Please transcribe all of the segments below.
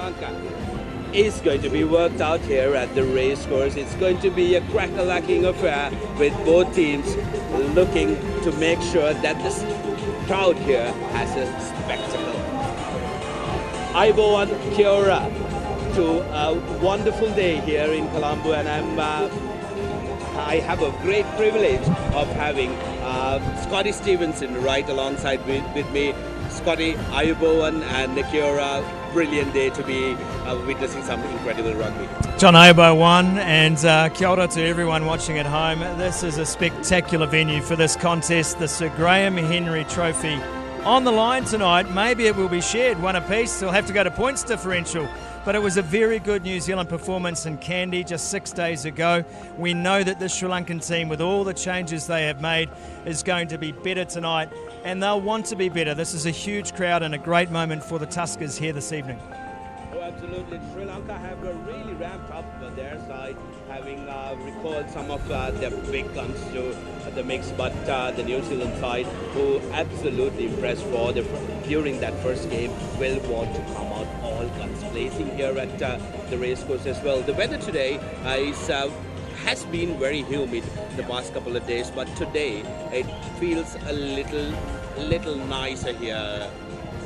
Lanka is going to be worked out here at the racecourse. It's going to be a crack-a-lacking affair with both teams looking to make sure that this crowd here has a spectacle. Aiboan kia ora to a wonderful day here in Colombo, and I have a great privilege of having Scotty Stevenson right alongside with me. Scotty, Aiboan and kia ora. Brilliant day to be witnessing some incredible rugby. John Aibo won, and kia ora to everyone watching at home. This is a spectacular venue for this contest, the Sir Graham Henry Trophy. On the line tonight, maybe it will be shared one apiece. They'll have to go to points differential. But it was a very good New Zealand performance in Kandy just 6 days ago. We know that the Sri Lankan team, with all the changes they have made, is going to be better tonight, and they'll want to be better. This is a huge crowd and a great moment for the Tuskers here this evening. Oh, absolutely. Sri Lanka have really ramped up their side, having recalled some of their big guns to the mix, but the New Zealand side, who absolutely impressed during that first game, will want to come out all guns blazing here at the racecourse as well. The weather today has been very humid the past couple of days, but today it feels a little nicer here.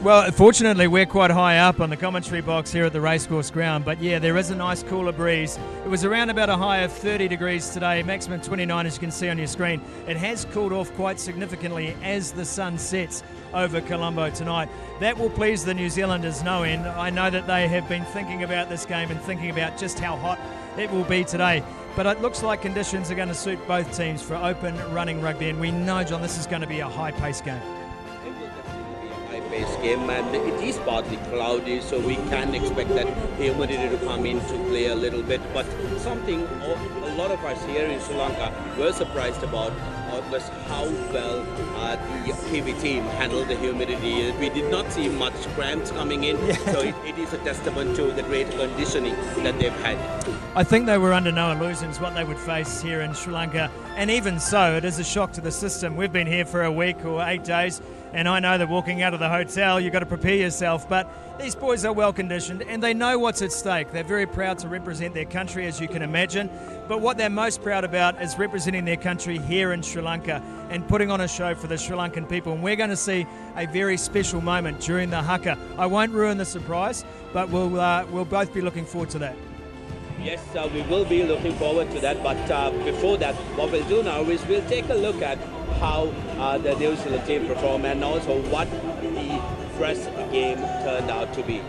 Well, fortunately, we're quite high up on the commentary box here at the racecourse ground, but yeah, there is a nice cooler breeze. It was around about a high of 30 degrees today, maximum 29 as you can see on your screen. It has cooled off quite significantly as the sun sets over Colombo tonight. That will please the New Zealanders no end. I know that they have been thinking about this game and thinking about just how hot it will be today. But it looks like conditions are going to suit both teams for open running rugby, and we know, John, this is going to be a high-paced game. Game, and it is partly cloudy, so we can expect that humidity to come into play a little bit. But something a lot of us here in Sri Lanka were surprised about was how well the PV team handled the humidity. We did not see much cramps coming in, so it is a testament to the great conditioning that they've had. I think they were under no illusions what they would face here in Sri Lanka, and even so, it is a shock to the system. We've been here for a week or 8 days, and I know that walking out of the hotel, you've got to prepare yourself, but these boys are well conditioned and they know what's at stake. They're very proud to represent their country, as you can imagine, but what they're most proud about is representing their country here in Sri Lanka and putting on a show for the Sri Lankan people, and we're going to see a very special moment during the haka. I won't ruin the surprise, but we'll both be looking forward to that. Yes, we will be looking forward to that, but before that, what we'll do now is we'll take a look at how the New Zealand team performed and also what the first game turned out to be.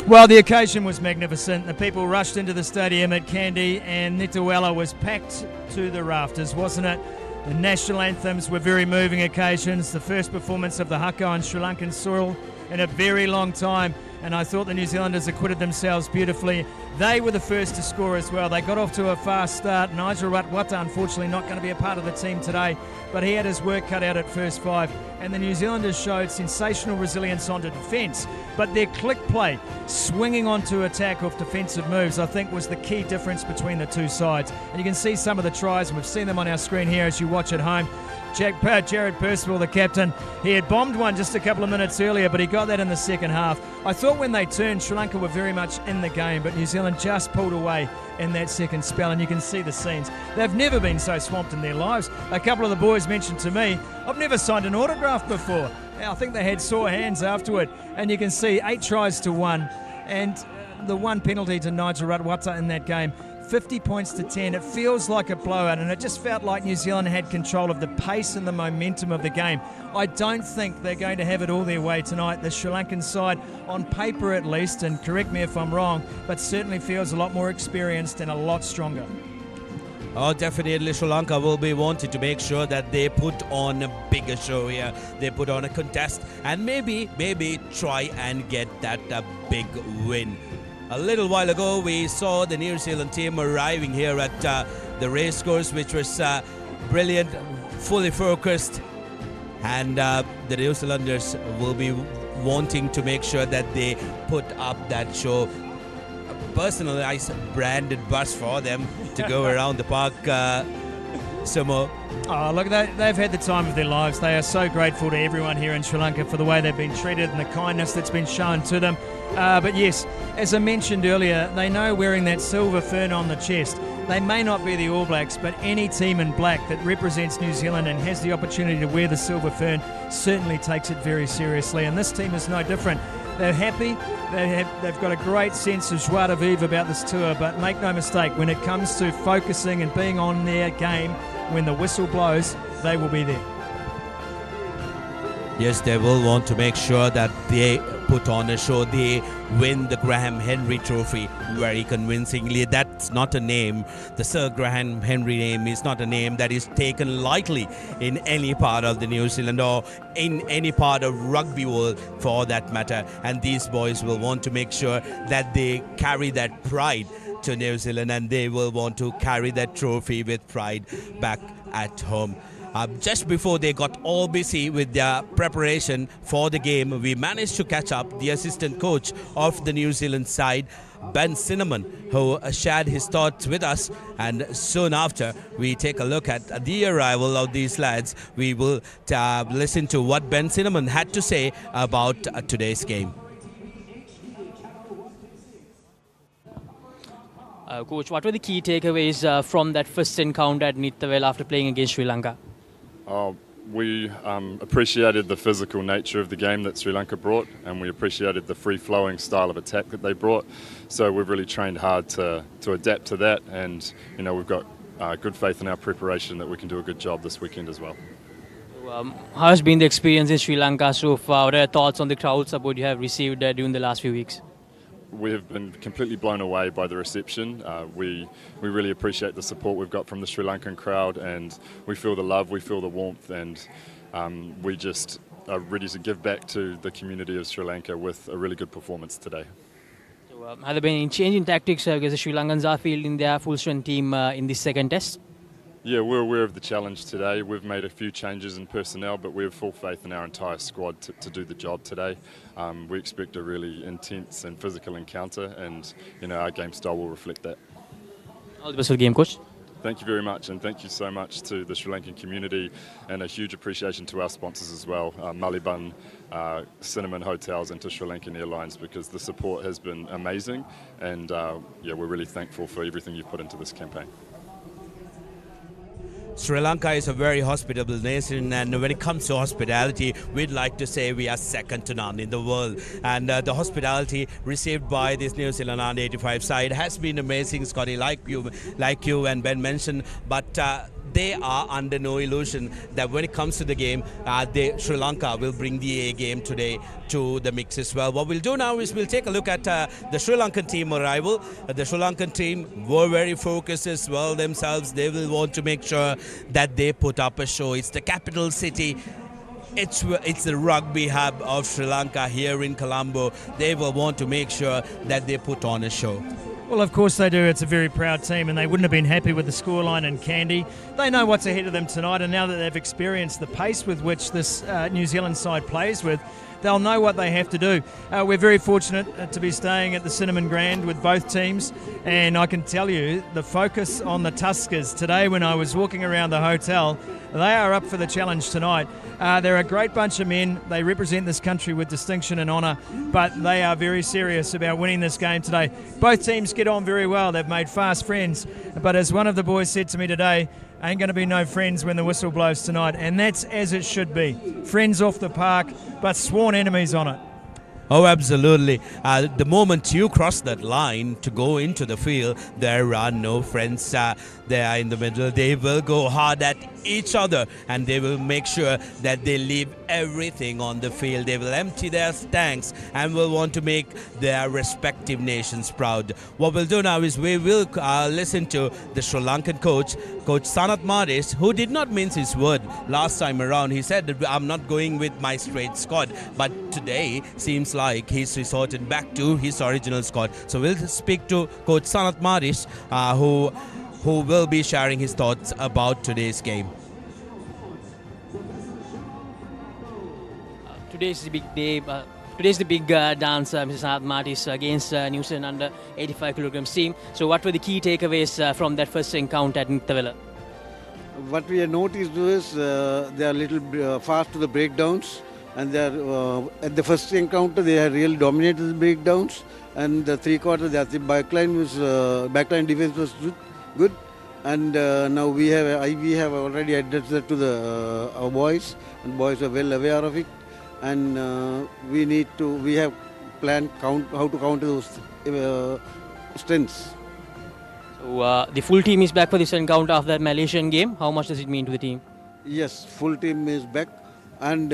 Well, the occasion was magnificent. The people rushed into the stadium at Kandy, and Nitawela was packed to the rafters, wasn't it? The national anthems were very moving occasions. The first performance of the haka on Sri Lankan soil in a very long time, and I thought the New Zealanders acquitted themselves beautifully. They were the first to score as well. They got off to a fast start. Nigel Ratwata, unfortunately, not going to be a part of the team today, but he had his work cut out at first five, and the New Zealanders showed sensational resilience onto defence, but their click play, swinging onto attack off defensive moves, I think was the key difference between the two sides. And you can see some of the tries, and we've seen them on our screen here as you watch at home. Jared Percival, the captain, he had bombed one just a couple of minutes earlier, but he got that in the second half. I thought when they turned, Sri Lanka were very much in the game, but New Zealand just pulled away in that second spell, and you can see the scenes. They've never been so swamped in their lives. A couple of the boys mentioned to me, I've never signed an autograph before. I think they had sore hands afterward, and you can see 8 tries to 1, and the one penalty to Nigel Ratwata in that game. 50 points to 10. It feels like a blowout, and it just felt like New Zealand had control of the pace and the momentum of the game. I don't think they're going to have it all their way tonight. The Sri Lankan side, on paper at least, and correct me if I'm wrong, but certainly feels a lot more experienced and a lot stronger. Oh, definitely Sri Lanka will be wanting to make sure that they put on a bigger show here. They put on a contest and maybe try and get that big win. A little while ago, we saw the New Zealand team arriving here at the racecourse, which was brilliant, fully focused, and the New Zealanders will be wanting to make sure that they put up that show. Personally, I branded bus for them to go around the park Sumo. Oh, look, they've had the time of their lives. They are so grateful to everyone here in Sri Lanka for the way they've been treated and the kindness that's been shown to them. But yes, as I mentioned earlier, they know wearing that silver fern on the chest, they may not be the All Blacks, but any team in black that represents New Zealand and has the opportunity to wear the silver fern certainly takes it very seriously. And this team is no different. They're happy. They've got a great sense of joie de vivre about this tour, but make no mistake, when it comes to focusing and being on their game, when the whistle blows, they will be there. Yes, they will want to make sure that they put on a show. They win the Graham Henry Trophy very convincingly. That's not a name. The Sir Graham Henry name is not a name that is taken lightly in any part of the New Zealand or in any part of rugby world for that matter. And these boys will want to make sure that they carry that pride to New Zealand, and they will want to carry that trophy with pride back at home. Just before they got all busy with their preparation for the game, we managed to catch up the assistant coach of the New Zealand side, Ben Cinnamon, who shared his thoughts with us. And soon after we take a look at the arrival of these lads, we will listen to what Ben Cinnamon had to say about today's game. Coach, what were the key takeaways from that first encounter at Nithawela after playing against Sri Lanka? We appreciated the physical nature of the game that Sri Lanka brought, and we appreciated the free-flowing style of attack that they brought. So we've really trained hard to adapt to that, and we've got good faith in our preparation that we can do a good job this weekend as well. How has been the experience in Sri Lanka so far? What are your thoughts on the crowd support you have received during the last few weeks? We have been completely blown away by the reception. We really appreciate the support we've got from the Sri Lankan crowd, and we feel the love, we feel the warmth, and we just are ready to give back to the community of Sri Lanka with a really good performance today. So, have there been any change in tactics because the Sri Lankans are fielding their full strength team in this second test? Yeah, we're aware of the challenge today. We've made a few changes in personnel, but we have full faith in our entire squad to do the job today. We expect a really intense and physical encounter, and our game style will reflect that. All the best for the game, Coach. Thank you very much, and thank you so much to the Sri Lankan community, and a huge appreciation to our sponsors as well, Maliban, Cinnamon Hotels, and to Sri Lankan Airlines, because the support has been amazing, and we're really thankful for everything you've put into this campaign. Sri Lanka is a very hospitable nation, and when it comes to hospitality, we'd like to say we are second to none in the world. And the hospitality received by this New Zealand under 85 side has been amazing, Scotty, like you and Ben mentioned. But they are under no illusion that when it comes to the game, Sri Lanka will bring the A game today to the mix as well. What we'll do now is we'll take a look at the Sri Lankan team arrival. The Sri Lankan team were very focused as well themselves. They will want to make sure that they put up a show. It's the capital city. It's the rugby hub of Sri Lanka here in Colombo. They will want to make sure that they put on a show. Well, of course they do. It's a very proud team, and they wouldn't have been happy with the scoreline in Kandy. They know what's ahead of them tonight, and now that they've experienced the pace with which this New Zealand side plays with, they'll know what they have to do. We're very fortunate to be staying at the Cinnamon Grand with both teams, and I can tell you the focus on the Tuskers today when I was walking around the hotel, they are up for the challenge tonight. They're a great bunch of men. They represent this country with distinction and honour, but they are very serious about winning this game today. Both teams get on very well. They've made fast friends, but as one of the boys said to me today, ain't going to be no friends when the whistle blows tonight, and that's as it should be. Friends off the park, but sworn enemies on it. Oh, absolutely. The moment you cross that line to go into the field, there are no friends there in the middle. They will go hard at each other, and they will make sure that they leave everything on the field. They will empty their tanks and will want to make their respective nations proud. What we'll do now is we will listen to the Sri Lankan coach, Coach Sanath Maris, who did not mince his word last time around. He said that I'm not going with my straight squad, but today seems like he's resorted back to his original squad. So we'll speak to Coach Sanath Maris, who will be sharing his thoughts about today's game. Today's the big day. Today's the big dance, Mr. Sanath Maris, against New Zealand under 85 kg team. So what were the key takeaways from that first encounter at Nithawela? What we have noticed is they are a little fast to the breakdowns, and they are at the first encounter they have really dominated the breakdowns, and the 3/4 the backline defense was good, and now we have already addressed that to the our boys, and boys are well aware of it, and we have planned how to counter those strengths. So the full team is back for this encounter after that Malaysian game. How much does it mean to the team? Yes, full team is back, and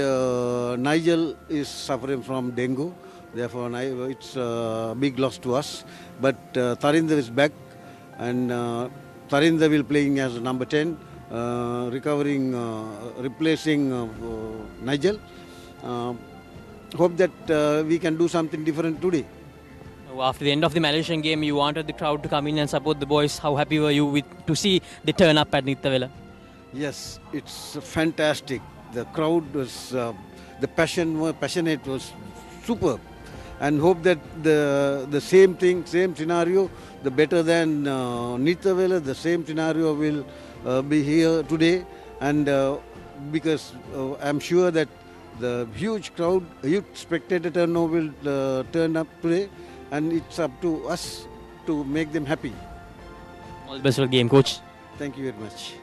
Nigel is suffering from dengue. Therefore, it's a big loss to us. But Tarinder is back, and Tarinder will playing as number 10, replacing Nigel. Hope that we can do something different today. After the end of the Malaysian game, you wanted the crowd to come in and support the boys. How happy were you to see the turn up at Nithawela? Yes, it's fantastic. The crowd was, passionate was superb, and hope that the same scenario, the better than Nithawela, the same scenario will be here today, and because I'm sure that the huge crowd, huge spectator turnout will turn up today, and it's up to us to make them happy. All the best for the game, coach. Thank you very much.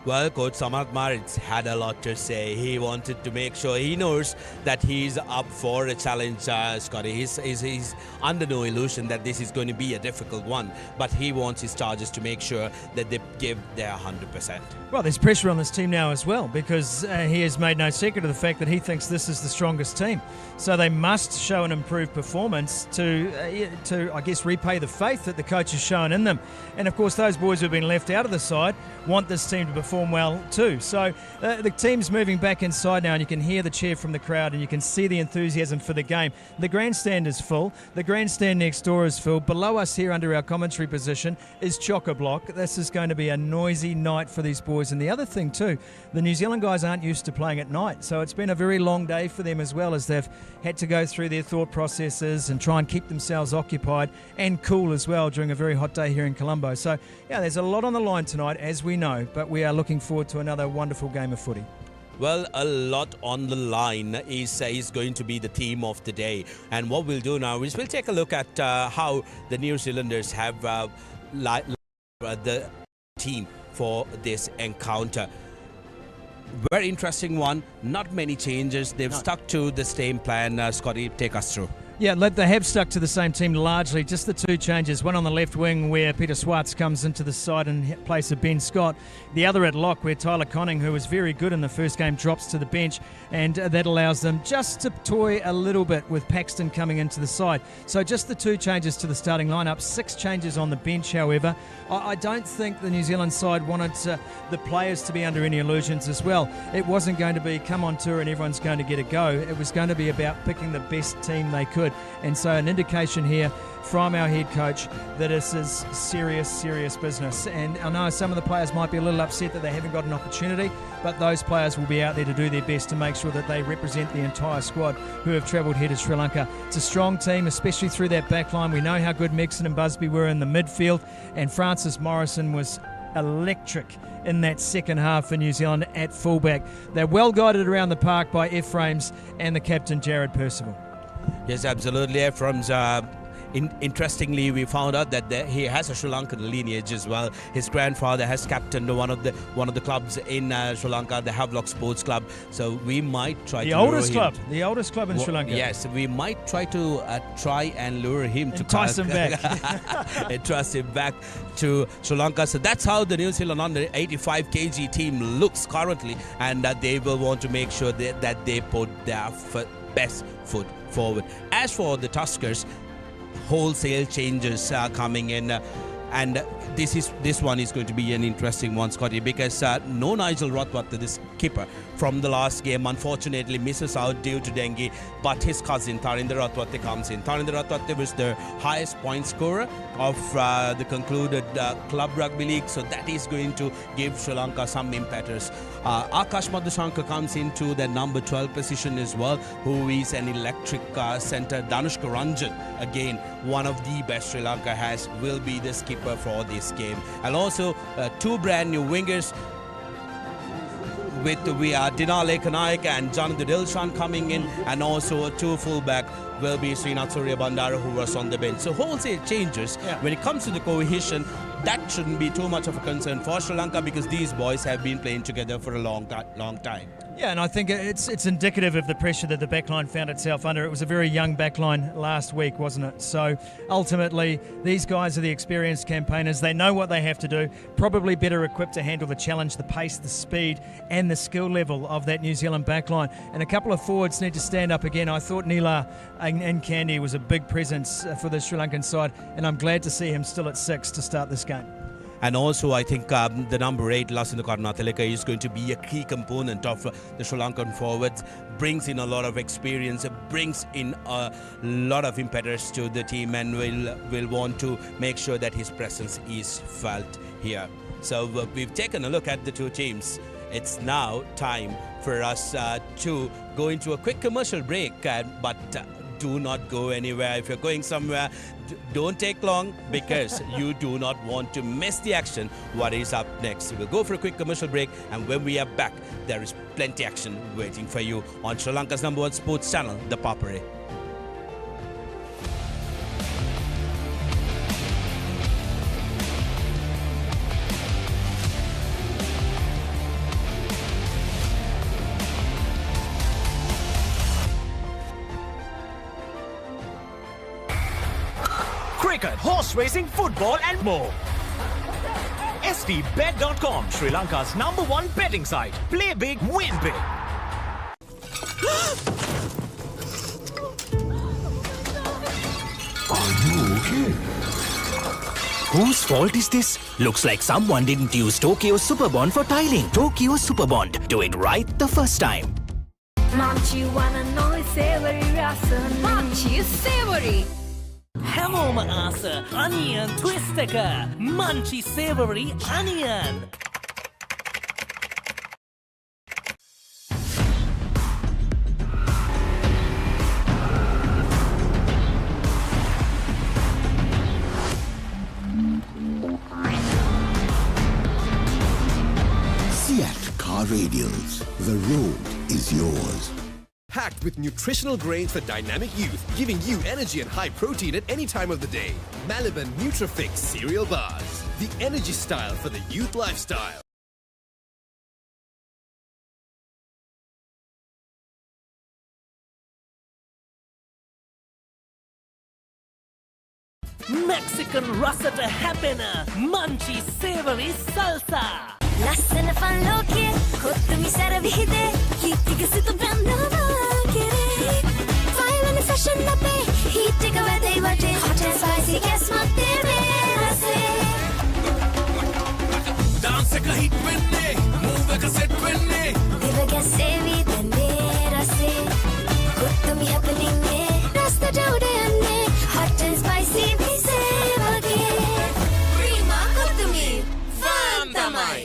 Well, Coach Samarth Maritz had a lot to say. He wanted to make sure he knows that he's up for a challenge, Scotty. He's under no illusion that this is going to be a difficult one, but he wants his charges to make sure that they give their 100%. Well, there's pressure on this team now as well, because he has made no secret of the fact that he thinks this is the strongest team. So they must show an improved performance to I guess, repay the faith that the coach has shown in them. And of course, those boys who have been left out of the side want this team to perform well too. So the team's moving back inside now, and you can hear the cheer from the crowd, and you can see the enthusiasm for the game. The grandstand is full. The grandstand next door is full. Below us here under our commentary position is chock-a-block. This is going to be a noisy night for these boys. And the other thing too, the New Zealand guys aren't used to playing at night, so it's been a very long day for them as well, as they've had to go through their thought processes and try and keep themselves occupied and cool as well during a very hot day here in Colombo. So yeah, there's a lot on the line tonight, as we know, but we are looking forward to another wonderful game of footy. Well, a lot on the line is going to be the theme of the day. And what we'll do now is we'll take a look at how the New Zealanders have the team for this encounter. Very interesting one. Not many changes. They've stuck to the same plan. Scotty, take us through. Yeah, they have stuck to the same team largely, just the two changes. One on the left wing where Peter Swartz comes into the side in place of Ben Scott. The other at lock where Tyler Conning, who was very good in the first game, drops to the bench, and that allows them just to toy a little bit with Paxton coming into the side. So just the two changes to the starting lineup. 6 changes on the bench, however. I don't think the New Zealand side wanted the players to be under any illusions as well. It wasn't going to be come on tour and everyone's going to get a go. It was going to be about picking the best team they could. And so an indication here from our head coach that this is serious business. And I know some of the players might be a little upset that they haven't got an opportunity, but those players will be out there to do their best to make sure that they represent the entire squad who have travelled here to Sri Lanka. It's a strong team, especially through that back line. We know how good Megson and Busby were in the midfield, and Francis Morrison was electric in that second half for New Zealand at fullback. They're well guided around the park by Ephraim's and the captain Jared Percival. Yes, absolutely. Ephraim's interestingly, we found out that he has a Sri Lankan lineage as well. His grandfather has captained one of the clubs in Sri Lanka, the Havelock Sports Club. So we might try the to oldest lure him. club, the oldest club in Sri Lanka. Yes, we might try to and lure him to entice him back, entice him back to Sri Lanka. So that's how the New Zealand under 85 kg team looks currently, and they will want to make sure that they put their best foot forward. As for the Tuskers, wholesale changes are coming in, and this one is going to be an interesting one, Scotty, because no Nigel Rothwaite, this keeper from the last game, unfortunately misses out due to dengue, but his cousin Tarinder Rothwaite comes in. Tarinder Rothwaite was the highest point scorer of the concluded Club Rugby League, so that is going to give Sri Lanka some impetus. Akash Madhushankar comes into the number 12 position as well, who is an electric centre. Danushka Ranjan, again, one of the best Sri Lanka has, will be the skipper goalkeeper for this game. And also 2 brand new wingers with Dinale Kanaik and Jonathan Dilshan coming in, and also 2 fullback will be Srinath Surya Bandara, who was on the bench. So wholesale changes. When it comes to the cohesion, that shouldn't be too much of a concern for Sri Lanka, because these boys have been playing together for a long time. Yeah, and I think it's indicative of the pressure that the backline found itself under. It was a very young backline last week, wasn't it? So ultimately, these guys are the experienced campaigners. They know what they have to do, probably better equipped to handle the challenge, the pace, the speed, and the skill level of that New Zealand backline. And a couple of forwards need to stand up again. I thought Nila and Candy was a big presence for the Sri Lankan side, and I'm glad to see him still at 6 to start this game. And also, I think the number 8, Lasinda Karnathaleka, is going to be a key component of the Sri Lankan forwards. Brings in a lot of experience, brings in a lot of impetus to the team, and will want to make sure that his presence is felt here. So we've taken a look at the 2 teams. It's now time for us to go into a quick commercial break, but do not go anywhere. If you're going somewhere, don't take long, because you do not want to miss the action. What is up next? We'll go for a quick commercial break, and when we are back, there is plenty action waiting for you on Sri Lanka's #1 sports channel, ThePapare. Cricket, horse racing, football and more. SDBet.com, Sri Lanka's #1 betting site. Play big, win big. Are you okay? Whose fault is this? Looks like someone didn't use Tokyo Superbond for tiling. Tokyo Superbond. Do it right the first time. Munchie wanna know savory rasa. Munchie savory. හැමෝම ආස onion twist එක Munchie savory onion. Seat Car Radials. The road is yours. Packed with nutritional grains for dynamic youth, giving you energy and high protein at any time of the day. Malaban Nutrifix cereal bars. The energy style for the youth lifestyle. Mexican රසට හැපෙන Munchie savory salsa. ලස්සන ෆල්ලෝකේ කොත්තුමි සැර විහිදේ හිටික සිත බැන්නවා කෙරේ ෆයිවන fashion අපේ හිටික වැදේ වටේ hot and spicy guess මත්තේ මේ රසේ Dance එක hit වෙන්නේ, move එක set වෙන්නේ. දිව ගැසේවි දැන්නේ රසේ කොත්තුමි happening මේ රස්තට උඩ යන්නේ hot and spicy මිසේ වගේ ප්‍රීමා කොත්තුමි ෆන් තමයි.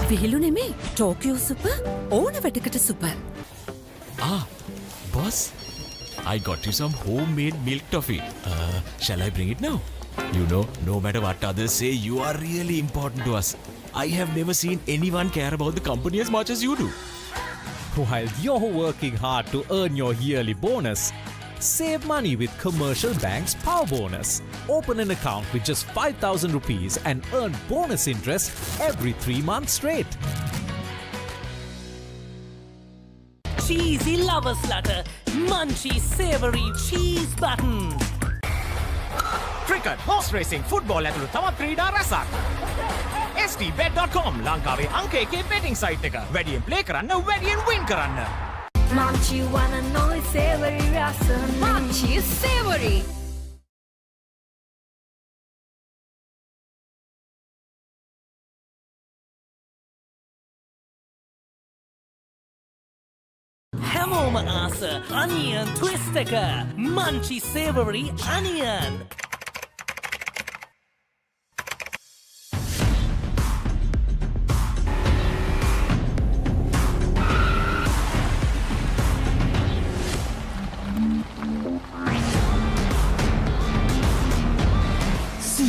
විහිළු නෙමේ ටෝකියෝ සුපර් ඕන වැටකට super. Boss, I got you some homemade milk toffee. Shall I bring it now? You know, no matter what others say, you are really important to us. I have never seen anyone care about the company as much as you do. While you're working hard to earn your yearly bonus, save money with Commercial Bank's Power Bonus. Open an account with just 5,000 rupees and earn bonus interest every 3 months straight. Cheesy lovers latter Munchie savory cheese buttons. Cricket, horse racing, football ඇතුළු තවත් ක්‍රීඩා රසක්. SDBet.com ලංකාවේ අංක 1 betting site එක. වැඩියෙන් play කරන්න, වැඩියෙන් win කරන්න. Munchie wanna know savory rasa. Munchie savory. හැමෝම ආස onion twist එක Munchie savory onion.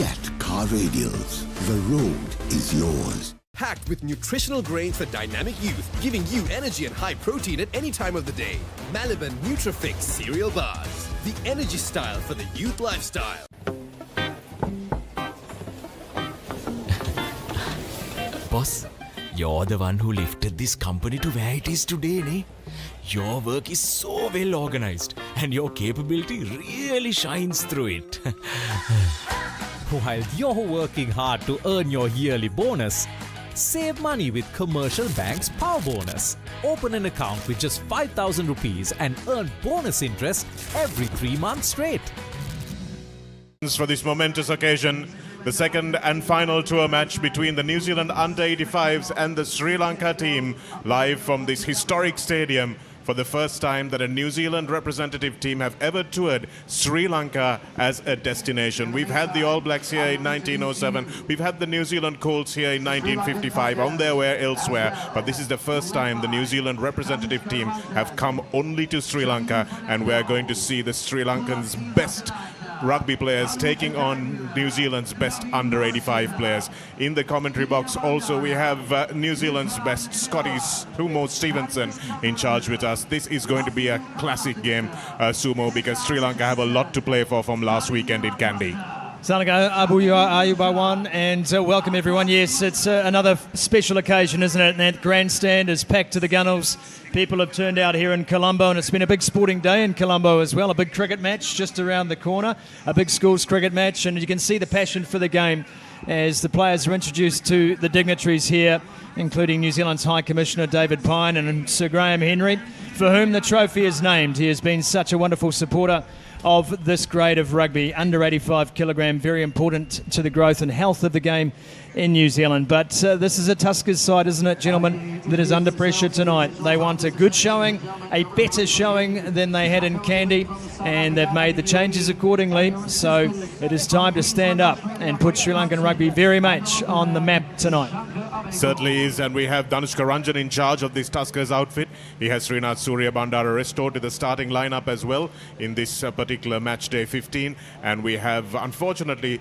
Fiat Car Radials. The road is yours. Packed with nutritional grains for dynamic youth, giving you energy and high protein at any time of the day. Malaban Nutrifix cereal bars. The energy style for the youth lifestyle. Boss, you're the one who lifted this company to where it is today, ne? Your work is so well organized and your capability really shines through it. While you're working hard to earn your yearly bonus, save money with Commercial Bank's Power Bonus. Open an account with just 5,000 rupees and earn bonus interest every 3 months straight. For this momentous occasion, the second and final tour match between the New Zealand under-85s and the Sri Lanka team, live from this historic stadium. For the first time that a New Zealand representative team have ever toured Sri Lanka as a destination. We've had the All Blacks here in 1907. We've had the New Zealand Colts here in 1955 on their way elsewhere. But this is the first time the New Zealand representative team have come only to Sri Lanka, and we're going to see the Sri Lankans' best rugby players taking on New Zealand's best under-85 players. In the commentary box also we have New Zealand's best Scotty Sumo Stevenson in charge with us. This is going to be a classic game, Sumo, because Sri Lanka have a lot to play for from last weekend in Kandy. Sanaka Abu Ayubawan, and welcome everyone. Yes, it's another special occasion, isn't it? And that grandstand is packed to the gunnels. People have turned out here in Colombo, and it's been a big sporting day in Colombo as well. A big cricket match just around the corner, a big schools cricket match, and you can see the passion for the game as the players are introduced to the dignitaries here, including New Zealand's High Commissioner David Pine and Sir Graham Henry, for whom the trophy is named. He has been such a wonderful supporter of this grade of rugby, under 85 kilogram, very important to the growth and health of the game in New Zealand. But this is a Tuskers side, isn't it, gentlemen, that is under pressure tonight. They want a good showing, a better showing than they had in Kandy, and they've made the changes accordingly. So it is time to stand up and put Sri Lankan rugby very much on the map tonight. Certainly is, and we have Danushka Ranjan in charge of this Tuskers outfit. He has Srinath Surya Bandara restored to the starting lineup as well in this particular match day 15. And we have, unfortunately,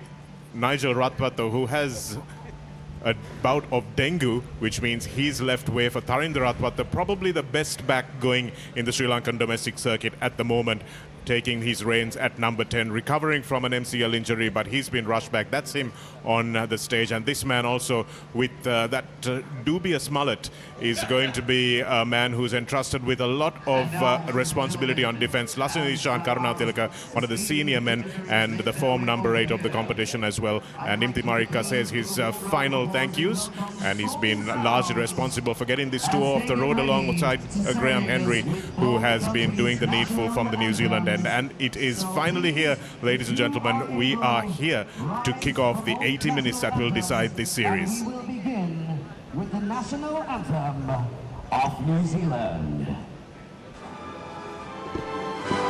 Nigel Ratwato, who has a bout of dengue, which means he's left way for Tharindra Ratwato, probably the best back going in the Sri Lankan domestic circuit at the moment, taking his reins at number 10, recovering from an MCL injury, but he's been rushed back. That's him on the stage. And this man also with that dubious mullet is going to be a man who's entrusted with a lot of responsibility on defense. Lasini Ishan Karunatilaka, one of the senior men and the form number 8 of the competition as well. And Imti Marika says his final thank yous, and he's been largely responsible for getting this tour off the road alongside Graham Henry, who has been doing the needful from the New Zealand end. And it is finally here, ladies and gentlemen. We are here to kick off the 80 minutes that will decide this series. We'll begin with the national anthem of New Zealand. Oh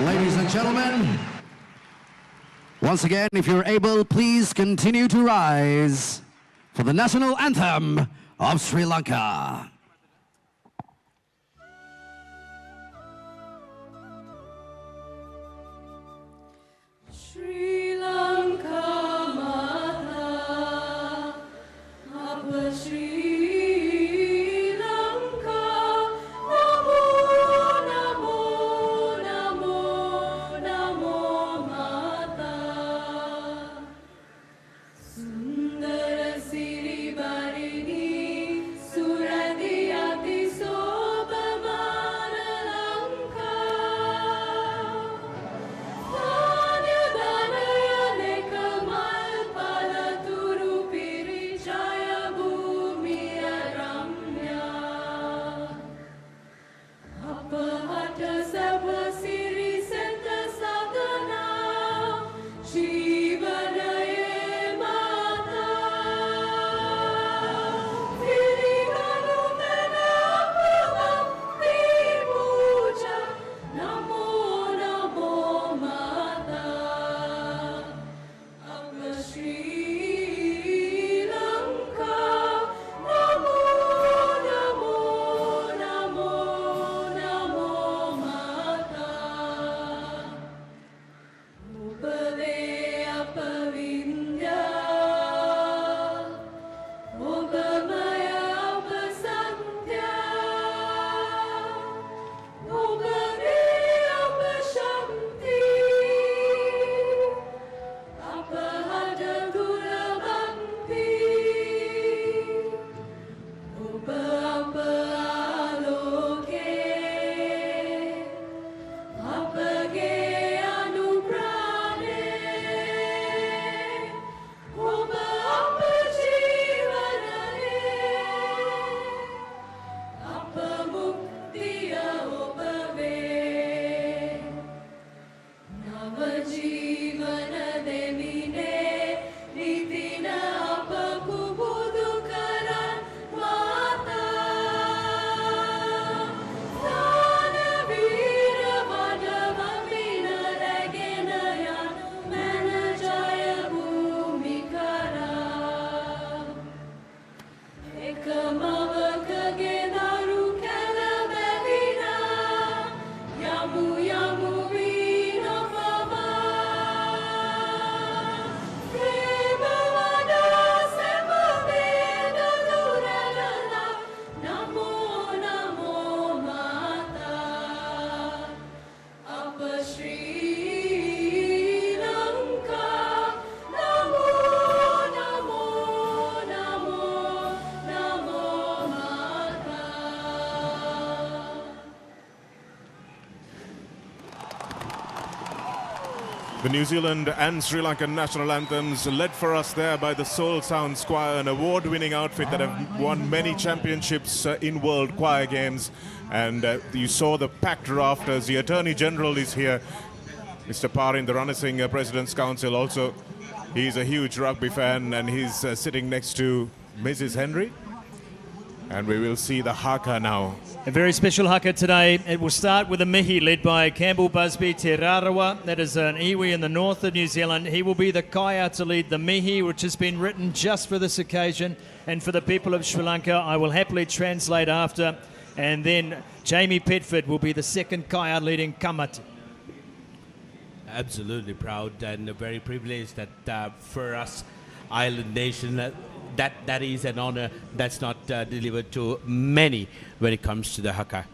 Ladies and gentlemen, once again, if you're able, please continue to rise for the national anthem of Sri Lanka. Sri Lanka Mata, Apa Sri Lanka, Namo, Namo, Namo, Namo Mata. Sundara Siri Barini, Suradiyati Sobhamana Lanka. Danya Danaya Nekamal Palaturu Pirichaya Bhumiya Ramya. Apahata Sabha Siri Senta Sadhana, Shivanaye Mata. Viriganumena Apavakti Puja, Namo Namo Mata. Apa Sri Lanka, Namo Namo Namo Namo Mata. Upade Apavindya, Upamaya Upasantya, Upade Upashanti, Apahada Durabhakti, Upa Aloke, Apage Anuprane, Upa Jivanane, Apa Muktiya Upave, Navajivana Devine, Nitina Apa Kubudu Karan Mata. Danavira Vadavamina Ragenayan Manajaya Bhumikara. Ekamavakage Naru Kalamavina, Yamu Yamu Vina Pava. Premavada Semaveda Duralala, Namo Namo Mata. Apa Sri Lanka, Namo Namo Namo Namo Mata. The New Zealand and Sri Lankan national anthems led for us there by the Soul Sounds Choir, an award-winning outfit that have won many championships in World Choir Games. And you saw the packed rafters. The Attorney General is here, Mr. Parin, the Ranna Singh President's Council also. He's a huge rugby fan and he's sitting next to Mrs. Henry. And we will see the haka now. A very special haka today. It will start with a mihi led by Campbell Busby Te Rarawa. That is an iwi in the north of New Zealand. He will be the kaya to lead the mihi, which has been written just for this occasion and for the people of Sri Lanka. I will happily translate after. And then Jamie Petford will be the second kaya leading kamat. Absolutely proud and very privileged that for us, island nation, that is an honor that's not delivered to many when it comes to the haka.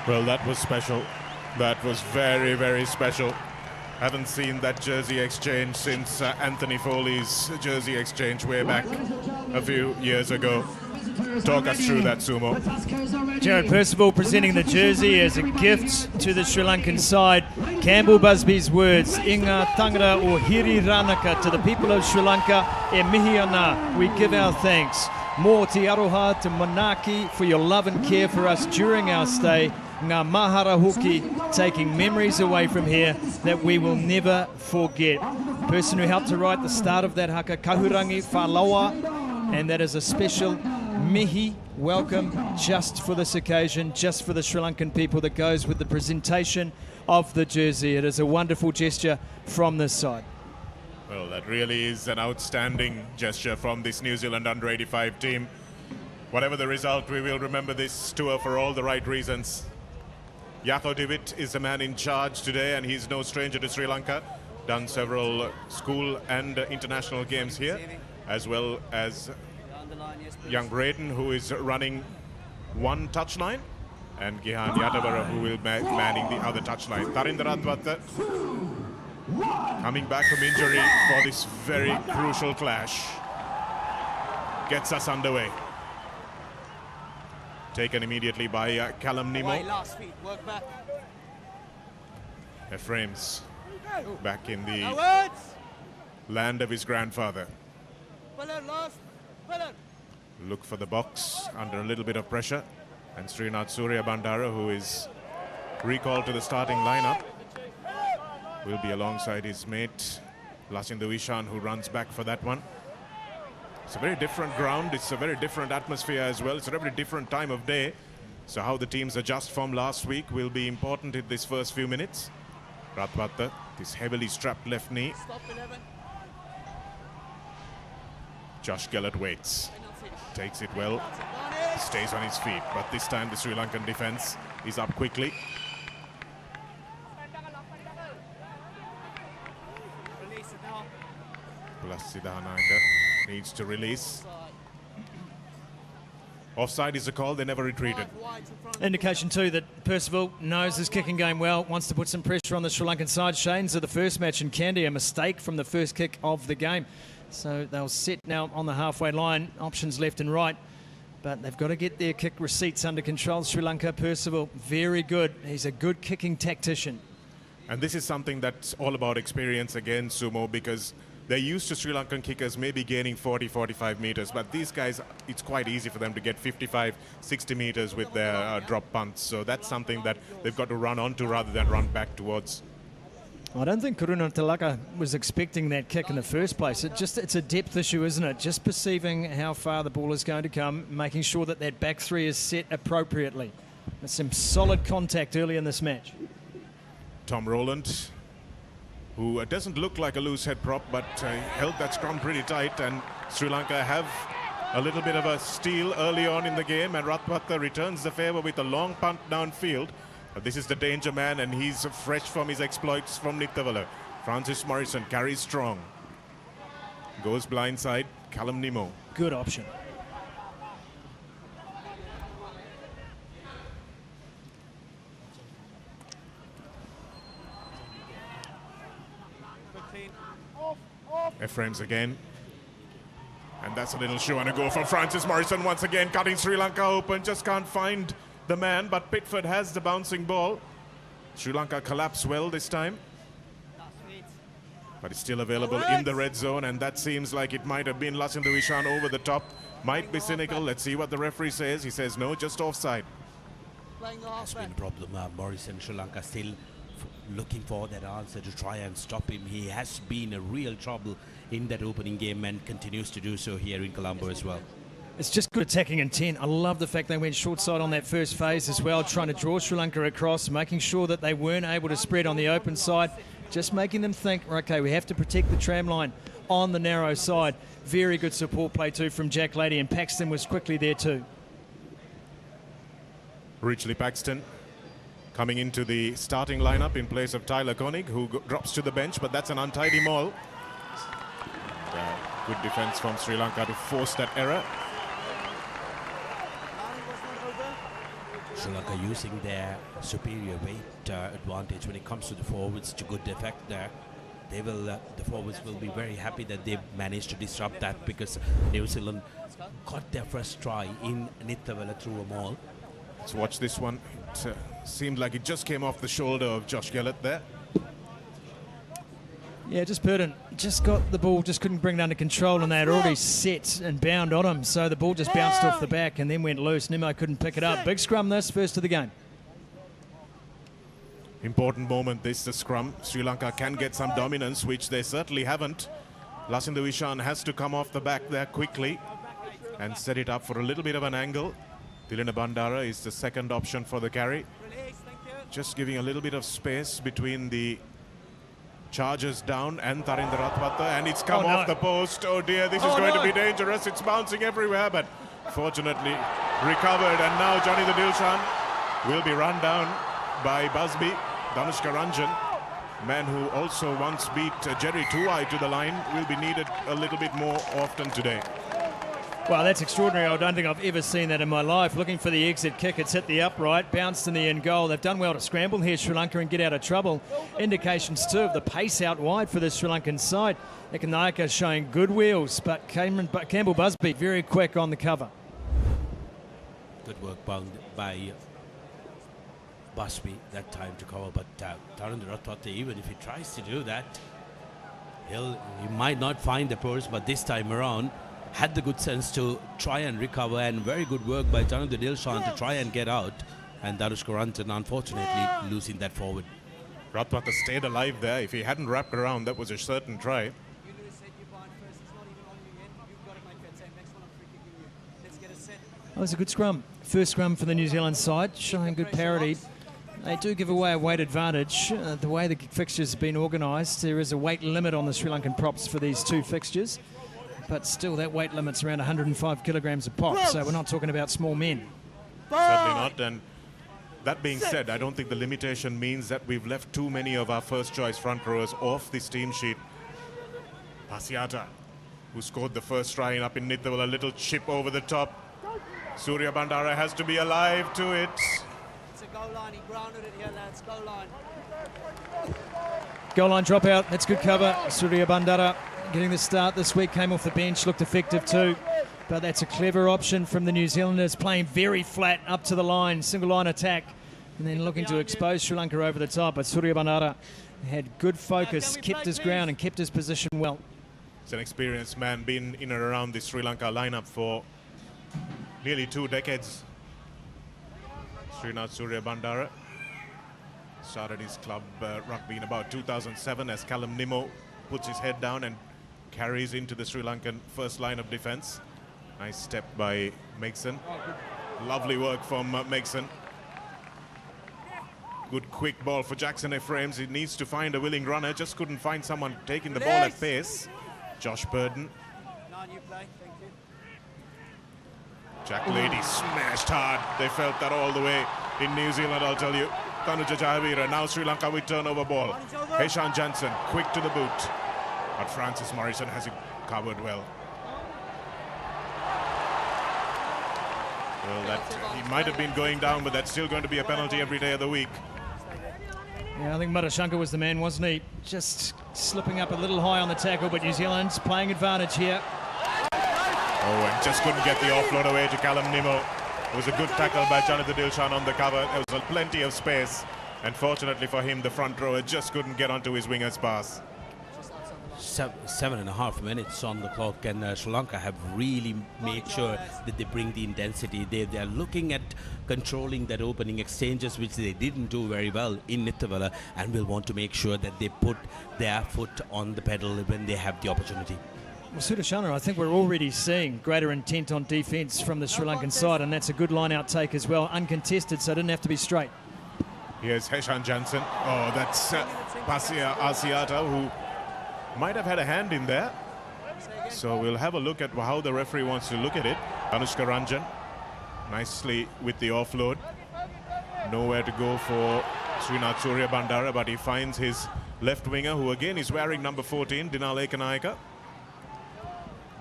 Well, that was special. That was very, very special. Haven't seen that jersey exchange since Anthony Foley's jersey exchange way back a few years ago. Talk us through that, Sumo. Jared Percival presenting the jersey as a gift to the Sri Lankan side. Campbell Busby's words, Inga Tangara o Hiri Ranaka, to the people of Sri Lanka, e mihi ana, we give our thanks. Mō te aroha te manaki for your love and care for us during our stay. Ngā mahara hoki, taking memories away from here that we will never forget. Person who helped to write the start of that haka, Kahurangi Whalawa, and that is a special mihi welcome just for this occasion, just for the Sri Lankan people, that goes with the presentation of the jersey. It is a wonderful gesture from this side. Well, that really is an outstanding gesture from this New Zealand under-85 team. Whatever the result, we will remember this tour for all the right reasons. Jaco de Wit is the man in charge today, and he's no stranger to Sri Lanka. Done several school and international games here, as well as young Braden, who is running one touchline, and Gihan Yatavara, who will be manning the other touchline. Tharindra Ratwata coming back from injury for this very crucial clash. Gets us underway. Taken immediately by Callum Nemo. Ephraim's back in the land of his grandfather. Look for the box under a little bit of pressure. And Srinath Surya Bandara, who is recalled to the starting lineup, will be alongside his mate, Lasindu Ishan, who runs back for that one. It's a very different ground. It's a very different atmosphere as well. It's a very different time of day. So how the teams adjust from last week will be important in this first few minutes. Ratwata, this heavily strapped left knee. Josh Gellert waits. Takes it well. Stays on his feet. But this time the Sri Lankan defense is up quickly. Siddhanaka needs to release. Offside is a call, they never retreated. Indication too that Percival knows his kicking game well, wants to put some pressure on the Sri Lankan side. Shane's of the first match in Kandy, a mistake from the first kick of the game. So they'll sit now on the halfway line, options left and right. But they've got to get their kick receipts under control. Sri Lanka, Percival, very good. He's a good kicking tactician. And this is something that's all about experience again, Sumo, because they're used to Sri Lankan kickers maybe gaining 40, 45 meters, but these guys, it's quite easy for them to get 55, 60 meters with their drop punts. So that's something that they've got to run onto rather than run back towards. I don't think Karuna Talaka was expecting that kick in the first place. It's a depth issue, isn't it? Just perceiving how far the ball is going to come, making sure that that back three is set appropriately. There's some solid contact early in this match. Tom Rowland, who doesn't look like a loose head prop, but held that scrum pretty tight, and Sri Lanka have a little bit of a steal early on in the game, and Ratwata returns the favour with a long punt downfield. But this is the danger man, and he's fresh from his exploits from Nittavala. Francis Morrison carries strong. Goes blindside, Callum Nemo. Good option. Ephraim's again. And that's a little show and a go for Francis Morrison once again, cutting Sri Lanka open. Just can't find the man, but Pitford has the bouncing ball. Sri Lanka collapsed well this time. But it's still available in the red zone, and that seems like it might have been Lasinda Vishan over the top. Might be cynical. Let's see what the referee says. He says no, just offside. That's been a problem. Morrison, Sri Lanka still looking for that answer to try and stop him. He has been a real trouble in that opening game and continues to do so here in Colombo as well. It's just good attacking intent. I love the fact they went short side on that first phase as well, trying to draw Sri Lanka across, making sure that they weren't able to spread on the open side, just making them think, okay, we have to protect the tram line on the narrow side. Very good support play too from Jack Lady, and Paxton was quickly there too. Richley Paxton coming into the starting lineup in place of Tyler Koenig, who drops to the bench, but that's an untidy maul. Good defense from Sri Lanka to force that error. Sri Lanka using their superior weight advantage when it comes to the forwards to good effect there. They will, the forwards will be very happy that they managed to disrupt that, because New Zealand got their first try in Nithawala through a maul. Let's watch this one. It seemed like it just came off the shoulder of Josh Gellert there. Yeah, just Purdon just got the ball, just couldn't bring it under control, and they had already set and bound on him. So the ball just bounced off the back and then went loose. Nimmo couldn't pick it up. Big scrum this, first of the game. Important moment this, the scrum. Sri Lanka can get some dominance, which they certainly haven't. Lasinda Vishan has to come off the back there quickly and set it up for a little bit of an angle. Dilina Bandara is the second option for the carry. Just giving a little bit of space between the charges down and Tarinder Ratwata, and it's come off the post. Oh dear, this is going to be dangerous. It's bouncing everywhere, but fortunately recovered, and now Johnny the Dilshan will be run down by Busby. Danushka Ranjan, man who also once beat Jerry Tuai to the line, will be needed a little bit more often today. Well, that's extraordinary. I don't think I've ever seen that in my life. Looking for the exit kick, it's hit the upright, bounced in the end goal. They've done well to scramble here, Sri Lanka, and get out of trouble. Indications too of the pace out wide for the Sri Lankan side. Ekanayaka showing good wheels, but Campbell Busby very quick on the cover. Good work by Busby that time to cover, but Tarinder Ratwata, even if he tries to do that, he might not find the purse, but this time around had the good sense to try and recover, and very good work by Jonathan Dilshan to try and get out, and Danushka Ranjan unfortunately losing that forward. Ratwata stayed alive there. If he hadn't wrapped around, that was a certain try. That was a good scrum. First scrum for the New Zealand side, showing good parity. They do give away a weight advantage. The way the fixtures have been organised, there is a weight limit on the Sri Lankan props for these two fixtures. But still, that weight limit's around 105 kilograms a pop, so we're not talking about small men. Certainly not, and that being said, I don't think the limitation means that we've left too many of our first-choice front rowers off this team sheet. Pasiata, who scored the first try up in Nithawala, a little chip over the top. Surya Bandara has to be alive to it. It's a goal line, he grounded it here, lads, goal line. Goal line dropout, that's good cover. Surya Bandara getting the start this week, came off the bench, looked effective too. But that's a clever option from the New Zealanders, playing very flat up to the line, single line attack, and then looking to expose Sri Lanka over the top. But Surya Bandara had good focus, kept his ground and kept his position well. He's an experienced man, been in and around the Sri Lanka lineup for nearly 2 decades. Srinath Surya Bandara started his club rugby in about 2007 as Callum Nimmo puts his head down and carries into the Sri Lankan first line of defense. Nice step by Megson. Lovely work from Megson. Good quick ball for Jackson Ephraim. He needs to find a willing runner. Just couldn't find someone taking the ball at pace. Josh Purdon. Jack Lady smashed hard. They felt that all the way in New Zealand, I'll tell you. Tanuja Jahavira, now Sri Lanka with turnover ball. Heshan Jansen, quick to the boot. But Francis Morrison has it covered well. Well, that he might have been going down, but that's still going to be a penalty every day of the week. Yeah, I think Madashankar was the man, wasn't he? Just slipping up a little high on the tackle, but New Zealand's playing advantage here. Oh, and just couldn't get the offload away to Callum Nimmo. It was a good tackle by Jonathan Dilshan on the cover. There was plenty of space. And fortunately for him, the front rower just couldn't get onto his winger's pass. 7.5 minutes on the clock, and Sri Lanka have really made sure that they bring the intensity. They are looking at controlling that opening exchanges, which they didn't do very well in Nithawala, and will want to make sure that they put their foot on the pedal when they have the opportunity. Well, Sudarshana, I think we're already seeing greater intent on defence from the Sri Lankan side, and that's a good line-out take as well, uncontested, so it didn't have to be straight. Here's Heshan Jansen. Oh, that's Pasia Asiata, who might have had a hand in there. So we'll have a look at how the referee wants to look at it. Anushka Ranjan nicely with the offload. Nowhere to go for Srinath Surya Bandara, but he finds his left winger, who again is wearing number 14, Dinal Ekanayaka.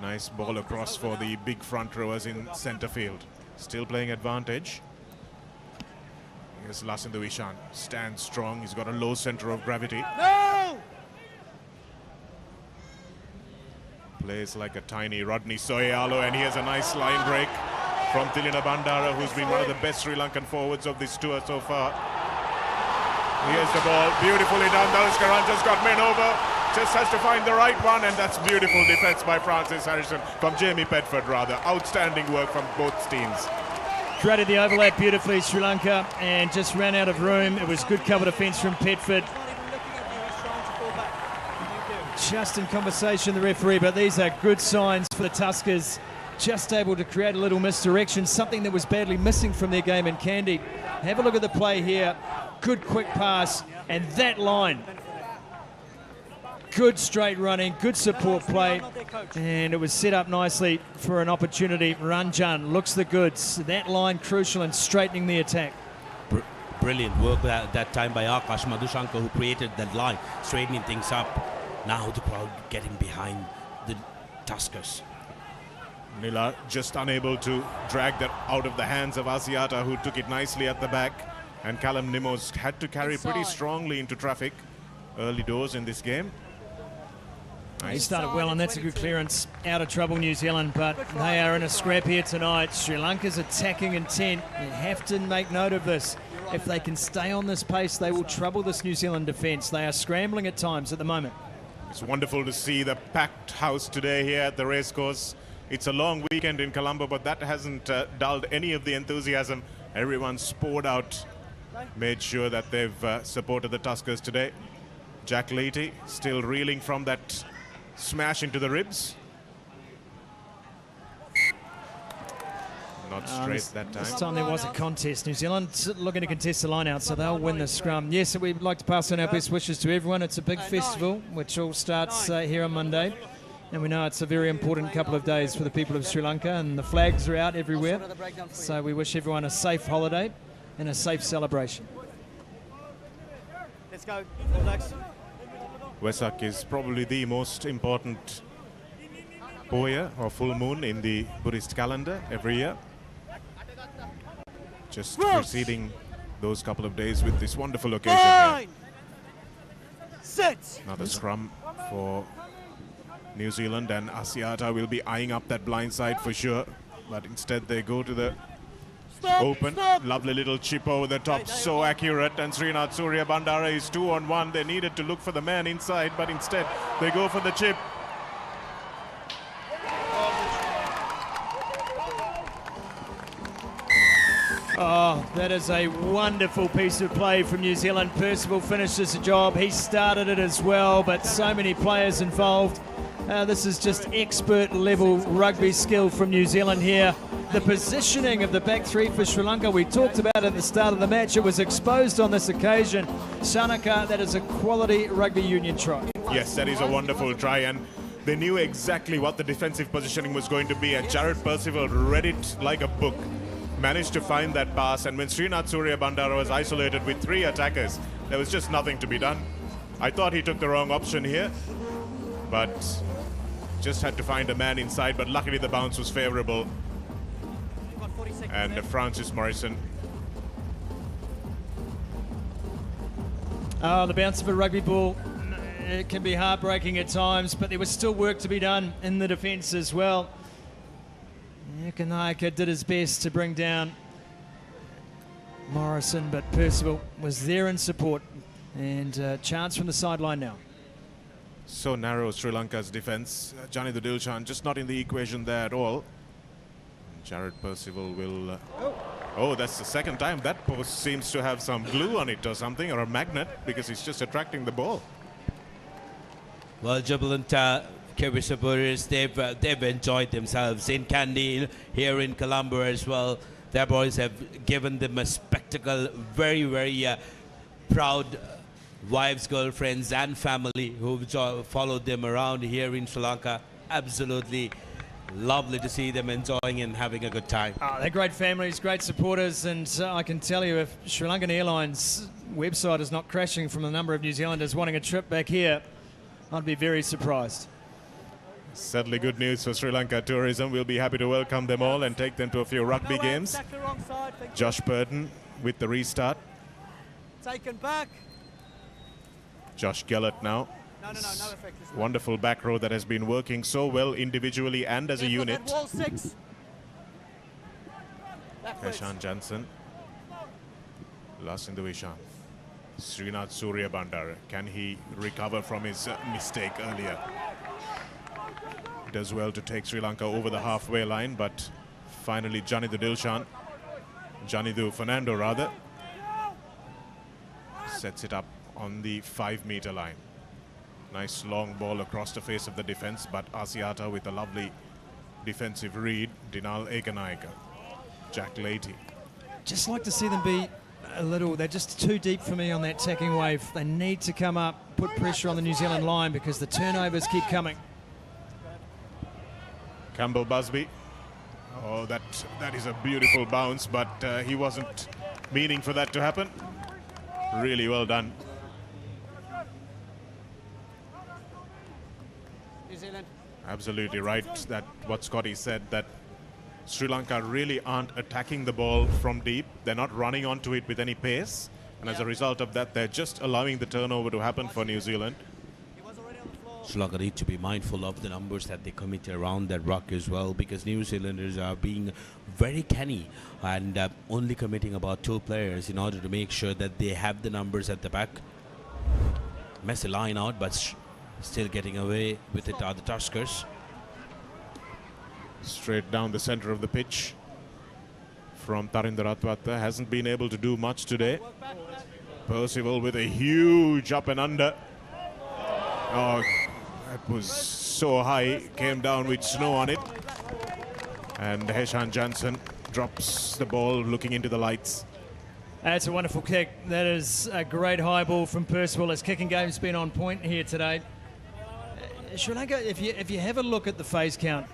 Nice ball across for the big front rowers in centre field. Still playing advantage. Here's Lasindu Ishan. Stands strong. He's got a low centre of gravity. No! Plays like a tiny Rodney Soyalo, and here's a nice line break from Tilina Bandara, who's been one of the best Sri Lankan forwards of this tour so far. Here's the ball, beautifully done. Danushka Ranjan's got men over, just has to find the right one, and that's beautiful defence by Francis Harrison, from Jamie Bedford rather. Outstanding work from both teams. Created the overlap beautifully, Sri Lanka, and just ran out of room. It was good cover defence from Bedford. Just in conversation, the referee, but these are good signs for the Tuskers. Just able to create a little misdirection, something that was badly missing from their game in Kandy. Have a look at the play here. Good quick pass, and that line. Good straight running, good support play, and it was set up nicely for an opportunity. Ranjan looks the goods. That line crucial in straightening the attack. Brilliant work that time by Akash Madhushankar, who created that line, straightening things up. Now the crowd getting behind the Tuskers. Nila just unable to drag that out of the hands of Asiata, who took it nicely at the back. And Callum Nimmo's had to carry pretty strongly into traffic early doors in this game. He started well, and that's a good clearance. Out of trouble, New Zealand, but they are in a scrap here tonight. Sri Lanka's attacking intent. You have to make note of this. If they can stay on this pace, they will trouble this New Zealand defence. They are scrambling at times at the moment. It's wonderful to see the packed house today here at the Racecourse. It's a long weekend in Colombo, but that hasn't dulled any of the enthusiasm. Everyone's poured out, made sure that they've supported the Tuskers today. Jack Leety still reeling from that smash into the ribs. Not straight that time. This time there was a contest. New Zealand looking to contest the line out, so they'll win the scrum. Yes, we'd like to pass on our best wishes to everyone. It's a big festival, which all starts here on Monday. And we know it's a very important couple of days for the people of Sri Lanka, and the flags are out everywhere. So we wish everyone a safe holiday and a safe celebration. Let's go. Next. Vesak is probably the most important Poya or full moon in the Buddhist calendar every year. Just preceding those couple of days with this wonderful occasion here. Sit. Another scrum for New Zealand, and Asiata will be eyeing up that blind side for sure, but instead they go to the open. Lovely little chip over the top, so accurate, and Srinath Surya Bandara is 2-on-1. They needed to look for the man inside, but instead they go for the chip. Oh, that is a wonderful piece of play from New Zealand. Percival finishes the job. He started it as well, but so many players involved. This is just expert level rugby skill from New Zealand here. The positioning of the back three for Sri Lanka, we talked about at the start of the match. It was exposed on this occasion. Shanaka, that is a quality rugby union try. Yes, that is a wonderful try, and they knew exactly what the defensive positioning was going to be, and Jared Percival read it like a book. Managed to find that pass, and when Srinath Surya Bandara was isolated with 3 attackers, there was just nothing to be done. I thought he took the wrong option here, but just had to find a man inside, but luckily the bounce was favourable. And Francis Morrison. Oh, the bounce of a rugby ball. it can be heartbreaking at times, but there was still work to be done in the defence as well. Haka did his best to bring down Morrison, but Percival was there in support, and chance from the sideline now. So narrow Sri Lanka's defence. Johnny the Dilshan just not in the equation there at all. Jared Percival will... Oh, that's the second time that post seems to have some glue on it or something, or a magnet, because he's just attracting the ball. Well, jubilant KV supporters, they've enjoyed themselves in Kandy, here in Colombo as well. Their boys have given them a spectacle. Very, very proud wives, girlfriends and family who've followed them around here in Sri Lanka. Absolutely lovely to see them enjoying and having a good time. Oh, they're great families, great supporters, and I can tell you, if Sri Lankan Airlines website is not crashing from the number of New Zealanders wanting a trip back here, I'd be very surprised. Certainly good news for Sri Lanka tourism. We'll be happy to welcome them all and take them to a few rugby games. Josh Burton with the restart. Taken back. Josh Gellert now. No effect. Wonderful back row that has been working so well individually and as a unit. Wall 6. Heshan Jansen. Lasindu Ishan. Srinath Surya Bandara. Can he recover from his mistake earlier? Does well to take Sri Lanka over the halfway line, but finally Johnny the Dilshan, Johnny the Fernando rather, sets it up on the 5-meter line. Nice long ball across the face of the defense, but Asiata with a lovely defensive read. Dinal Ekanayaka, Jack Leahy. Just like to see them be a little, they're just too deep for me on that attacking wave. They need to come up, put pressure on the New Zealand line, because the turnovers keep coming. Campbell Busby. Oh, that is a beautiful bounce, but he wasn't meaning for that to happen. Really well done. New Zealand. Absolutely right, that what Scotty said, that Sri Lanka really aren't attacking the ball from deep. They're not running onto it with any pace, and as a result of that, they're just allowing the turnover to happen for New Zealand. Sri Lanka need to be mindful of the numbers that they commit around that ruck as well, because New Zealanders are being very canny and only committing about 2 players in order to make sure that they have the numbers at the back. Messy line out, but still getting away with it are the Tuskers. Straight down the center of the pitch from Tarinder Atwata. Hasn't been able to do much today. Percival with a huge up and under. Oh, that was so high, came down with snow on it. And Heshan Jansen drops the ball looking into the lights. That's a wonderful kick. That is a great high ball from Percival. His kicking game's been on point here today. Sri Lanka, if you have a look at the phase count,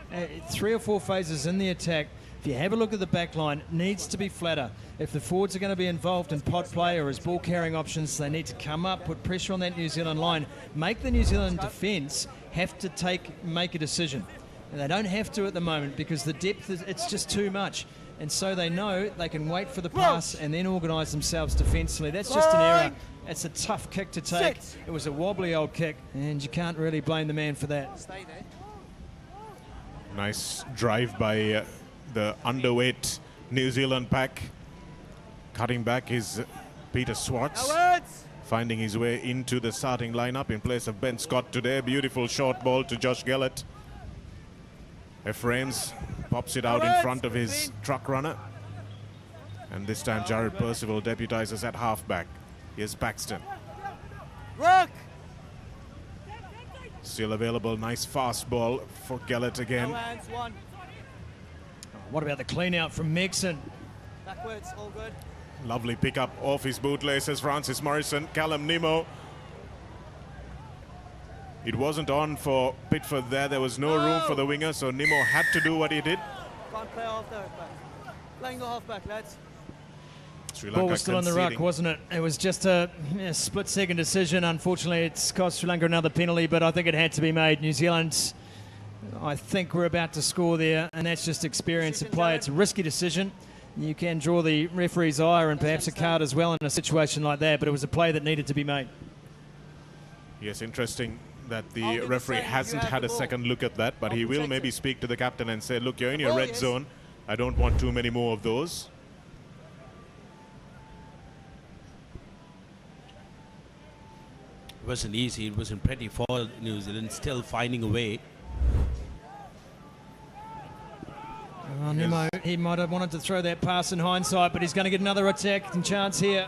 3 or 4 phases in the attack, if you have a look at the back line, needs to be flatter. If the forwards are going to be involved in pod play or as ball carrying options, they need to come up, put pressure on that New Zealand line, make the New Zealand defence have to make a decision. And they don't have to at the moment, because the depth, it's just too much. And so they know they can wait for the pass and then organise themselves defensively. That's just an error. It's a tough kick to take. It was a wobbly old kick, and you can't really blame the man for that. Stay there. Nice drive by the underweight New Zealand pack. Cutting back is Peter Swartz, finding his way into the starting lineup in place of Ben Scott today. Beautiful short ball to Josh Gellert. Ephraim's pops it out in front of his truck runner. And this time Jared Percival deputizes at halfback. Here's Paxton. Rock! Still available, nice fast ball for Gellert again. No hands, 1. What about the clean out from Megson? Backwards, all good. Lovely pickup off his bootlaces, Francis Morrison. Callum Nimmo. It wasn't on for Pitford there. There was no room for the winger, so Nimmo had to do what he did. Can't play half back. Playing the half back, lads. Ball was still on the ruck, wasn't it? It was just a split-second decision. Unfortunately, it's cost Sri Lanka another penalty, but I think it had to be made. New Zealand, I think we're about to score there, and that's just experience of play. It's a risky decision. You can draw the referee's ire and perhaps a card as well in a situation like that, but it was a play that needed to be made. Yes, interesting that the referee hasn't had a second look at that, but he will maybe speak to the captain and say, look, you're in your red zone. I don't want too many more of those. It wasn't easy. It wasn't pretty for New Zealand, still finding a way. Well, Nemo, he might have wanted to throw that pass in hindsight, but he's going to get another attacking chance here.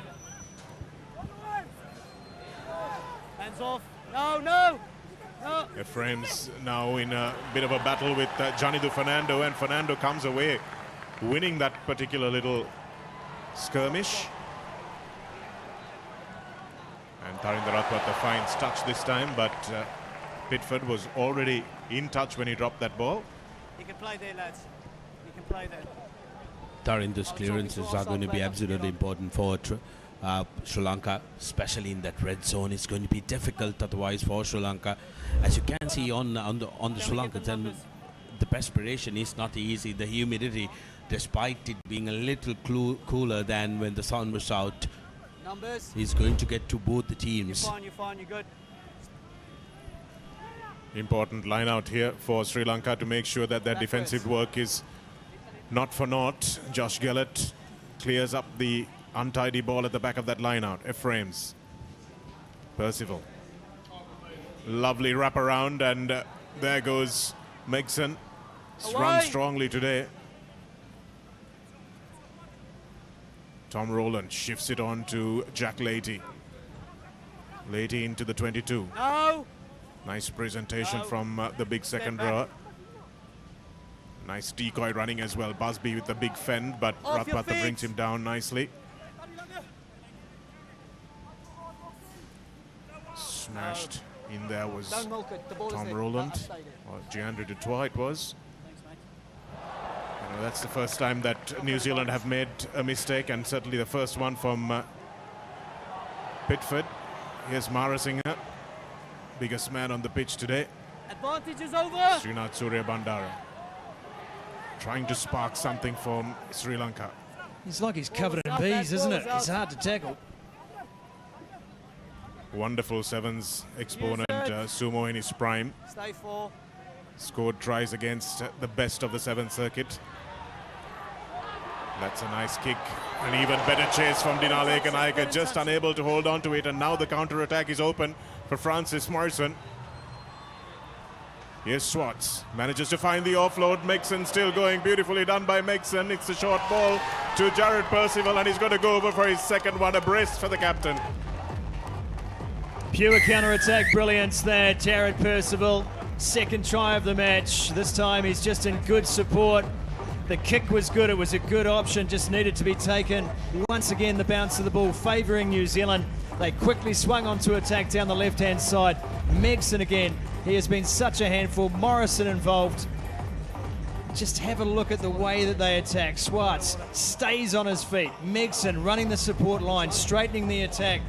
Hands off. No, no. No. Ephraim's now in a bit of a battle with Janidu Fernando, and Fernando comes away winning that particular little skirmish. And Tarindaratwata finds touch this time, but Pitford was already in touch when he dropped that ball. You can play there, lads. You can play there. Tarinda's clearances are going to be absolutely important for Sri Lanka, especially in that red zone. It's going to be difficult otherwise for Sri Lanka. As you can see on the Sri Lankans, and the perspiration is not easy. The humidity, despite it being a little cooler than when the sun was out, Numbers. is going to get to both the teams. You're fine, you're good. Important line out here for Sri Lanka to make sure that their defensive work is not for naught. Josh Gillett clears up the untidy ball at the back of that line out. Ephraim's. Percival. Lovely wraparound, and there goes Megson. Run strongly today. Tom Rowland shifts it on to Jack Leahy. Leahy into the 22. No. Nice presentation from the big second rower. Nice decoy running as well. Busby with the big fend, but Ratpatha brings him down nicely. Smashed in there was Tom Rowland, or Giandro Dutoit it was. That's the first time that New Zealand have made a mistake, and certainly the first one from Pitford. Here's Marasinger, biggest man on the pitch today. Advantage is over. Srinath Surya Bandara trying to spark something from Sri Lanka. It's like he's covered in bees, isn't it? It's hard to tackle. Wonderful sevens exponent, Sumo in his prime. Stay 4. Scored tries against the best of the 7th circuit. That's a nice kick. An even better chase from Dinale Kanayaka, just unable to hold on to it, and now the counter-attack is open for Francis Morrison. Here's Swartz, manages to find the offload. Megson still going, beautifully done by Megson. It's a short ball to Jared Percival, and he's going to go over for his second one, a brace for the captain. Pure counter-attack brilliance there, Jared Percival. Second try of the match. This time he's just in good support. The kick was good, it was a good option, just needed to be taken. Once again, the bounce of the ball favouring New Zealand. They quickly swung onto attack down the left-hand side. Megson again, he has been such a handful. Morrison involved. Just have a look at the way that they attack. Swartz stays on his feet. Megson running the support line, straightening the attack.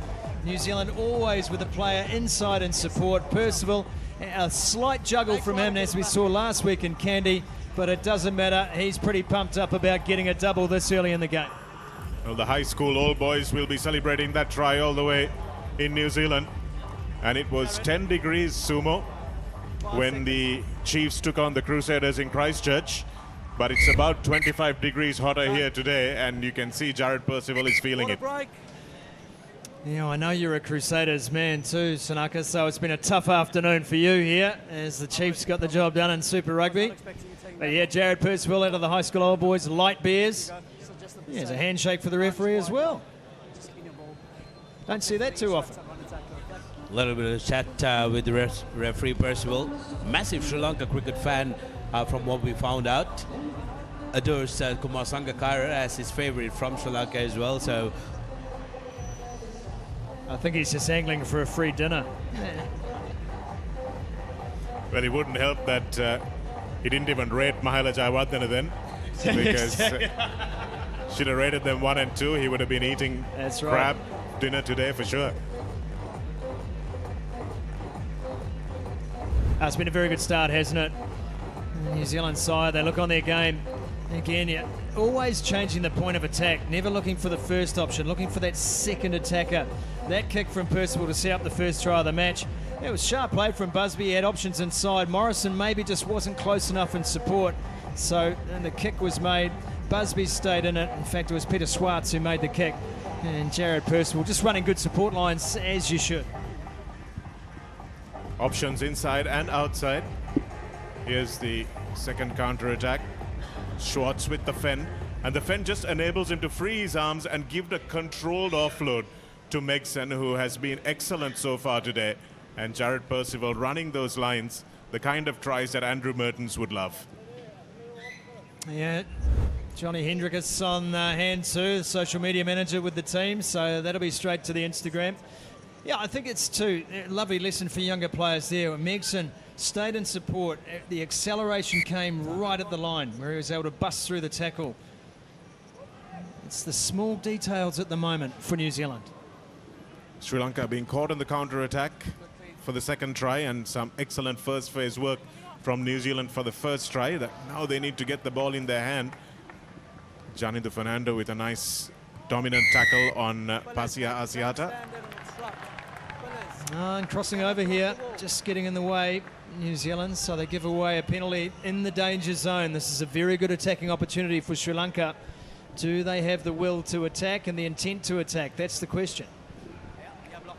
New Zealand always with a player inside in support. Percival, a slight juggle from him as we saw last week in Kandy, but it doesn't matter. He's pretty pumped up about getting a double this early in the game. Well, the high school old boys will be celebrating that try all the way in New Zealand. And it was 10 degrees Sumo when the Chiefs took on the Crusaders in Christchurch. But it's about 25 degrees hotter here today, and you can see Jared Percival is feeling it. Yeah, I know you're a Crusaders man too, Sanaka, so it's been a tough afternoon for you here as the Chiefs got the job done in Super Rugby. But yeah, Jared Percival out of the high school old boys, light beers. Yeah, there's a handshake for the referee as well. Don't see that too often. A little bit of chat with the referee Percival. Massive Sri Lanka cricket fan from what we found out. Adores Kumar Sangakkara as his favourite from Sri Lanka as well, so I think he's just angling for a free dinner. Well, it wouldn't help that he didn't even rate Mahela Jayawardena then, because should have rated them 1 and 2. He would have been eating crab dinner today for sure. It's been a very good start, hasn't it? New Zealand side, they look on their game. Again, yeah, always changing the point of attack, never looking for the first option, looking for that second attacker. That kick from Percival to set up the first try of the match. It was sharp play from Busby. He had options inside. Morrison maybe just wasn't close enough in support. So then the kick was made. Busby stayed in it. In fact, it was Peter Schwartz who made the kick. And Jared Percival just running good support lines, as you should. Options inside and outside. Here's the second counter-attack. Schwartz with the fend. And the fend just enables him to free his arms and give the controlled offload to Megson, who has been excellent so far today. And Jared Percival running those lines, the kind of tries that Andrew Mertens would love. Yeah, Johnny Hendricks on hand too, the social media manager with the team, so that'll be straight to the Instagram. Yeah, I think it's too a lovely lesson for younger players there. Megson stayed in support. The acceleration came right at the line where he was able to bust through the tackle. It's the small details at the moment for New Zealand. Sri Lanka being caught on the counter-attack for the second try, and some excellent first phase work from New Zealand for the first try. That now they need to get the ball in their hand. Janindu Fernando with a nice dominant tackle on Pasia Asiata. And crossing over here, just getting in the way, New Zealand, so they give away a penalty in the danger zone. This is a very good attacking opportunity for Sri Lanka. Do they have the will to attack and the intent to attack? That's the question.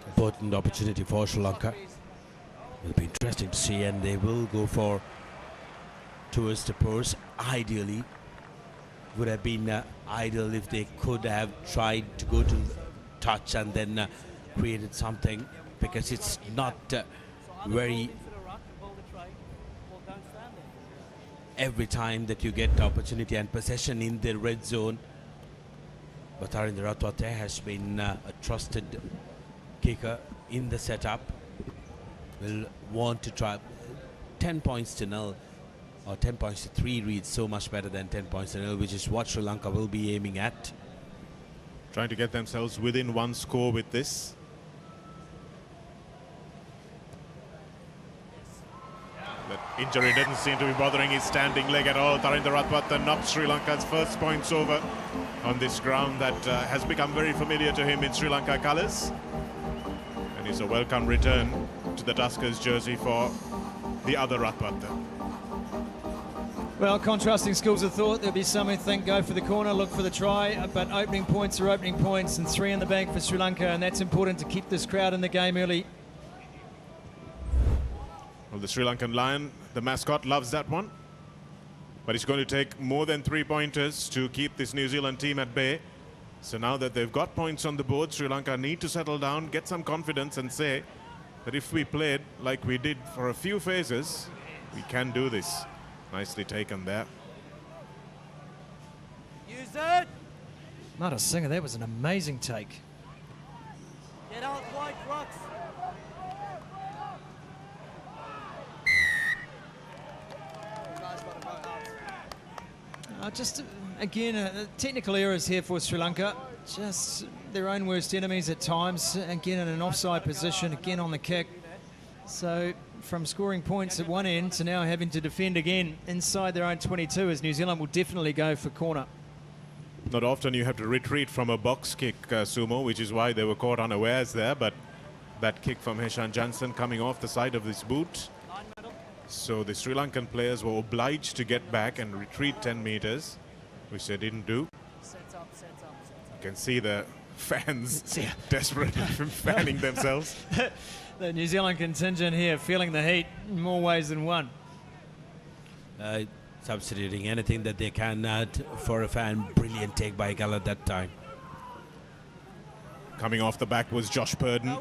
Important opportunity for Sri Lanka. Will be interesting to see, and they will go for towards the post. Ideally, would have been ideal if they could have tried to go to touch and then created something, because it's not very every time that you get the opportunity and possession in the red zone. But Tarinder Ratwate has been a trusted kicker in the setup. Will want to try 10 points to 0 or 10 points to 3 reads so much better than 10 points to 0, which is what Sri Lanka will be aiming at. Trying to get themselves within one score with this. That injury doesn't seem to be bothering his standing leg at all. Tarinder Ratwate knocks Sri Lanka's first points over on this ground that has become very familiar to him in Sri Lanka colours. And it's a welcome return to the Tuskers jersey for the other Ratwate. Well, contrasting schools of thought. There'll be some who think go for the corner, look for the try, but opening points are opening points, and 3 in the bank for Sri Lanka, and that's important to keep this crowd in the game early. Well, the Sri Lankan Lion, the mascot, loves that one. But it's going to take more than 3 pointers to keep this New Zealand team at bay. So now that they've got points on the board, Sri Lanka need to settle down, get some confidence, and say that if we played like we did for a few phases, we can do this. Nicely taken there. Use it! Mata Singer, that was an amazing take. Get out wide, Rux. Just, again, technical errors here for Sri Lanka. Just their own worst enemies at times. Again, in an offside position, again on the kick. So from scoring points at one end to now having to defend again inside their own 22, as New Zealand will definitely go for corner. Not often you have to retreat from a box kick, Sumo, which is why they were caught unawares there. But that kick from Heshan Jansen coming off the side of his boot. So the Sri Lankan players were obliged to get back and retreat 10 meters, which they didn't do. You can see the fans desperate fanning themselves. The New Zealand contingent here feeling the heat in more ways than one. Substituting anything that they can for a fan. Brilliant take by Gal at that time. Coming off the back was Josh Purden.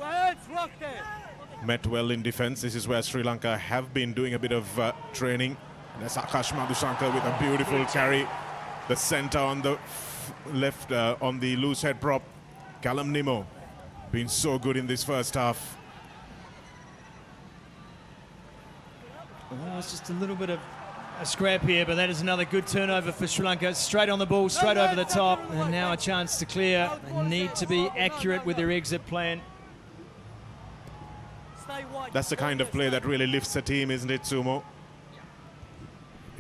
Met well in defense. This is where Sri Lanka have been doing a bit of training. And that's Akash Madhushankar with a beautiful carry. The center on the left on the loose head prop. Callum Nimmo been so good in this first half. Well, it's just a little bit of a scrap here, but that is another good turnover for Sri Lanka. Straight on the ball, straight over the top, and now a chance to clear. They need to be accurate with their exit plan. That's the kind of play that really lifts a team, isn't it, Sumo?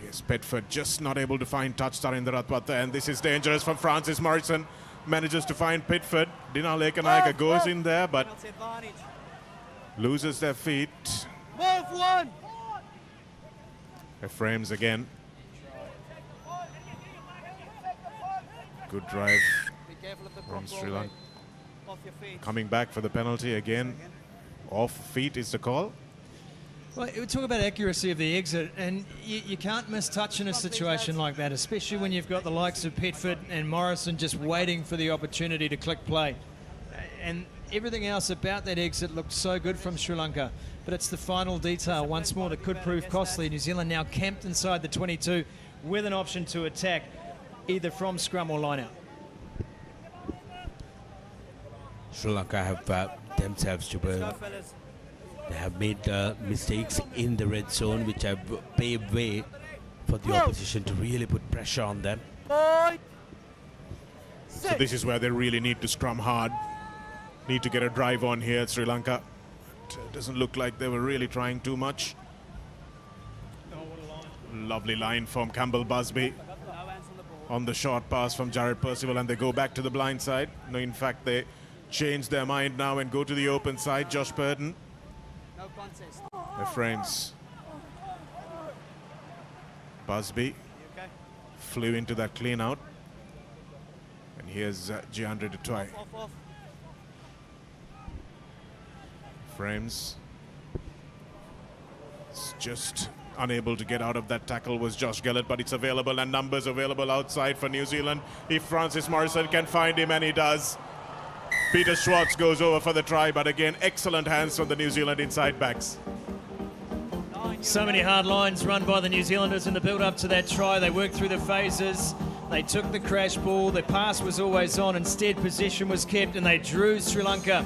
Yes, Bedford just not able to find touch Tarinder Ratwate, and this is dangerous from Francis Morrison. Manages to find Pitford. Dinar Lekanayaka goes in there, but loses their feet. Move one. Frames again. Good drive from Sri Lanka. Off your feet. Coming back for the penalty again. Off feet is the call. Well, we talk about accuracy of the exit, and you can't miss touch in a situation like that, especially when you've got the likes of Petford and Morrison just waiting for the opportunity to click play. And everything else about that exit looked so good from Sri Lanka, but it's the final detail once more that could prove costly. New Zealand now camped inside the 22 with an option to attack either from scrum or line out. Sri Lanka have themselves to burn. They have made mistakes in the red zone, which have paved way for the opposition to really put pressure on them. So this is where they really need to scrum hard. Need to get a drive on here at Sri Lanka. It doesn't look like they were really trying too much. Lovely line from Campbell Busby on the short pass from Jared Percival, and they go back to the blind side. No, in fact, they change their mind now and go to the open side. Josh Purden. No contest. The frames. Busby flew into that clean out. And here's Giandre Dutoy. Off. Frames. It's just unable to get out of that tackle was Josh Gillett, but it's available and numbers available outside for New Zealand. If Francis Morrison can find him, and he does. Peter Schwartz goes over for the try, but again, excellent hands from the New Zealand inside backs. So many hard lines run by the New Zealanders in the build-up to that try. They worked through the phases. They took the crash ball. The pass was always on. Instead, possession was kept, and they drew Sri Lanka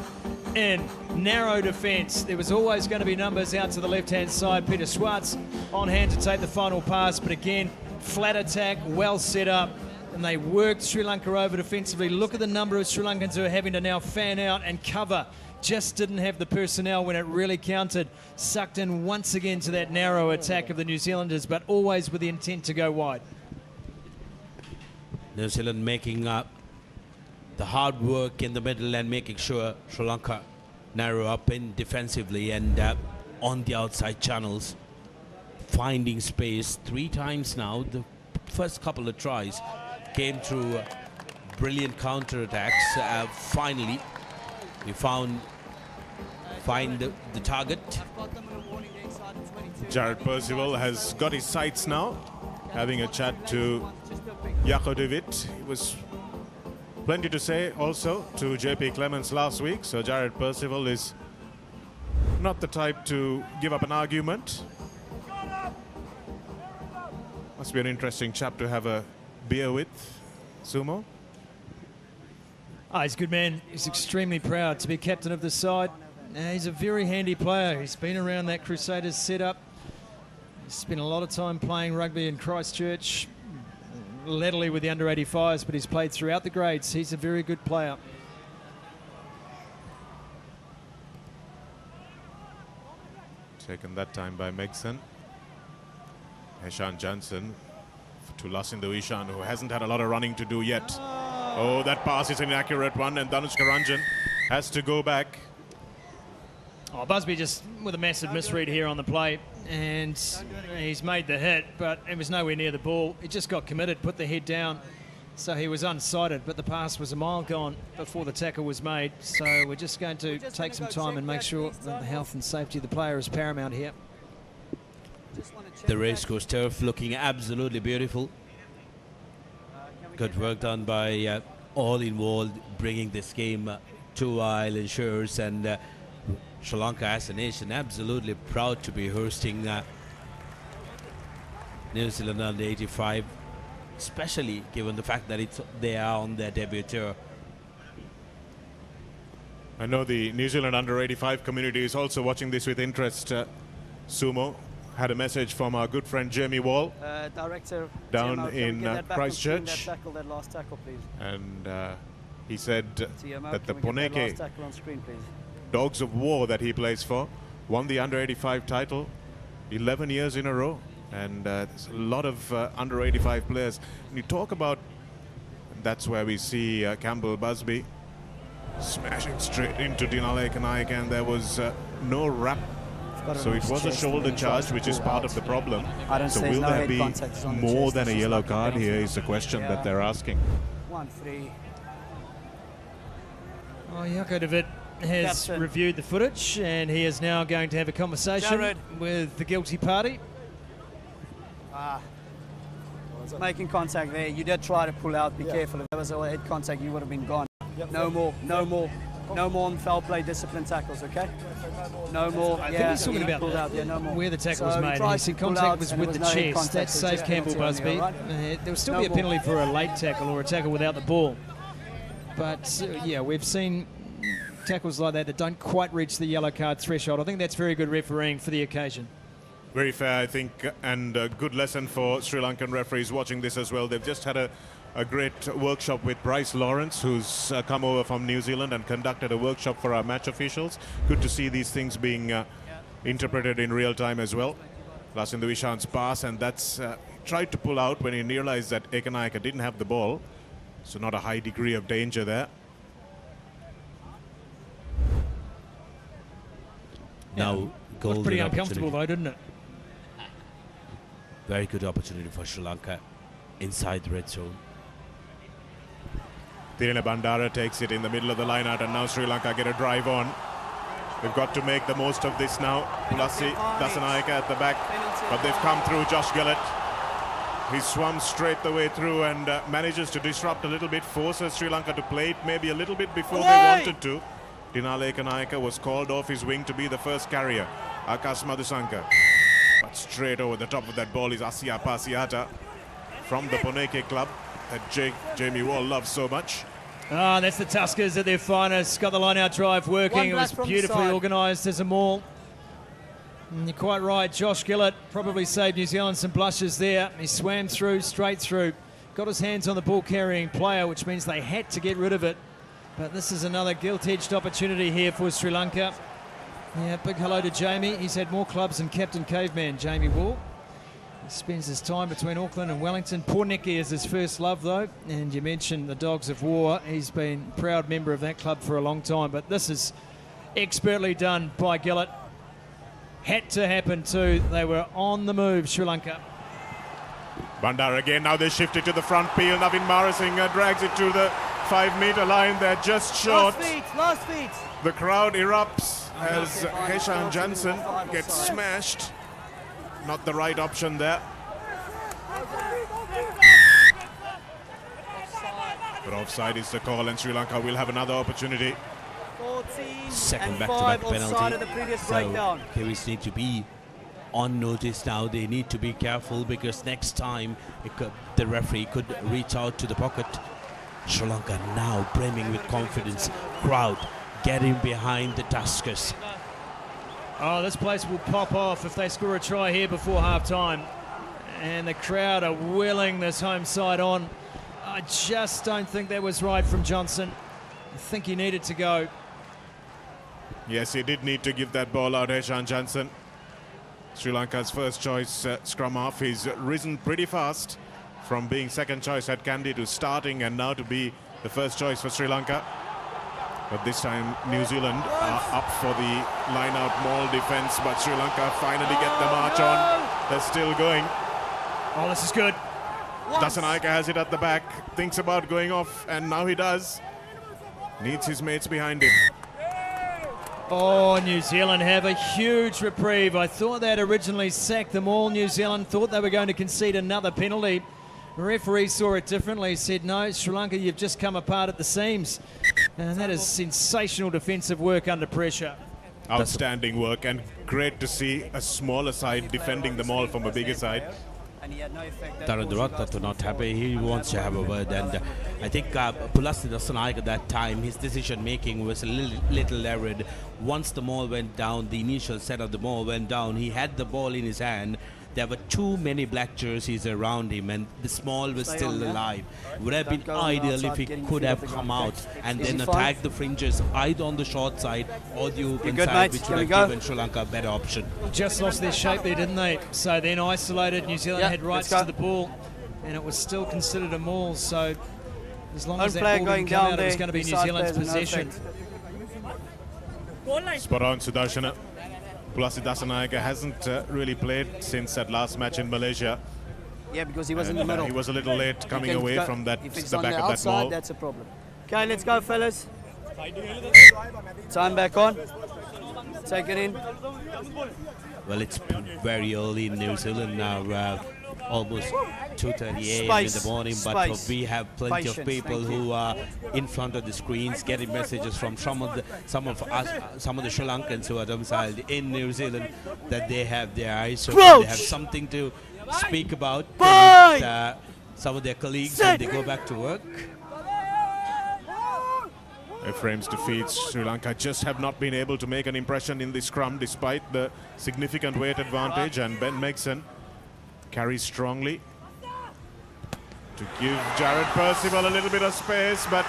in. Narrow defence. There was always going to be numbers out to the left-hand side. Peter Schwartz on hand to take the final pass, but again, flat attack, well set up, and they worked Sri Lanka over defensively. Look at the number of Sri Lankans who are having to now fan out and cover. Just didn't have the personnel when it really counted. Sucked in once again to that narrow attack of the New Zealanders, but always with the intent to go wide. New Zealand making the hard work in the middle and making sure Sri Lanka narrow up in defensively and on the outside channels, finding space 3 times now. The first couple of tries came through brilliant counter-attacks. Finally, we find the target. Jared Percival has got his sights now, having a chat to Jaco de Wit. He was plenty to say also to JP Clements last week, so Jared Percival is not the type to give up an argument. Must be an interesting chap to have a beer with, Sumo. Oh, he's a good man. He's extremely proud to be captain of the side. He's a very handy player. He's been around that Crusaders setup. He's spent a lot of time playing rugby in Christchurch, latterly with the under-85s, but he's played throughout the grades. He's a very good player. Taken that time by Megson. Heshan Johnson to Lasindo Ishan, who hasn't had a lot of running to do yet. Oh, that pass is an inaccurate one, and Danushka Ranjan has to go back. Oh, Busby just with a massive misread here on the play, and he's made the hit, but it was nowhere near the ball. He just got committed, put the head down, so he was unsighted, but the pass was a mile gone before the tackle was made. So we're just going to take some time and make sure that the health and safety of the player is paramount here. The Racecourse turf looking absolutely beautiful. Good work done by all involved, bringing this game to Island Shores, and Sri Lanka as a nation absolutely proud to be hosting New Zealand under 85, especially given the fact that they are on their debut tour. I know the New Zealand under 85 community is also watching this with interest. Sumo had a message from our good friend Jamie Wall, Director down TMO, in Christchurch, that last tackle, please. and he said TMO, that the can we get that last Poneke tackle on screen, please? Dogs of War that he plays for won the under 85 title 11 years in a row, and there's a lot of under 85 players. And you talk about, that's where we see Campbell Busby smashing straight into Dinalek Naik, and there was no wrap. So it was a shoulder charge, which is part of the problem. So will there be more than a yellow card here is the question that they're asking. 1-3. Oh, Jakovic has reviewed the footage and he is now going to have a conversation with the guilty party. Making contact there. You did try to pull out. Be careful. If there was a head contact, you would have been gone. No more. No more. No more on foul play discipline tackles, okay? No more. I think he's talking about where the tackle was made. He said contact was with the chest. That's safe, Campbell Busby. There will still be a penalty for a late tackle or a tackle without the ball. But yeah, we've seen tackles like that don't quite reach the yellow card threshold. I think that's very good refereeing for the occasion. Very fair, I think, and a good lesson for Sri Lankan referees watching this as well. They've just had a great workshop with Bryce Lawrence, who's come over from New Zealand and conducted a workshop for our match officials. Good to see these things being interpreted in real time as well. Plus in the Vishan's pass, and that's tried to pull out when he realized that Ekanayaka didn't have the ball. So not a high degree of danger there. Now, looked pretty uncomfortable though, didn't it? Very good opportunity for Sri Lanka inside the red zone. Tirina Bandara takes it in the middle of the line out, and now Sri Lanka get a drive on. They've got to make the most of this now. Pulassi, Dasanayaka at the back, but they've come through. Josh Gillett, he swum straight the way through and manages to disrupt a little bit, forces Sri Lanka to play it maybe a little bit before they wanted to. Dinale Ekanayaka was called off his wing to be the first carrier. Akas Madhusanka. But straight over the top of that ball is Asia Pasiata from the Poneke club that Jamie Wall loves so much. Ah, that's the Tuskers at their finest. Got the line-out drive working. It was beautifully organised as a maul. And you're quite right. Josh Gillett probably saved New Zealand some blushes there. He swam through, straight through. Got his hands on the ball-carrying player, which means they had to get rid of it. But this is another gilt-edged opportunity here for Sri Lanka. Yeah, big hello to Jamie. He's had more clubs than Captain Caveman, Jamie Wall. He spends his time between Auckland and Wellington. Pornicki is his first love, though. And you mentioned the Dogs of War. He's been a proud member of that club for a long time. But this is expertly done by Gillett. Had to happen, too. They were on the move, Sri Lanka. Bandar again. Now they shift it to the front. Peel. Navin Marasinghe drags it to the 5-meter line. They're just short. Last feet. The crowd erupts as Heshan Jansen gets smashed. Not the right option there. But offside is the call, and Sri Lanka will have another opportunity. Second back-to-back penalty. So Kiwis need to be on notice now. They need to be careful because next time the referee could reach out to the pocket. Sri Lanka now brimming with confidence. Crowd getting behind the Tuskers. Oh, this place will pop off if they score a try here before half-time. And the crowd are willing this home side on. I just don't think that was right from Johnson. I think he needed to go. Yes, he did need to give that ball out, Heshan Jansen. Sri Lanka's first choice scrum half. He's risen pretty fast from being second choice at Kandy to starting and now to be the first choice for Sri Lanka. But this time New Zealand are up for the line-out maul defence, but Sri Lanka finally get the march on. They're still going. Oh, this is good. Dasanayaka has it at the back, thinks about going off, and now he does. Needs his mates behind him. Oh, New Zealand have a huge reprieve. I thought they'd originally sacked them all. New Zealand thought they were going to concede another penalty. The referee saw it differently, said, no, Sri Lanka, you've just come apart at the seams. And that is sensational defensive work under pressure. Outstanding work, and great to see a smaller side defending the maul from a bigger side. Tarandurata not happy. He wants to have a word, and I think Pulassi Dasanayaka at that time, his decision making was a little erred. Once the maul went down, the initial set of the maul went down, he had the ball in his hand. There were too many black jerseys around him, and the small was still alive. Would have been ideal if he could have come out and then attacked the fringes either on the short side or the open side, which would have given Sri Lanka a better option. Just lost their shape there, didn't they? So then isolated, New Zealand had rights to the ball, and it was still considered a maul. So as long as that ball didn't come out, it was going to be New Zealand's possession. Spot on, Sudarshana. Pulasi Dasanayake hasn't really played since that last match in Malaysia. Yeah, because he was in the middle. He was a little late coming away from that, if it's the on back the of outside, that ball. that's a problem. Okay, let's go, fellas. Time back on. Take it in. Well, it's very early in New Zealand now, almost 2:30 a.m. in the morning, but we have plenty of people who are in front of the screens getting messages from some of the Sri Lankans who are domiciled in New Zealand that they have their eyes open, they have something to speak about with some of their colleagues when they go back to work. Ephraim's defeats. Sri Lanka just have not been able to make an impression in the scrum despite the significant weight advantage, and Ben Megson carries strongly to give Jared Percival a little bit of space, but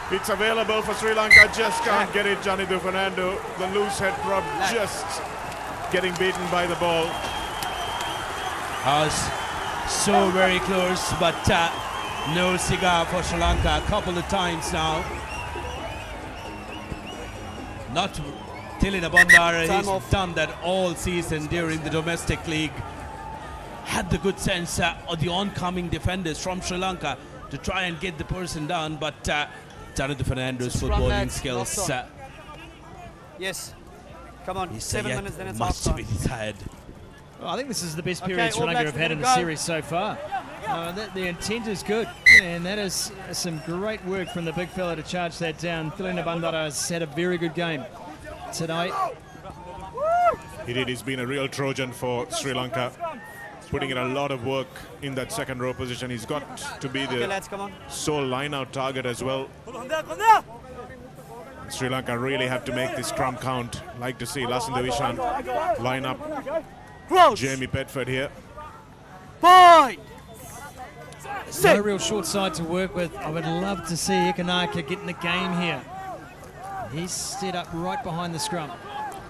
it's available for Sri Lanka, just can't get it. Johnny Fernando, the loose head prop, just getting beaten by the ball. So very close, but no cigar for Sri Lanka a couple of times now. Not Tilina Bandara, he's done that all season during the domestic league. Had the good sense of the oncoming defenders from Sri Lanka to try and get the person down, but Jonathan Fernando's footballing skills. Yes, come on, 7 minutes, then it's half must time. be tired. Well, I think this is the best period Sri Lanka have had in the series so far. The intent is good, and that is some great work from the big fella to charge that down. Tilina Bandara has had a very good game today. He did. He's been a real Trojan for Sri Lanka, putting in a lot of work in that second row position. He's got to be the sole line-out target as well. Sri Lanka really have to make this scrum count. Like to see Lasinda Vishan line up Jamie Bedford here. No real short side to work with. I would love to see Ikanaka get in the game here. He's set up right behind the scrum.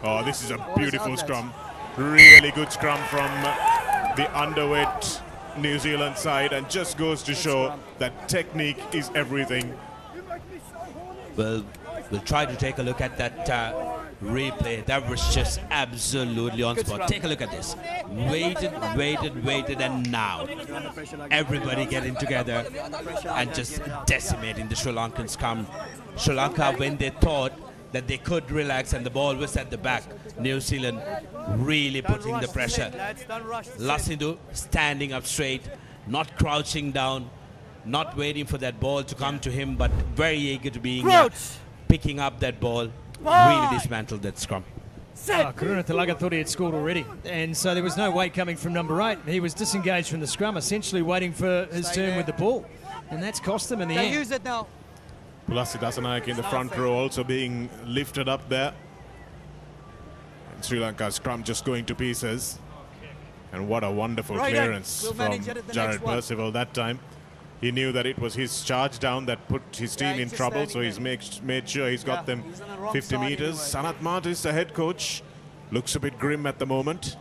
Oh, this is a beautiful scrum. Really good scrum from the underweight New Zealand side, and just goes to show that technique is everything. Well, we'll try to take a look at that replay. That was just absolutely on spot. Take a look at this. Waited, and now everybody getting together and just decimating the Sri Lankan scrum. Sri Lanka, when they thought that they could relax and the ball was at the back, New Zealand really putting the pressure. Lasindu standing up straight, not crouching down, not waiting for that ball to come to him, but very eager to being picking up that ball. Really dismantled that scrum. Karuna Talaga thought he had scored already, and so there was no weight coming from number 8. He was disengaged from the scrum, essentially waiting for his turn with the ball, and that's cost him in the end. Use it now. Pulasi Dasanayake in the front row also being lifted up there. And Sri Lanka's scrum just going to pieces. And what a wonderful clearance from Jared Percival that time. He knew that it was his charge down that put his team in trouble, so he's made sure he's got them 50 meters. Sanat Martis, the head coach, looks a bit grim at the moment.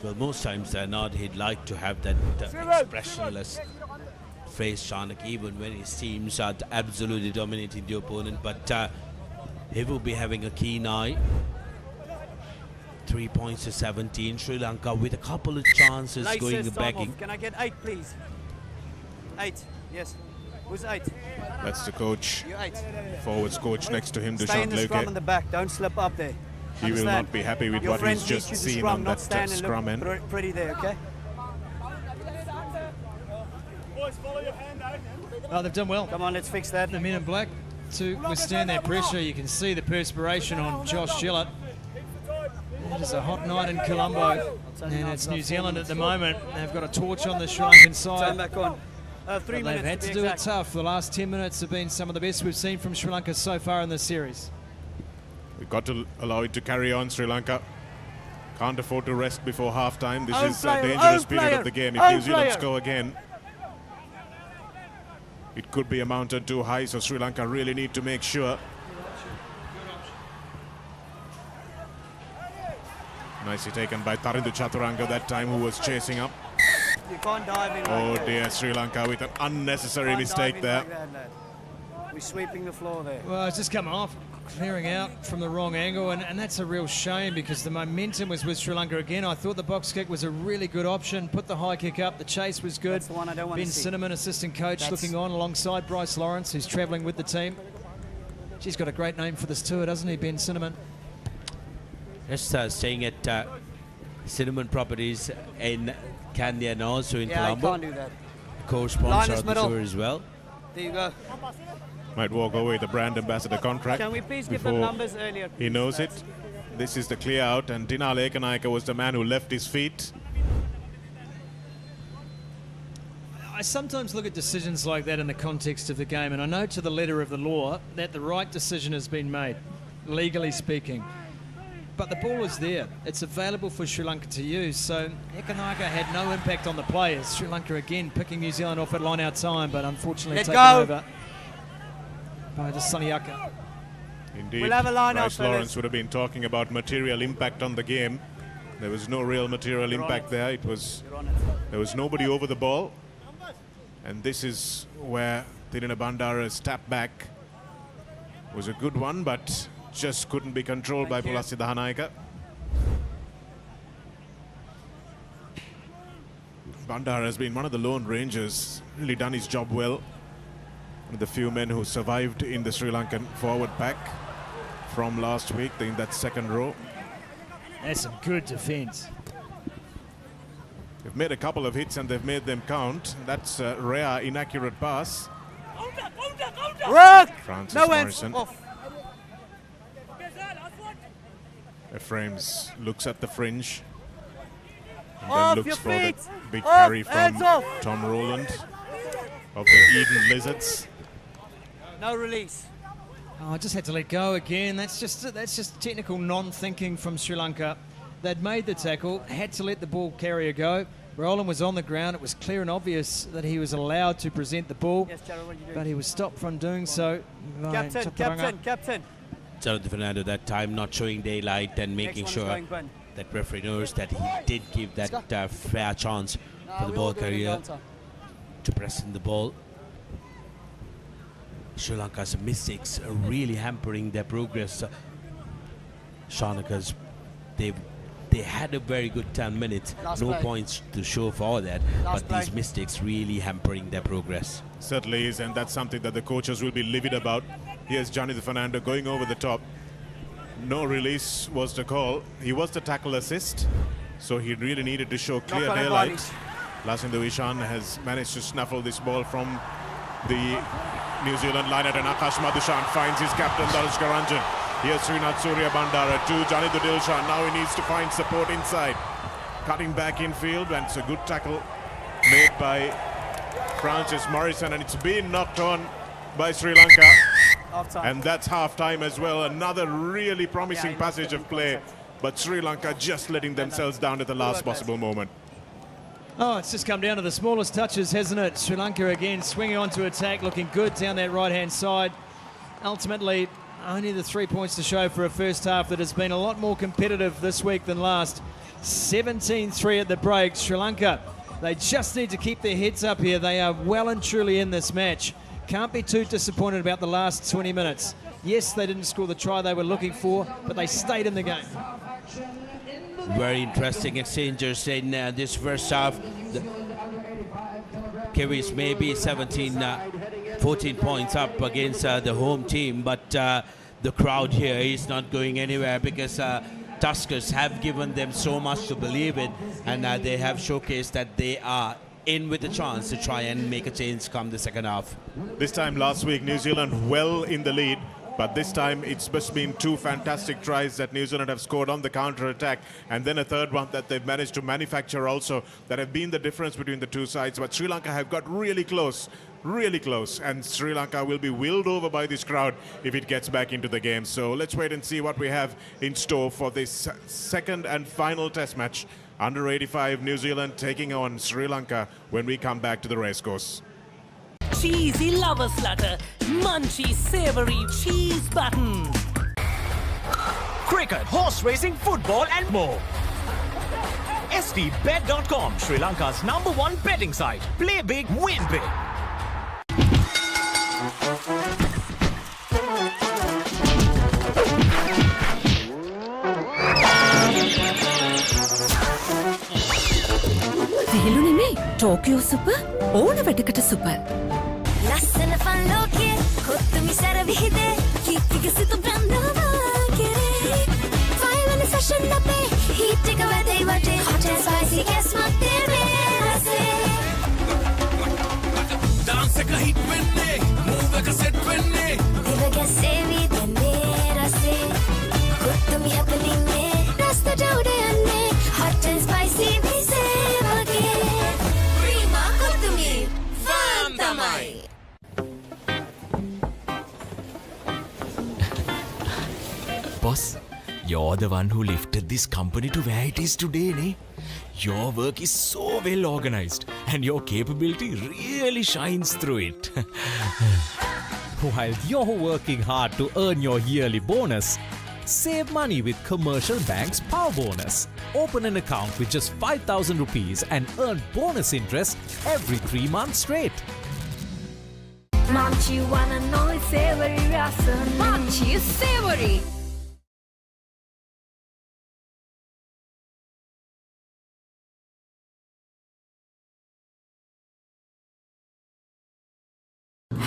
Well, most times they're not. He'd like to have that expressionless face, Shanak, even when his teams are absolutely dominating the opponent. But he will be having a keen eye. 3 points to 17. Sri Lanka with a couple of chances going begging. Can I get 8, please? 8, yes. Who's 8? That's the coach. You're 8. Forwards coach next to him, Stay in Dushanth the scrum in Leke. the back. Don't slip up there. He will not be happy with what he's just seen on that scrum end. Pretty there, okay? Oh, they've done well. Come on, let's fix that. The men in black to withstand that pressure. You can see the perspiration on Josh Gillett. It is a hot night in Colombo, and it's New Zealand at the moment. They've got a torch on the Sri Lankan side. Turn back on. 3 They've minutes had to do it tough. The last 10 minutes have been some of the best we've seen from Sri Lanka so far in this series. We've got to allow it to carry on, Sri Lanka. Can't afford to rest before half-time. This is a dangerous period of the game. If New Zealand score again, it could be a mountain too high, so Sri Lanka really need to make sure. Nicely taken by Tarindu Chaturanga that time, who was chasing up. You can't dive in. Oh dear, Sri Lanka with an unnecessary mistake there. We're sweeping the floor there. Well, it's just coming off. clearing out from the wrong angle, and that's a real shame because the momentum was with Sri Lanka again. I thought the box kick was a really good option. Put the high kick up. The chase was good. That's the one I don't want Ben to see. Cinnamon, assistant coach, looking on alongside Bryce Lawrence, who's travelling with the team. She's got a great name for this tour, doesn't he, Ben Cinnamon? Just staying at Cinnamon Properties in Kandy and also in Colombo. Yeah, I can't do that. Co-sponsor of the tour as well. There you go. Might walk away the brand ambassador contract. Can we please give the before numbers earlier? He knows it. This is the clear out, and Dinal Ekanaika was the man who left his feet. I sometimes look at decisions like that in the context of the game, and I know to the letter of the law that the right decision has been made, legally speaking. But the ball is there. It's available for Sri Lanka to use. So Ekanaika had no impact on the players. Sri Lanka again picking New Zealand off at line out time, but unfortunately taken over by the Saniaka. Indeed, We'll have a line Bryce out, fellas. Lawrence would have been talking about material impact on the game. There was no real material impact there. There was nobody over the ball. And this is where Tirina Bandara's tap back was a good one, but just couldn't be controlled by Pulasi Dahanaika. Bandara has been one of the lone rangers, really done his job well. One of the few men who survived in the Sri Lankan forward pack from last week in that second row. That's some good defence. They've made a couple of hits and they've made them count. That's a rare inaccurate pass. Rock! Francis No hands Morrison. off. Ephraim's looks at the fringe. And Off then your looks for the feet. big Off, carry hands from off. Tom Rowland of the Eden Lizards. No release. Oh, I just had to let go again. That's just technical non-thinking from Sri Lanka. They'd made the tackle, had to let the ball carrier go. Roland was on the ground. It was clear and obvious that he was allowed to present the ball, Yes, Gerald, what are you doing? but he was stopped from doing so. by Captain, Chaturanga. captain. Jonathan Fernando that time not showing daylight and making sure that referee knows that he did give that fair chance for the ball carrier to press in the ball. Sri Lanka's mistakes are really hampering their progress. Shanakas, they had a very good 10 minutes. Last No play. points to show for that, Last but these play. mistakes really hampering their progress. Certainly is, and that's something that the coaches will be livid about. Here's Jonathan Fernando going over the top. No release was the call. He was the tackle assist, so he really needed to show clear Knock on daylight. bodies. Lasindu Ishan has managed to snaffle this ball from the New Zealand line, and Akash Madhushan finds his captain Danushka Ranjan. Here's Srinath Surya Bandara to Janidu Dilshan. Now he needs to find support inside. Cutting back infield, and it's a good tackle made by Francis Morrison, and it's been knocked on by Sri Lanka. Half-time. And that's half-time as well. Another really promising passage of play, but Sri Lanka just letting themselves down at the last possible moment. Oh, it's just come down to the smallest touches, hasn't it? Sri Lanka again swinging onto attack, looking good down that right-hand side. Ultimately, only the 3 points to show for a first half that has been a lot more competitive this week than last. 17-3 at the break. Sri Lanka, they just need to keep their heads up here. They are well and truly in this match. Can't be too disappointed about the last 20 minutes. Yes, they didn't score the try they were looking for, but they stayed in the game. Very interesting exchanges in this first half. The Kiwis may be 14 points up against the home team, but the crowd here is not going anywhere because Tuskers have given them so much to believe in, and they have showcased that they are in with a chance to try and make a change come the second half. This time last week, New Zealand well in the lead, but this time it's just been two fantastic tries that New Zealand have scored on the counter-attack, and then a third one that they've managed to manufacture also, that have been the difference between the two sides. But Sri Lanka have got really close, and Sri Lanka will be wheeled over by this crowd if it gets back into the game. So let's wait and see what we have in store for this second and final test match. Under 85 New Zealand taking on Sri Lanka when we come back to the racecourse. Cheesy lover slutter, munchy savoury cheese buttons. Cricket, horse racing, football and more. SDBet.com, Sri Lanka's #1 betting site. Play big, win big. විහිළු නෙමේ. Tokyo super ඕන වැඩකට super. ලස්සන fun ලෝකයේ කොත්තුමි සැර විහිදේ කීර්තික සිත බ්‍රන්දවා කෙරේ file fashion අපේ හීට් එක වැඩේ වටේ hot and spicy guess මත්තේ මේ රසේ dance එක hit වෙන්නේ move එක set වෙන්නේ දිව ගැසෙවි දෙන්නේ රසේ කොත්තුමි happening මේ රස්තට උඩ යන්නේ hot and spicy විසේ වගේ ප්‍රීමා කොත්තුමි ෆන් තමයි Boss, you're the one who lifted this company to where it is today, ne? Your work is so well organized and your capability really shines through it. While you're working hard to earn your yearly bonus, save money with Commercial Bank's Power Bonus. Open an account with just 5,000 rupees and earn bonus interest every 3 months straight. Munchie wanna know it's savory rasan. Munchie is savory.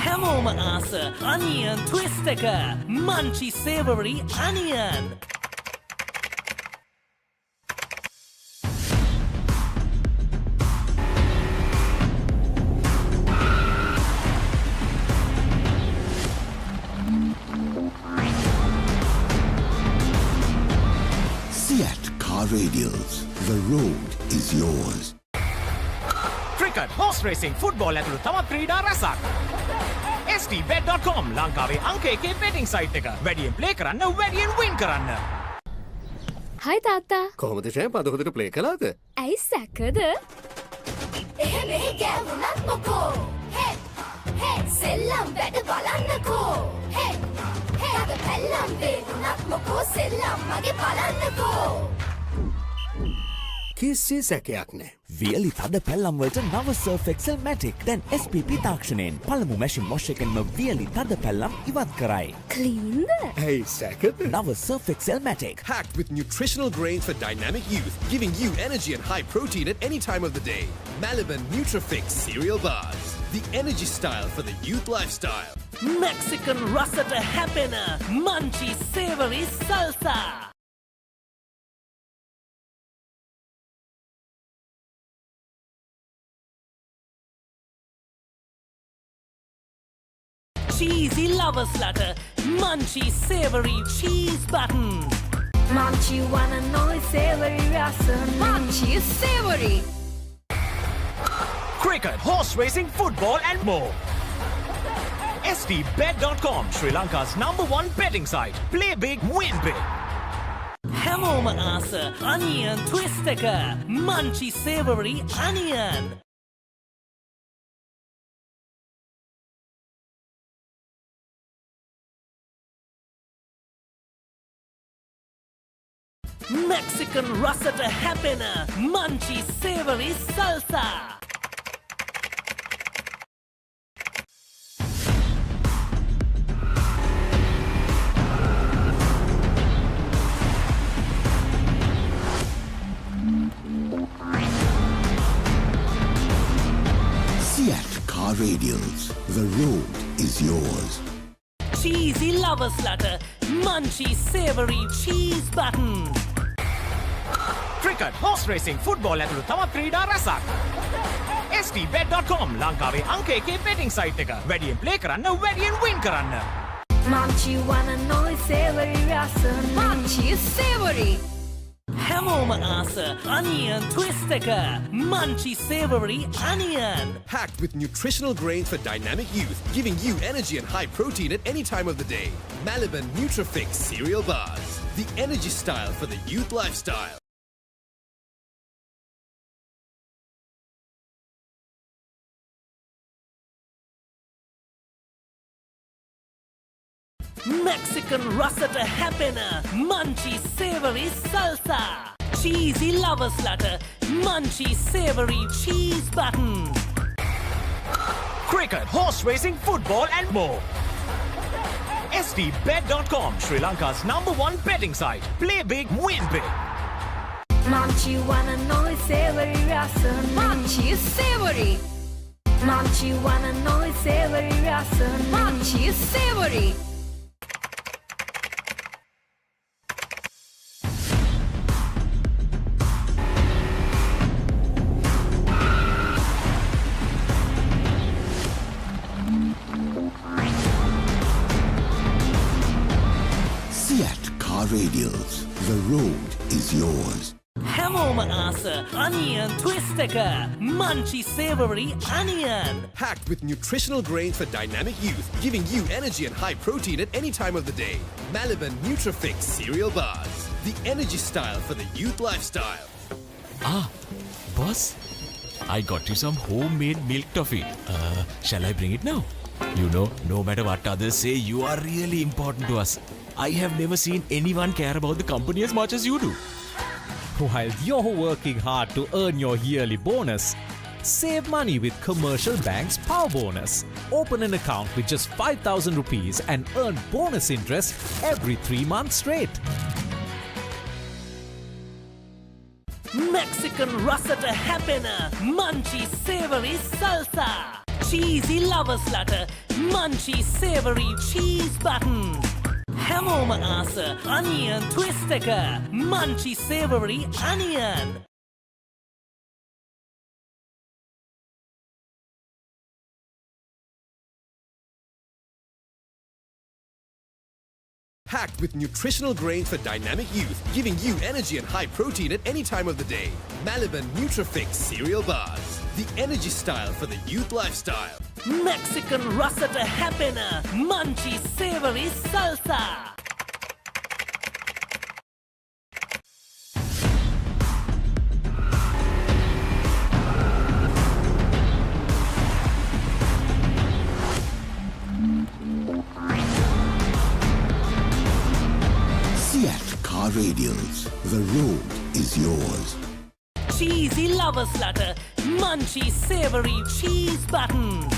හැමෝම ආස onion twist එක Munchie savory onion. Car Radials. The road is yours. Cricket, horse racing, football ඇතුළු තවත් ක්‍රීඩා රසක්. stbet.com ලංකාවේ අංක 1 betting site එක. වැඩියෙන් play කරන්න, වැඩියෙන් win කරන්න. Hi තාත්තා. කොහොමද ෂෑම් අද හොඳට ප්ලේ කළාද? ඇයි සැකද? එහෙම ගෑවුනත් මොකෝ හේ හේ සෙල්ලම් වැඩ බලන්නකෝ හේ හේ අද පැල්ලම් වේදුනත් මොකෝ සෙල්ලම් මගේ බලන්නකෝ කිසි සැකයක් නෑ. වියලි තද පැල්ලම් වලට නව Surf Excel Matic දැන් SPP තාක්ෂණයෙන් පළමු මැෂින් වොෂ් එකෙන්ම වියලි තද පැල්ලම් ඉවත් කරයි. Cleanද? Hey, සැකද? නව Surf Excel Matic. Packed with nutritional grains for dynamic youth, giving you energy and high protein at any time of the day. Malaban Nutrifix cereal bars. The energy style for the youth lifestyle. Mexican රසට හැපෙන Munchie savory salsa. Cheesy lovers latter Munchie savory cheese buttons. Munchie wanna know it's savory rasan. Munchie is savory. Cricket, horse racing, football and more. stbet.com Sri Lanka's #1 betting site. Play big, win big. හැමෝම ආස onion twist එක Munchie savory onion. Mexican රසට හැපෙන Munchie savory salsa. Car Radials. The road is yours. Cheesy lovers latter Munchie savory cheese buttons. Cricket, horse racing, football ඇතුළු තවත් ක්‍රීඩා රසක්. stbet.com ලංකාවේ අංක 1 betting site එක. වැඩියෙන් play කරන්න, වැඩියෙන් win කරන්න. Munchie wanna know it's savory rasan. Munchie is savory. හැමෝම ආස onion twist එක Munchie savory onion. Packed with nutritional grains for dynamic youth, giving you energy and high protein at any time of the day. Malaban Nutrifix cereal bars. The energy style for the youth lifestyle. Mexican රසට හැපෙන Munchie savory salsa. Cheesy lovers latter Munchie savory cheese buttons. Cricket, horse racing, football and more. stbet.com Sri Lanka's #1 betting site. Play big, win big. Munchie wanna know it's savory rasa. Munchie is savory. Munchie wanna know it's savory rasa. Munchie is savory. Car Radials. The road is yours. Hamoma asa onion twister. Munchy savory onion. Packed with nutritional grains for dynamic youth, giving you energy and high protein at any time of the day. Maliban Nutrifix cereal bars. The energy style for the youth lifestyle. Ah, boss, I got you some homemade milk toffee. Shall I bring it now? You know, no matter what others say, you are really important to us. I have never seen anyone care about the company as much as you do. While you're working hard to earn your yearly bonus, save money with Commercial Bank's Power Bonus. Open an account with just 5,000 rupees and earn bonus interest every 3 months straight. Mexican Russet Happena. Munchy savory salsa. Cheesy lover slutter. Munchy savory cheese buttons. Hamoma asa onion twister. Munchy savory onion. Packed with nutritional grains for dynamic youth, giving you energy and high protein at any time of the day. Maliban Nutrifix cereal bars. The energy style for the youth lifestyle. Mexican Russet Happena. Munchy savory salsa. Car Radials. The road is yours. Cheesy lover slutter. Munchy savory cheese buttons.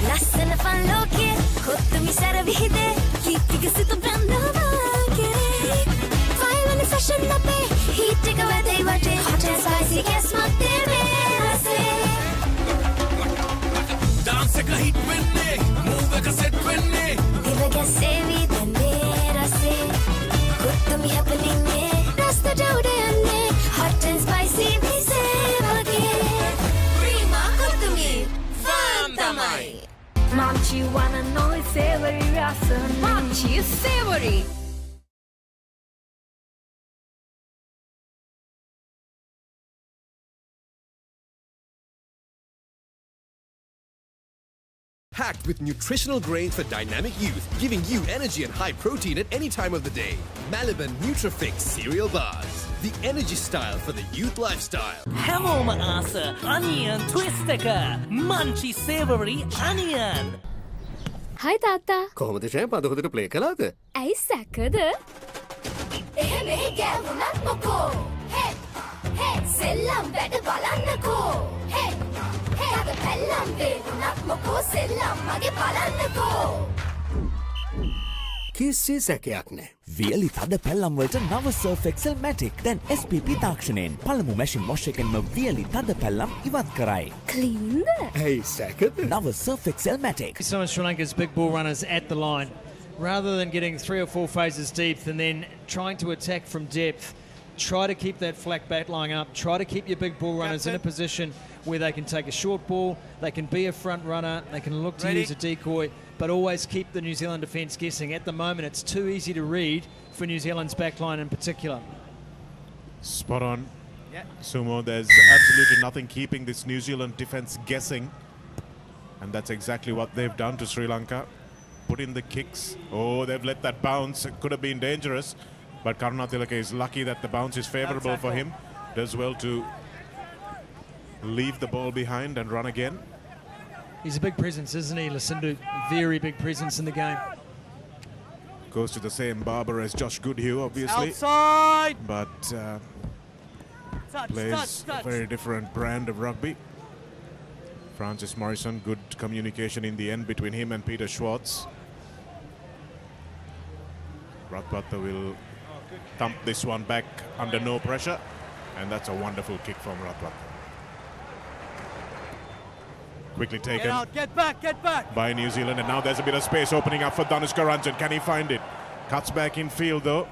Lassana fan loke, kottumi saravihide, kitigasitu brandavake. Fire fashion nape, heat එක වැඩේ වටේ, hot and spicy gas මැත්තේ රසේ. Dance එක hit වෙන්නේ, move එක set වෙන්නේ. දිව ගැසෙවි දන්නේ රසේ. කොත්තමි happening නේ, රස්තට උඩ යන්නේ, hot and spicy මිසේ වගේ. Prima කොත්තමි, fun තමයි. Munchie wanna know it's savory rasa. Munchie is savory. Packed with nutritional grains for dynamic youth, giving you energy and high protein at any time of the day. Maliban Nutrifix cereal bars. The energy style for the youth lifestyle. Hamoma asa onion twister. Munchy savory onion. Hi තාත්තා. කොහොමද ෂෑම් අද හොඳට play කළාද? ඇයි සැකද? එහෙම ගෑවුනත් මොකෝ. හේ හේ සෙල්ලම් වැඩ බලන්නකෝ. හේ හේ අද පැල්ලම් වේදුනත් මොකෝ සෙල්ලම් මගේ බලන්නකෝ. කිසි සැකයක් නෑ. වියලි තද පැල්ලම් වලට නව Surf Excel Matic දැන් SPP තාක්ෂණයෙන් පළමු මැෂින් වොෂ් එකෙන්ම වියලි තද පැල්ලම් ඉවත් කරයි. Cleanද? ඇයි සැකද? නව Surf Excel Matic. Some of Sri Lanka's big ball runners at the line, rather than getting 3 or 4 phases deep and then trying to attack from depth, try to keep that flat back line up, try to keep your big ball runners in a position where they can take a short ball, they can be a front runner, they can look to use a decoy, but always keep the New Zealand defence guessing. At the moment, it's too easy to read for New Zealand's backline in particular. Spot on. Sumo, there's absolutely nothing keeping this New Zealand defence guessing. And that's exactly what they've done to Sri Lanka. Put in the kicks. Oh, they've let that bounce. It could have been dangerous. But Karunatilaka is lucky that the bounce is favourable for him. Does well to leave the ball behind and run again. He's a big presence, isn't he, Lucindu? Very big presence in the game. Goes to the same barber as Josh Goodhue, obviously. Outside! But plays a very different brand of rugby. Francis Morrison, good communication in the end between him and Peter Schwartz. Ratpatha will thump this one back under no pressure. And that's a wonderful kick from Ratwat. Quickly taken. Get out, get back! By New Zealand, and now there's a bit of space opening up for Danushka Ranjan. Can he find it? Cuts back in field though.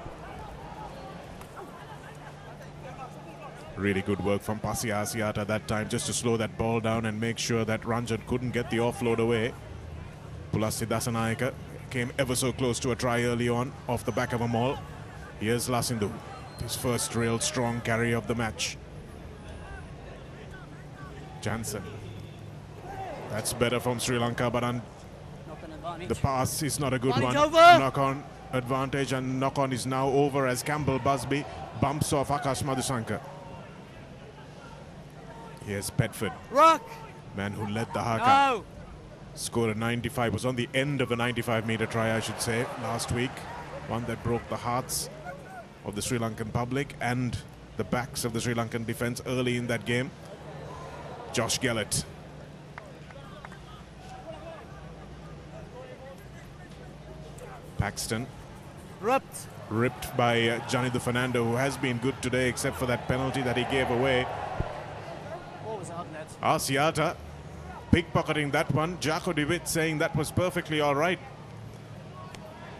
Really good work from Pasya Asiata that time, just to slow that ball down and make sure that Ranjan couldn't get the offload away. Pulassi Dasanayaka came ever so close to a try early on off the back of a maul. Here's Lasindu, his first real strong carry of the match. Jansen. That's better from Sri Lanka, but the pass is not a good one. Knock-on advantage, and knock-on is now over as Campbell Busby bumps off Akash Madhusankar. Here's Petford. Rock! Man who led the haka. No! Scored a 95, was on the end of a 95-meter try, I should say, last week. One that broke the hearts of the Sri Lankan public and the backs of the Sri Lankan defense early in that game. Josh Gellert. Paxton. Ripped by Janidu Fernando, who has been good today except for that penalty that he gave away. What was out net? Asiata pickpocketing that one. Jaco de Witt saying that was perfectly all right.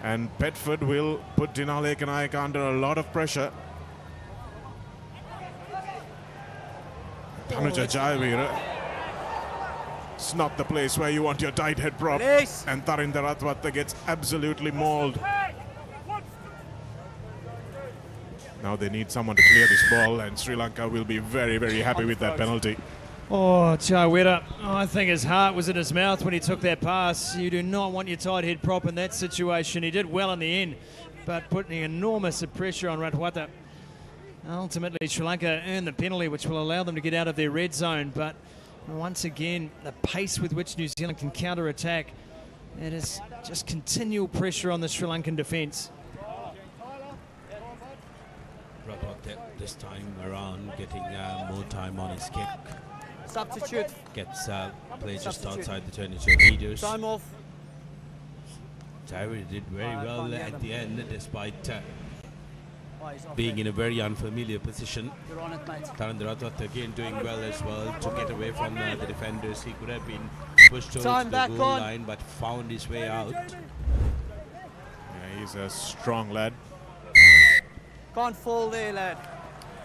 And Petford will put Dinale Kanayaka under a lot of pressure. Tanuja Jayavira. It's not the place where you want your tight head prop. And Tarinder Ratwata gets absolutely mauled. Now they need someone to clear this ball, and Sri Lanka will be very, very happy with that penalty. Oh, Jayawira, I think his heart was in his mouth when he took that pass. You do not want your tight head prop in that situation. He did well in the end, but putting enormous pressure on Ratwata. Ultimately, Sri Lanka earned the penalty, which will allow them to get out of their red zone. But once again, the pace with which New Zealand can counter-attack, it is just continual pressure on the Sri Lankan defence. Ratwat this time around getting more time on his kick. Substitute. Gets play just outside the 22 meters. Time off. Tyree did very well at the end, despite being in a very unfamiliar position. You're on it, mate. Tarinder Ratwat again doing well as well to get away from the defenders. He could have been pushed towards the goal line, but found his way out. Yeah, he's a strong lad. Can't fall there, lad.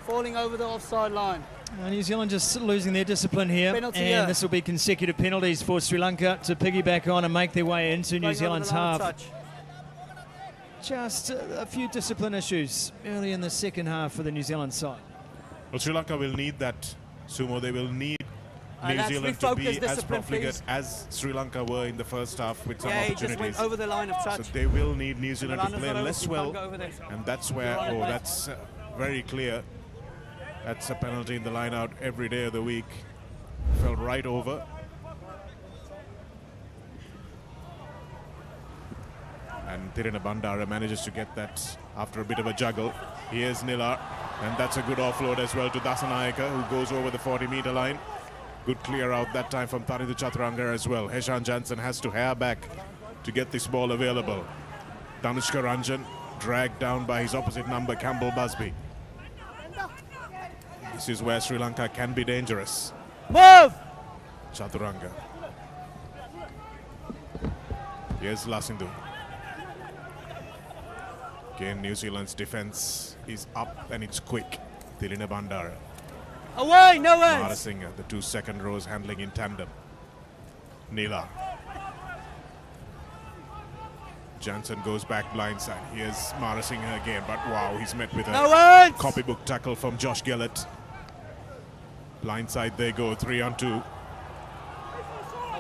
Falling over the offside line. New Zealand just losing their discipline here, and this will be consecutive penalties for Sri Lanka to piggyback on and make their way into New Zealand's half. Just a few discipline issues early in the second half for the New Zealand side. Well, Sri Lanka will need that, Sumo. They will need New Zealand to be as profligate as Sri Lanka were in the first half with some opportunities. He just went over the line of touch. So they will need New Zealand to play less well, and that's where, that's very clear. That's a penalty in the line out every day of the week. Fell right over. And Tirina Bandara manages to get that after a bit of a juggle. Here's Nilar, and that's a good offload as well to Dasanayaka, who goes over the 40-meter line. Good clear out that time from Taridu Chaturanga as well. Heshan Jansen has to hair back to get this ball available. Danushka Ranjan dragged down by his opposite number, Campbell Busby. This is where Sri Lanka can be dangerous. Move! Chaturanga. Here's Lasindu. Again, New Zealand's defense is up and it's quick. Tirina Bandara. Away, no way! Marasinghe, the two second rows handling in tandem. Neela. Jansen goes back blindside. Here's Marasinghe again, but wow, he's met with a copybook tackle from Josh Gellert. Blindside they go, 3-on-2.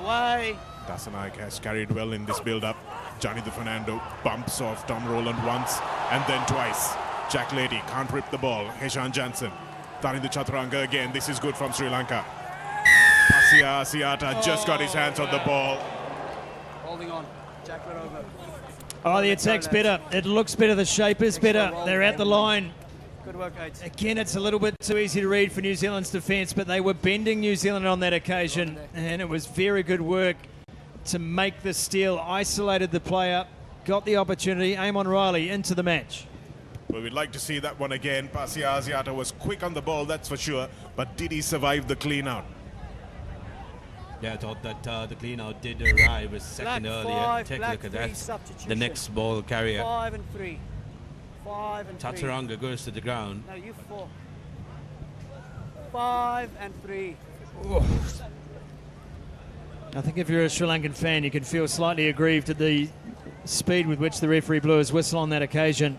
Away. Dasanaik has carried well in this build-up. Janidu Fernando bumps off Tom Rowland once and then twice. Jack Lady can't rip the ball. Heshan Jansen. Taridu Chaturanga again. This is good from Sri Lanka. Pasya Asiata just got his hands on the ball. Holding on. Jack got over. Oh, the attack's better. It looks better. The shape is better. They're at the line. Good work, Aids. Again, it's a little bit too easy to read for New Zealand's defence, but they were bending New Zealand on that occasion, and it was very good work to make the steal. Isolated the player, got the opportunity. Amon Riley into the match. Well, we'd like to see that one again. Pasia Asiata was quick on the ball, that's for sure. But did he survive the clean out? Yeah, I thought that the clean out did arrive a second earlier. Take a look at that. The next ball carrier. 5 and 3. 5 and 3. Chaturanga goes to the ground. No, you 4. 5 and 3. I think if you're a Sri Lankan fan, you can feel slightly aggrieved at the speed with which the referee blew his whistle on that occasion.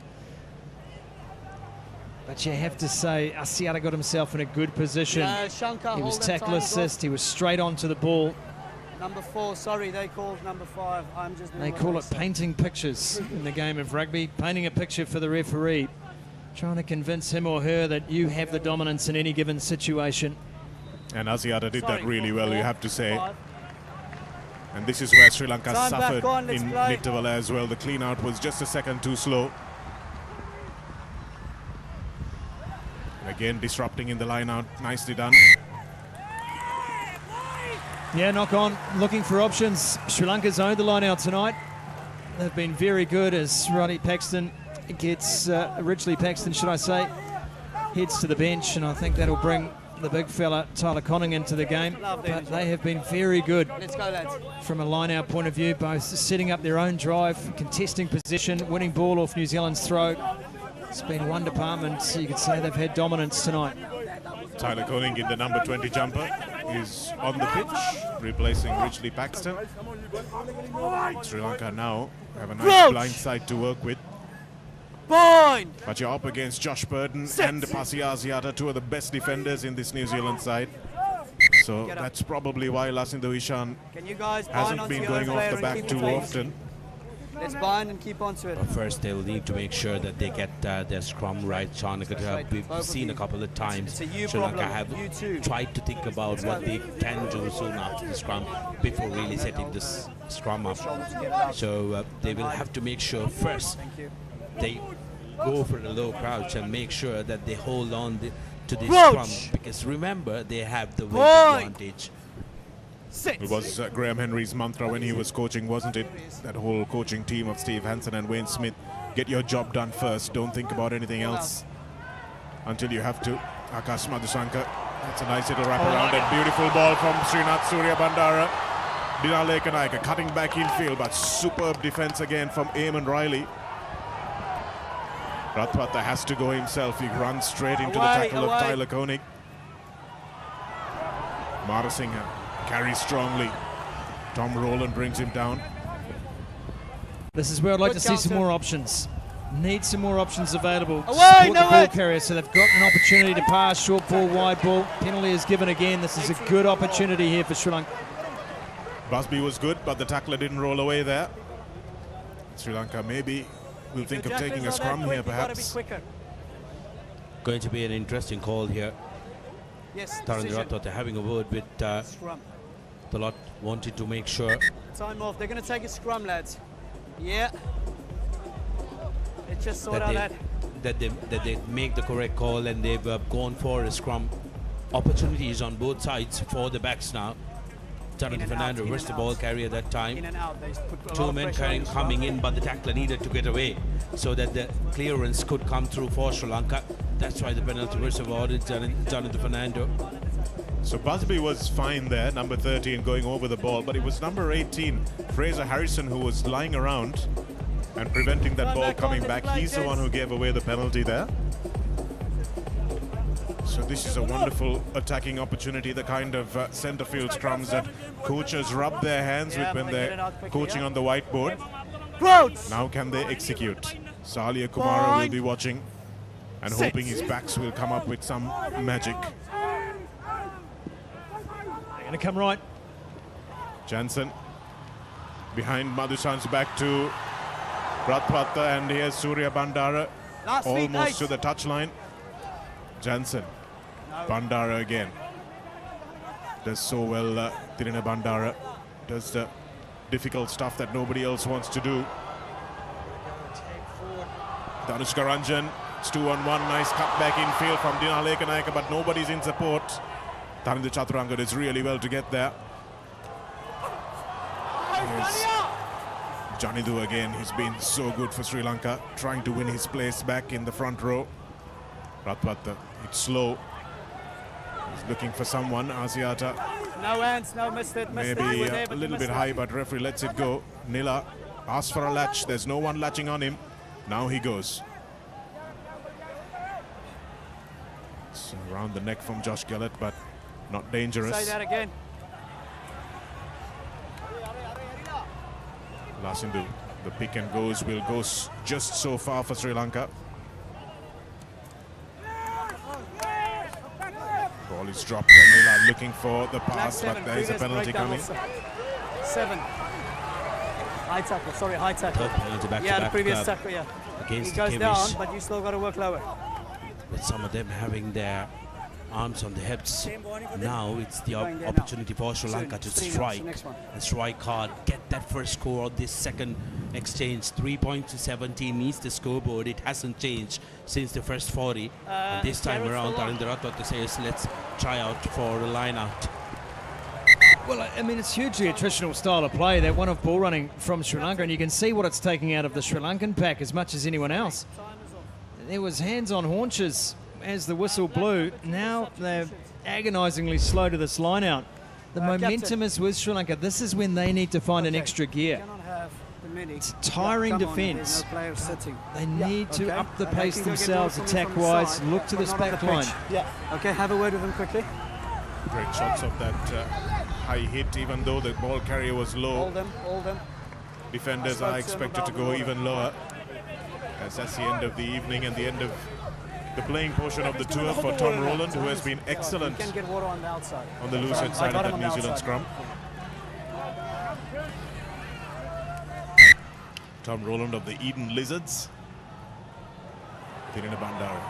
But you have to say, Asiata got himself in a good position. Shankar, he was hold that tackle time, assist, he was straight onto the ball. Number 4, sorry, they called number 5. I'm just. They call it painting pictures in the game of rugby. Painting a picture for the referee, trying to convince him or her that you have the dominance in any given situation. And Asiata did that really well, you have to say. And this is where Sri Lanka suffered in Nittavala as well. The clean out was just a second too slow. Again, disrupting in the line out. Nicely done. Yeah, knock on, looking for options. Sri Lanka's owned the line out tonight. They've been very good as Ridley Paxton gets, Ridgely Paxton, should I say, heads to the bench, and I think that'll bring the big fella Tyler Conning into the game. But they have been very good. Let's go, lads. From a line out point of view, both setting up their own drive, contesting possession, winning ball off New Zealand's throat. It's been one department, so you could say they've had dominance tonight. Tyler Conning in the number 20 jumper is on the pitch, replacing Ridgely Paxton. Sri Lanka now have a nice blind side to work with. But you're up against Josh Burton and Pasia Asiata, two of the best defenders in this New Zealand side. So that's probably why Lasindo Ishan hasn't been going off the back too often. Let's bind and keep on to it. But first, they'll need to make sure that they get their scrum right. We've seen a couple of times Sri Lanka have tried to think about what they can do soon after the scrum before really setting this scrum up. So they will have to make sure first they go for the low crouch and make sure that they hold on to the scrum, because remember, they have the weight advantage. It was Graham Henry's mantra when he was coaching, wasn't it? That whole coaching team of Steve Hansen and Wayne Smith. Get your job done first. Don't think about anything else until you have to. Akash Madhusankar. That's a nice little wraparound and beautiful ball from Srinath Surya Bandara. Dinaleka Naika cutting back infield, but superb defense again from Eamon Riley. Rathwata has to go himself. He runs straight into the tackle of Tyler Koenig. Marasinghe carries strongly. Tom Rowland brings him down. This is where I'd like to see some more options. Need some more options available to Away, support the ball carrier, so they've got an opportunity to pass, short ball, wide ball. Penalty is given again. This is a good opportunity here for Sri Lanka. Busby was good, but the tackler didn't roll away there. Sri Lanka maybe will think of taking a scrum here, perhaps. Going to be an interesting call here. Yes, Tarendra Rathwata having a word with the lot, wanted to make sure. Time off. They're going to take a scrum, lads. Yeah. Let's just sort out that they make the correct call, and they've gone for a scrum. Opportunities on both sides for the backs now. Jonathan Fernando was the ball carrier that time. Two men coming in, but the tackler needed to get away so that the clearance could come through for Sri Lanka. That's why the penalty was awarded Jonathan Fernando. So Busby was fine there, number 13 going over the ball, but it was number 18, Fraser Harrison, who was lying around and preventing that ball coming back. He's the one who gave away the penalty there. So this is a wonderful attacking opportunity, the kind of centre field scrums that coaches rub their hands with when they're coaching on the whiteboard. Now can they execute? Salia Kumara will be watching and hoping his backs will come up with some magic. They're going to come right. Jansen behind Madhusan's back to Rathwata, and here's Surya Bandara almost to the touchline. Jansen. Bandara again. Does so well, Tirina Bandara. Does the difficult stuff that nobody else wants to do. Danushka Ranjan, it's 2-on-1, nice cut back infield from Dinaleka Naika, but nobody's in support. Tharindra Chaturanga does really well to get there. Here's Janidu again, he's been so good for Sri Lanka, trying to win his place back in the front row. Ratwatta, it's slow. He's looking for someone, Asiata. No hands, no, missed it. Maybe a little bit high, but referee lets it go. Nila asks for a latch. There's no one latching on him. Now he goes. It's around the neck from Josh Gillett, but not dangerous. Say that again. Lasindu, the pick and goes will go just so far for Sri Lanka. Ball is dropped and Nila looking for the pass, but there is a penalty coming. 7. High tackle, sorry, high tackle. Yeah, the previous tackle, yeah. Against he goes the down, Kiwis. but you still got to work lower. With some of them having their arms on the hips. Now it's the Going there opportunity now. for Sri Lanka to Soon, strike next one. and strike hard, get that first score of this second exchange. 3 points to 17 meets the scoreboard. It hasn't changed since the first 40. And this time around, Tarinder Ratwatta says, let's try out for a line out. Well, I mean, it's hugely attritional style of play, that one of ball running from Sri Lanka, and you can see what it's taking out of the Sri Lankan pack as much as anyone else. There was hands on haunches as the whistle blew. Now they're agonisingly slow to this line out. The momentum is with Sri Lanka. This is when they need to find an extra gear. It's tiring defence. They need to up the pace themselves attack-wise. Look to this back line. Yeah. Okay, have a word with them quickly. Great shots of that high hit, even though the ball carrier was low. Hold them. Defenders are expected to go even lower, as that's the end of the evening and the end of the playing portion of the tour for Tom Rowland, who has been excellent You can get water on the outside. on the loose head side of that New Zealand scrum. Tom Rowland of the Eden Lizards. Tirina Bandara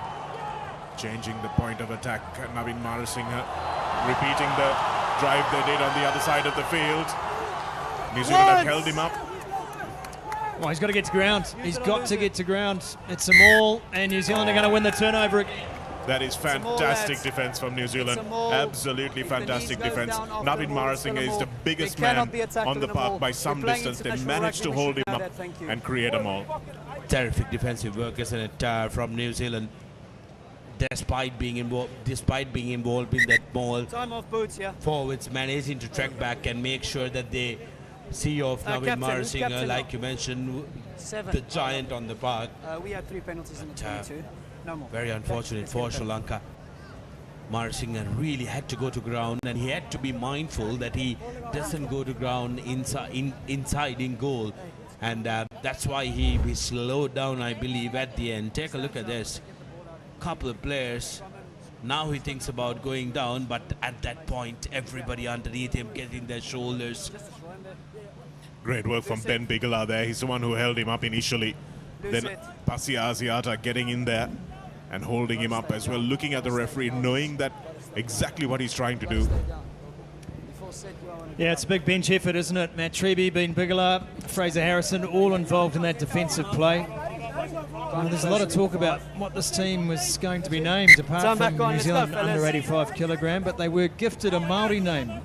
changing the point of attack. Navin Marasinghe repeating the drive they did on the other side of the field. New Zealand have held him up. Well, he's got to get to ground. He's got to get to ground. It's a maul, and New Zealand are going to win the turnover again. That is fantastic defence from New Zealand. Absolutely fantastic defence. Navin Marasinghe is the biggest man on the park by some distance. They managed to hold him up and create a maul. Terrific defensive work, isn't it, from New Zealand? Despite being involved in that maul, Time off boots, yeah. forwards managing to track back and make sure that they see off Navin Marasinghe, like you mentioned, 7. the giant on the park. We had 3 penalties in the 22. No more. Very unfortunate for Sri Lanka. Marasinghe really had to go to ground, and he had to be mindful that he doesn't go to ground inside in goal, and that's why he slowed down, I believe, at the end. Take a look at this. Couple of players. Now he thinks about going down, but at that point, everybody underneath him getting their shoulders. Great work from Ben Bigala there. He's the one who held him up initially. Then Pasi Asiata getting in there and holding him up as well, looking at the referee, knowing that exactly what he's trying to do. Yeah, it's a big bench effort, isn't it? Matt Treby, Ben Bigala, Fraser Harrison, all involved in that defensive play. Well, there's a lot of talk about what this team was going to be named, apart from New Zealand under 85kg, but they were gifted a Māori name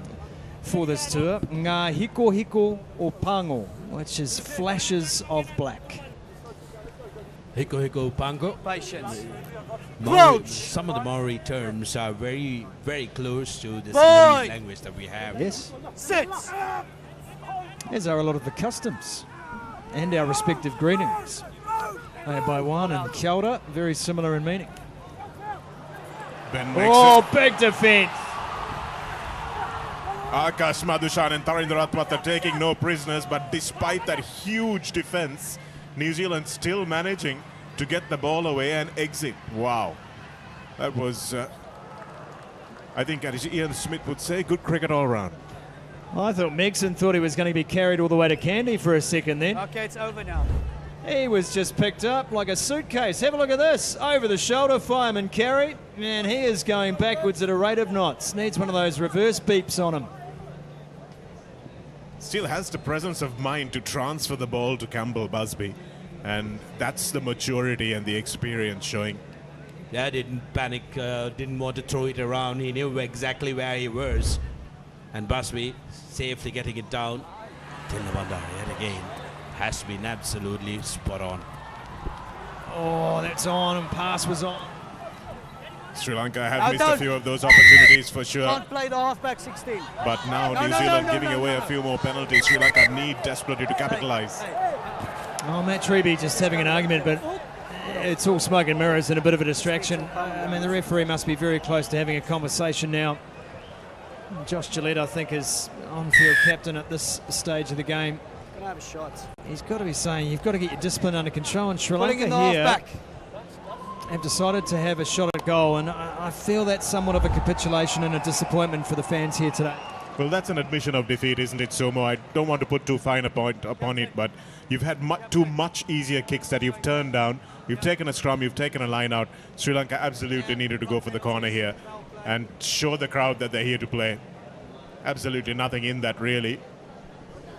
for this tour, Ngā Hiko Hiko o Pango, which is flashes of black. Hiko Hiko Pango. Patience. Some of the Maori terms are very, very close to this Maori language that we have. Yes. Sits. As are a lot of the customs and our respective greetings. Baiwan and kia ora, very similar in meaning. Ben makes it. Big defence. Akash Madhushan and Tarinder Ratwatta taking no prisoners, but despite that huge defense, New Zealand still managing to get the ball away and exit. Wow. That was, I think, as Ian Smith would say, good cricket all round. I thought Megson thought he was going to be carried all the way to Candy for a second then. Okay, it's over now. He was just picked up like a suitcase. Have a look at this. Over the shoulder, fireman carry. Man, he is going backwards at a rate of knots. Needs one of those reverse beeps on him. Still has the presence of mind to transfer the ball to Campbell Busby. And that's the maturity and the experience showing. Yeah, didn't panic, didn't want to throw it around. He knew exactly where he was. And Busby safely getting it down. Tirina Bandara yet again has been absolutely spot on. Oh, that's on, and pass was on. Sri Lanka have missed a few of those opportunities for sure. Can't play the halfback 16. But now New Zealand giving away a few more penalties. Sri Lanka need desperately to capitalise. Oh, Matt Treby just having an argument, but it's all smoke and mirrors and a bit of a distraction. I mean, the referee must be very close to having a conversation now. Josh Gillette, I think, is on-field captain at this stage of the game. Gonna have a shot. He's got to be saying, you've got to get your discipline under control. And Sri Putting Lanka in the here halfback. have decided to have a shot at goal, and I feel that's somewhat of a capitulation and a disappointment for the fans here today. Well, that's an admission of defeat, isn't it, Somo? I don't want to put too fine a point upon it, but you've had two much easier kicks that you've turned down. You've taken a scrum, you've taken a line out. Sri Lanka absolutely needed to go for the corner here and show the crowd that they're here to play. Absolutely nothing in that, really.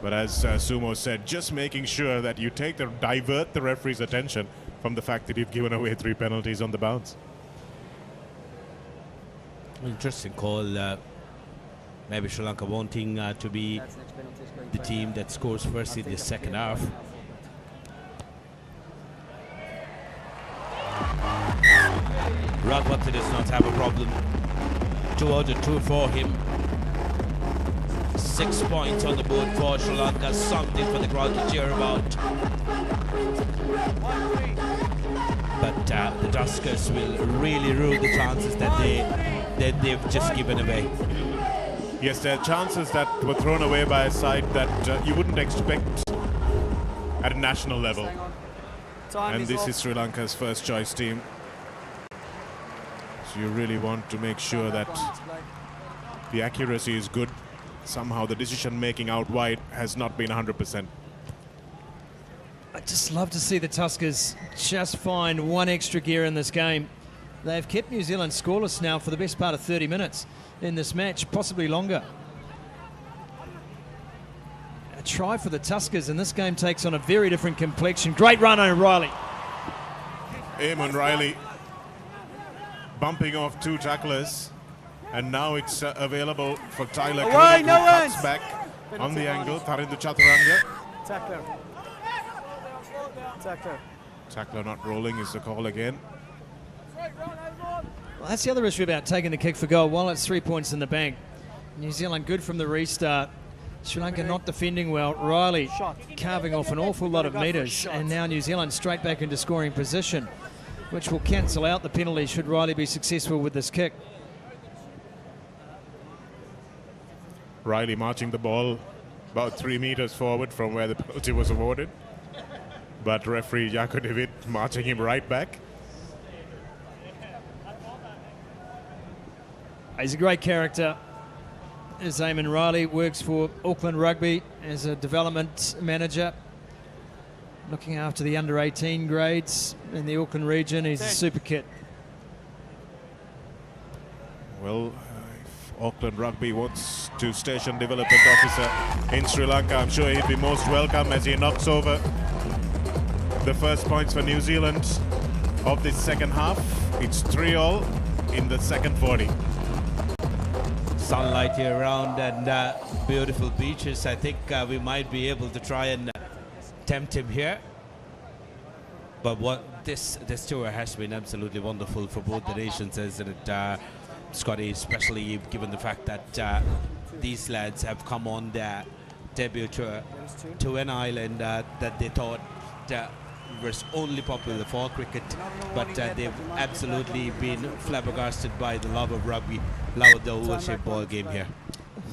But as Sumo said, just making sure that you divert the referee's attention from the fact that you've given away 3 penalties on the bounce. Interesting call. Maybe Sri Lanka wanting to be the team that scores first in the second half. Rugby does not have a problem. 2 out of 2 for him. 6 points on the board for Sri Lanka. Something for the crowd to cheer about. But the Tuskers will really rue the chances that they've just given away. Yes, there are chances that were thrown away by a side that you wouldn't expect at a national level. And this is Sri Lanka's first choice team. So you really want to make sure that the accuracy is good. Somehow the decision making out wide has not been 100%. I'd just love to see the Tuskers just find one extra gear in this game. They've kept New Zealand scoreless now for the best part of 30 minutes in this match, possibly longer. A try for the Tuskers, and this game takes on a very different complexion. Great run on Riley. Eamon Riley bumping off 2 tacklers, and now it's available for Tyler Colombo, who cuts back on the angle. Tharindu Chaturanga. Tackler. Tackler. Tackler not rolling is the call again. Well, that's the other issue about taking the kick for goal. While it's 3 points in the bank, New Zealand good from the restart. Sri Lanka not defending well. Riley carving off an awful lot of metres, and now New Zealand straight back into scoring position, which will cancel out the penalty should Riley be successful with this kick. Riley marching the ball about 3 meters forward from where the penalty was awarded. But referee Jaco David marching him right back. He's a great character. As Eamon Riley works for Auckland Rugby as a development manager, looking after the under-18 grades in the Auckland region. He's a super kid. Well, if Auckland Rugby wants to station development officer in Sri Lanka, I'm sure he'd be most welcome as he knocks over the first points for New Zealand of this second half. It's 3-all in the second 40. Sunlight here around and beautiful beaches. I think we might be able to try and tempt him here. But what this tour has been absolutely wonderful for both the nations, isn't it, Scotty? Especially given the fact that these lads have come on their debut tour to an island that they thought was only popular for cricket, but they've absolutely been flabbergasted by the love of rugby, love of the oval-shaped ball game here.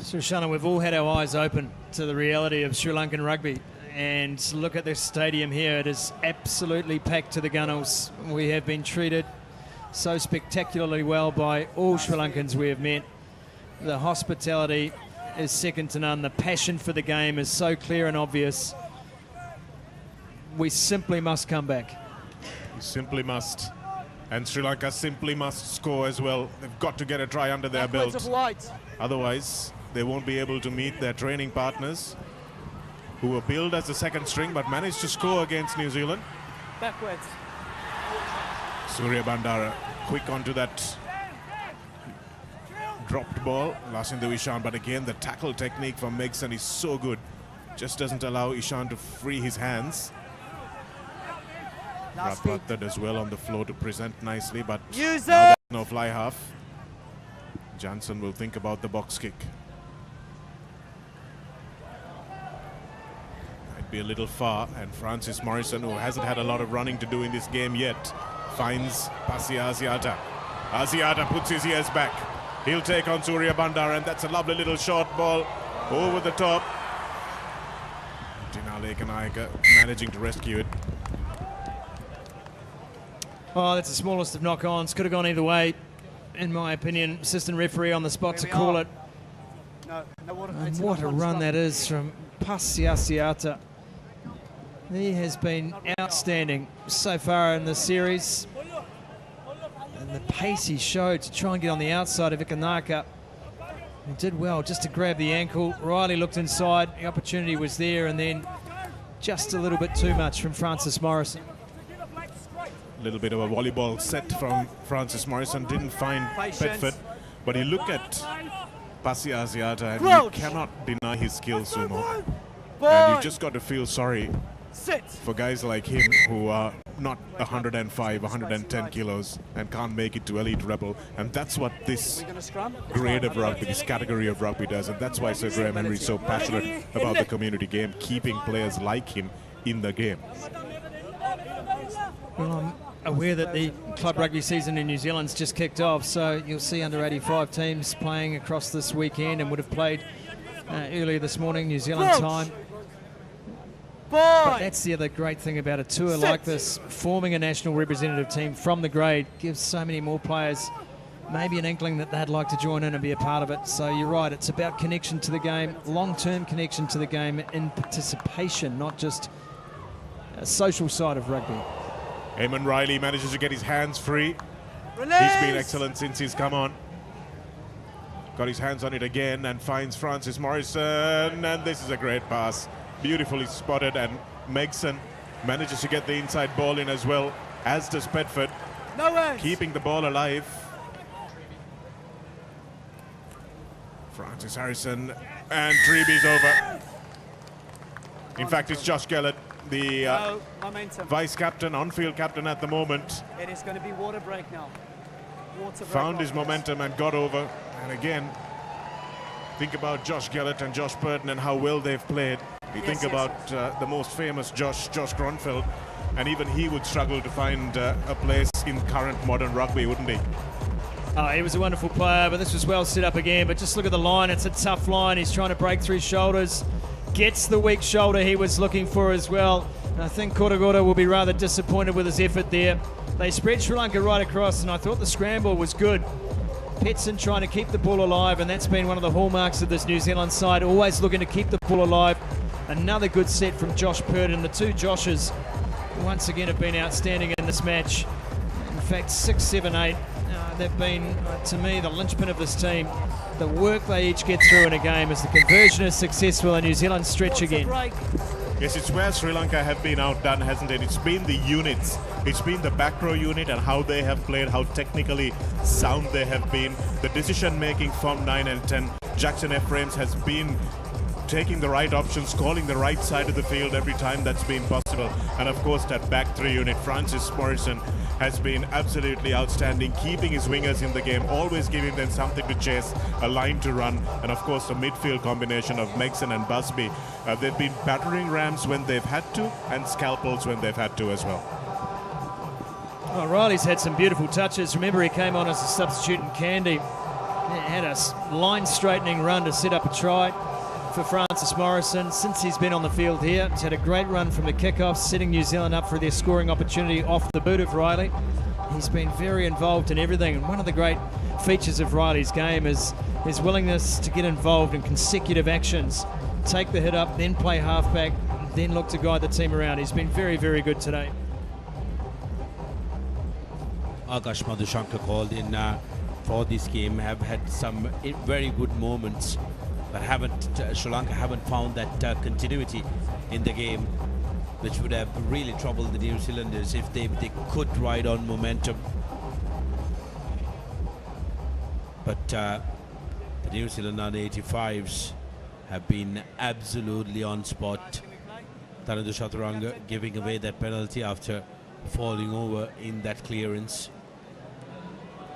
So Shannon, we've all had our eyes open to the reality of Sri Lankan rugby, and look at this stadium here. It is absolutely packed to the gunnels. We have been treated so spectacularly well by all Sri Lankans we have met. The hospitality is second to none. The passion for the game is so clear and obvious. We simply must come back. We simply must. And Sri Lanka simply must score as well. They've got to get a try under their belt. Otherwise, they won't be able to meet their training partners, who were billed as the second string but managed to score against New Zealand. Backwards. Surya Bandara quick onto that dropped ball. Lasindu Ishan, but again, the tackle technique from Megson is so good. Just doesn't allow Ishan to free his hands. Rapratad as well on the floor to present nicely, but now there's no fly half. Johnson will think about the box kick. Might be a little far, and Francis Morrison, who hasn't had a lot of running to do in this game yet, finds Pasi Asiata. Asiata puts his ears back. He'll take on Surya Bandar, and that's a lovely little short ball over the top. Dinale Kanayaka managing to rescue it. Oh, that's the smallest of knock-ons. Could have gone either way, in my opinion. Assistant referee on the spot to call it. And what a run that is from Pasi Asiata. He has been outstanding so far in this series. And the pace he showed to try and get on the outside of Ikanaka. He did well just to grab the ankle. Riley looked inside. The opportunity was there, and then just a little bit too much from Francis Morrison. A little bit of a volleyball set from Francis Morrison. Didn't find Bedford, but he looked at Pasi Asiata, and you cannot deny his skills, Sumo. And you just got to feel sorry for guys like him who are not 105, 110 kilos and can't make it to Elite Rebel. And that's what this grade of rugby, this category of rugby does. And that's why Sir Graham Henry is so passionate about the community game, keeping players like him in the game. Well, I'm aware that the club rugby season in New Zealand's just kicked off, so you'll see under 85 teams playing across this weekend, and would have played earlier this morning, New Zealand time. But that's the other great thing about a tour like this. Forming a national representative team from the grade gives so many more players maybe an inkling that they'd like to join in and be a part of it. So you're right, it's about connection to the game, long-term connection to the game in participation, not just a social side of rugby. Eamon Riley manages to get his hands free. He's been excellent since he's come on. Got his hands on it again and finds Francis Morrison, and this is a great pass. Beautifully spotted, and Megson manages to get the inside ball in as well, as does Bedford, keeping the ball alive. Francis Harrison, and Treeby's over. In fact, it's Josh Gellert, the vice captain, on-field captain at the moment. It is going to be water break now. Water break. Found his momentum and got over. And again, think about Josh Gellert and Josh Burton and how well they've played. You think about the most famous Josh Gronfeld, and even he would struggle to find a place in current modern rugby, wouldn't he? He was a wonderful player, but this was well set up again. But just look at the line. It's a tough line. He's trying to break through shoulders. Gets the weak shoulder he was looking for as well. And I think Korogora will be rather disappointed with his effort there. They spread Sri Lanka right across, and I thought the scramble was good. Petson trying to keep the ball alive, and that's been one of the hallmarks of this New Zealand side, always looking to keep the ball alive. Another good set from Josh Purden. The two Joshes once again have been outstanding in this match. In fact, 6, 7, 8. They've been, to me, the linchpin of this team. The work they each get through in a game as the conversion is successful and New Zealand stretch again. Yes, it's where Sri Lanka have been outdone, hasn't it? It's been the units. It's been the back row unit and how they have played, how technically sound they have been. The decision-making from 9 and 10. Jackson Ephraim has been taking the right options, calling the right side of the field every time that's been possible. And of course, that back three unit, Francis Morrison, has been absolutely outstanding, keeping his wingers in the game, always giving them something to chase, a line to run, and of course the midfield combination of Megson and Busby. They've been battering rams when they've had to, and scalpels when they've had to as well. Oh, Riley's had some beautiful touches. Remember, he came on as a substitute in Candy. He had a line-straightening run to set up a try for Francis Morrison. Since he's been on the field here, he's had a great run from the kickoff, setting New Zealand up for their scoring opportunity off the boot of Riley. He's been very involved in everything, and one of the great features of Riley's game is his willingness to get involved in consecutive actions, take the hit up, then play halfback, then look to guide the team around. He's been very, very good today. Akash Madhushankar called in for this game, have had some very good moments, but Sri Lanka haven't found that continuity in the game, which would have really troubled the New Zealanders if they could ride on momentum. But the New Zealand under 85s have been absolutely on spot. Tarandu Chaturanga giving away that penalty after falling over in that clearance.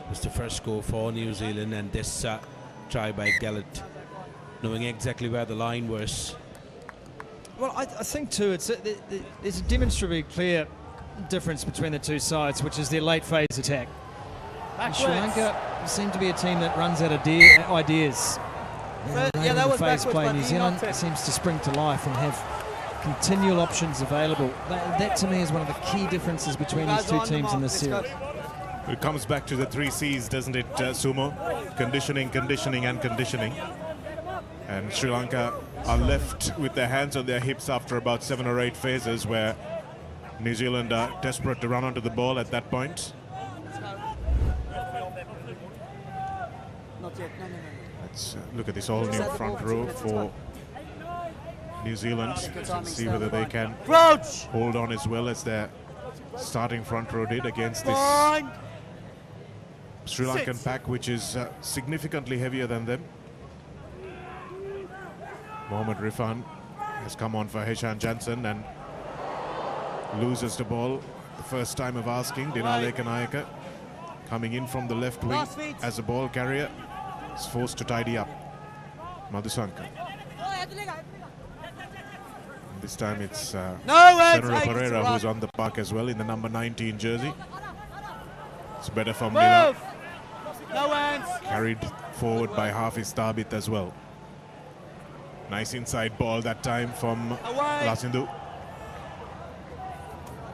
It was the first score for New Zealand, and this try by Gallant, knowing exactly where the line was. Well, I think too, there's a demonstrably clear difference between the two sides, which is their late phase attack. Sri Lanka seem to be a team that runs out of ideas. Yeah, that was phase backwards, play. but New he Zealand knocked it. seems to spring to life and have continual options available. That to me is one of the key differences between these two teams in this series. It comes back to the 3 C's, doesn't it, Sumo? Conditioning, conditioning, and conditioning. And Sri Lanka are left with their hands on their hips after about 7 or 8 phases, where New Zealand are desperate to run onto the ball at that point. Not yet. No. Let's look at this all new front row for New Zealand and see whether they can hold on as well as their starting front row did against this Sri Lankan pack, which is significantly heavier than them. Mohammad Rifan has come on for Heshan Jansen and loses the ball. The first time of asking. Dinaleka Nayaka coming in from the left wing as a ball carrier is forced to tidy up. Madhusanka. This time it's General Pereira who's on the park as well in the number 19 jersey. It's better from Mila. No hands. Carried forward by Hafiz Thabit as well. Nice inside ball that time from Lasindu.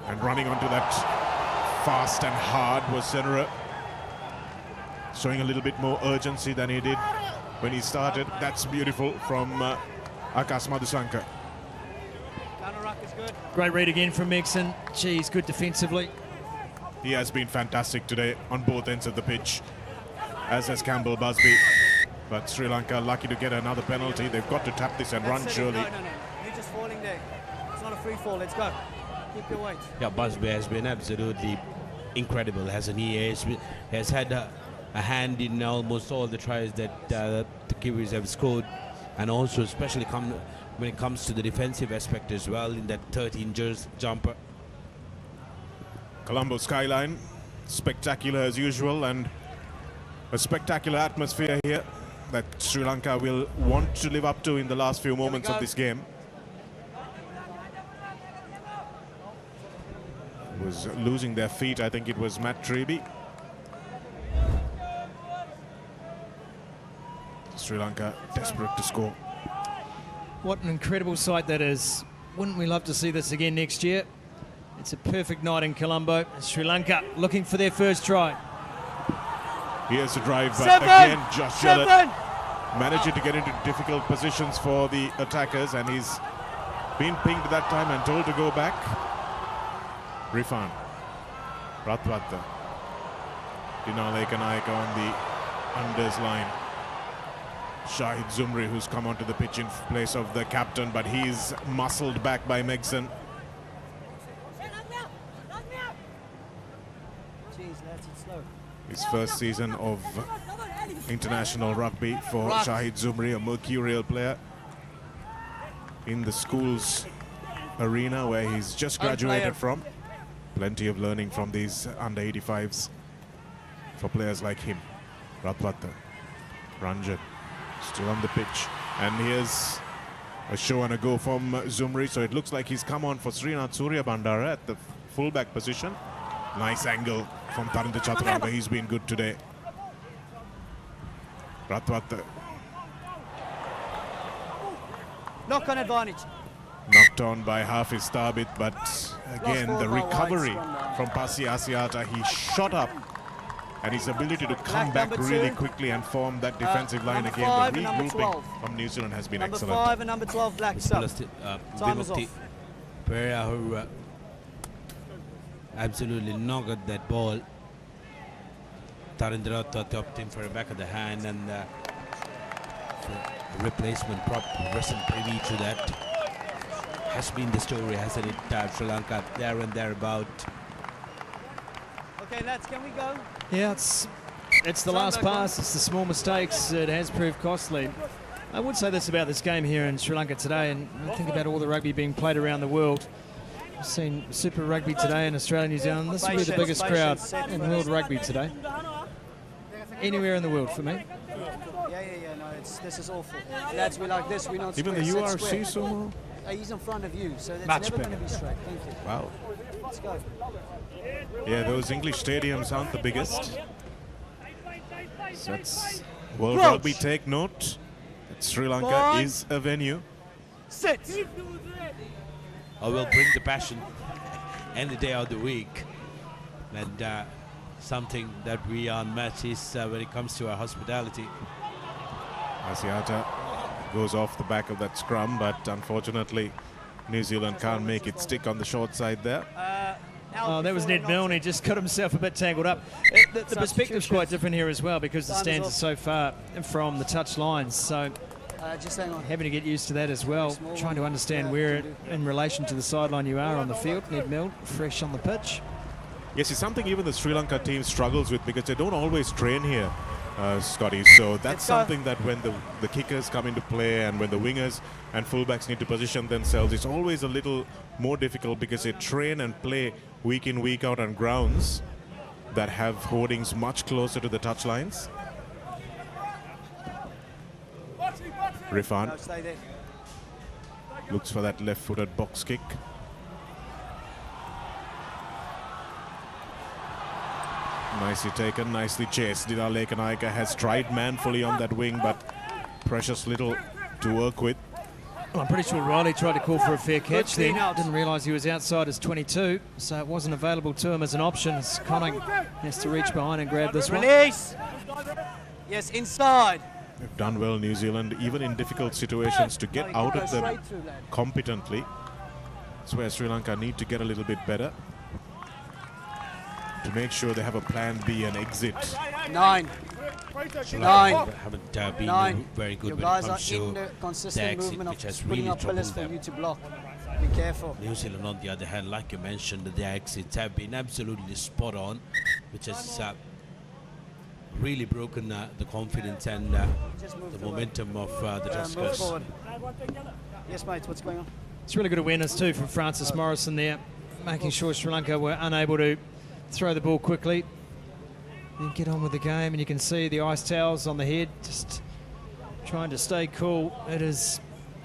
And running onto that fast and hard was Senra. Showing a little bit more urgency than he did when he started. That's beautiful from Akas Madhusanka. Great read again from Megson. Geez, good defensively. He has been fantastic today on both ends of the pitch, as has Campbell Busby. But Sri Lanka lucky to get another penalty. They've got to tap this and run surely. No. You're just falling there. It's not a free fall. Let's go. Keep your weight. Yeah, Busby has been absolutely incredible, hasn't he? He has had a hand in almost all the tries that the Kiwis have scored, and also especially when it comes to the defensive aspect as well in that 13 jumper. Colombo skyline, spectacular as usual, and a spectacular atmosphere here that Sri Lanka will want to live up to in the last few moments of this game. Was losing their feet, I think it was Matt Treeby. Sri Lanka desperate to score. What an incredible sight that is. Wouldn't we love to see this again next year? It's a perfect night in Colombo. Sri Lanka looking for their first try. Here's a drive, but again Josh Gillett managing to get into difficult positions for the attackers, and he's been pinged that time and told to go back. Rifan, Ratwata, Dinaleka Nayaka on the unders line. Shahid Zumri, who's come onto the pitch in place of the captain, but he's muscled back by Megson. His first season of international rugby for Shahid Zumri, a mercurial player in the schools arena where he's just graduated from. Plenty of learning from these under 85s for players like him. Ratwata, Ranjan, still on the pitch, and here's a show and a go from Zumri. So it looks like he's come on for Srinath Suryabandara at the fullback position. Nice angle from Tarandu Chaturanga. He's been good today. Ratwata. Knock on advantage. Knocked on by Hafiz Thabit, but again the recovery from Pasi Asiata. He shot up, and his ability to come back really quickly and form that defensive line again. The regrouping from New Zealand has been excellent. Number 5 and number 12 black sub. Time is off. Pereira, who absolutely knocked that ball. Tarendra topped him for a back of the hand, and the replacement prop wasn't privy to that. Has been the story, hasn't it? Sri Lanka there and thereabout. Okay, lads, can we go? Yeah, it's the last pass. It's the small mistakes. It has proved costly. I would say this about this game here in Sri Lanka today, and I think about all the rugby being played around the world. I've seen Super Rugby today in Australia, New Zealand. This will be the biggest crowd in world rugby today. Anywhere in the world for me. Yeah, no, this is awful. Lads, we like this, we're not Even square, the set URC square. sumo? He's in front of you, so that's Much never better. going to be straight. Thank you. Wow. Let's go. Yeah, those English stadiums aren't the biggest. So that's World Crouch. Rugby, take note. Sri Lanka One. is a venue. Sit. I will bring the passion any day of the week. And something that we are unmatched is when it comes to our hospitality. Asiata goes off the back of that scrum, but unfortunately New Zealand can't make it stick on the short side there. Oh, that was Ned Milne. He just got himself a bit tangled up. The perspective's quite different here as well because the stands are so far from the touch lines. So just hang on. having to get used to that as well. Trying to understand where in relation to the sideline you are on the field. Ned Milne, fresh on the pitch. Yes, it's something even the Sri Lanka team struggles with because they don't always train here, Scotty. So that's something that when the kickers come into play and when the wingers and fullbacks need to position themselves, it's always a little more difficult because they train and play week in, week out on grounds that have hoardings much closer to the touchlines. Rifan looks for that left-footed box kick. Nicely taken, nicely chased. Dialog has tried manfully on that wing, but precious little to work with. Well, I'm pretty sure Riley tried to call for a fair catch clean then. out. Didn't realise he was outside his 22, so it wasn't available to him as an option. As Conning has to reach behind and grab this one. Release. Yes, inside. They've done well, New Zealand, even in difficult situations, to get out of them competently. That's where Sri Lanka need to get a little bit better to make sure they have a plan B and exit. 9. Sri 9. Lanka haven't been 9. very good Your when guys it comes are in to the the consistent exit, movement which has of putting really up pillars troubled for you them. to block. Be careful. New Zealand, on the other hand, like you mentioned, the exits have been absolutely spot on, which has really broken the confidence and the momentum of the Move Tuskers. forward. Yes, mate, what's going on? It's really good awareness too from Francis Morrison there, making sure Sri Lanka were unable to throw the ball quickly and get on with the game. And you can see the ice towels on the head, just trying to stay cool. It is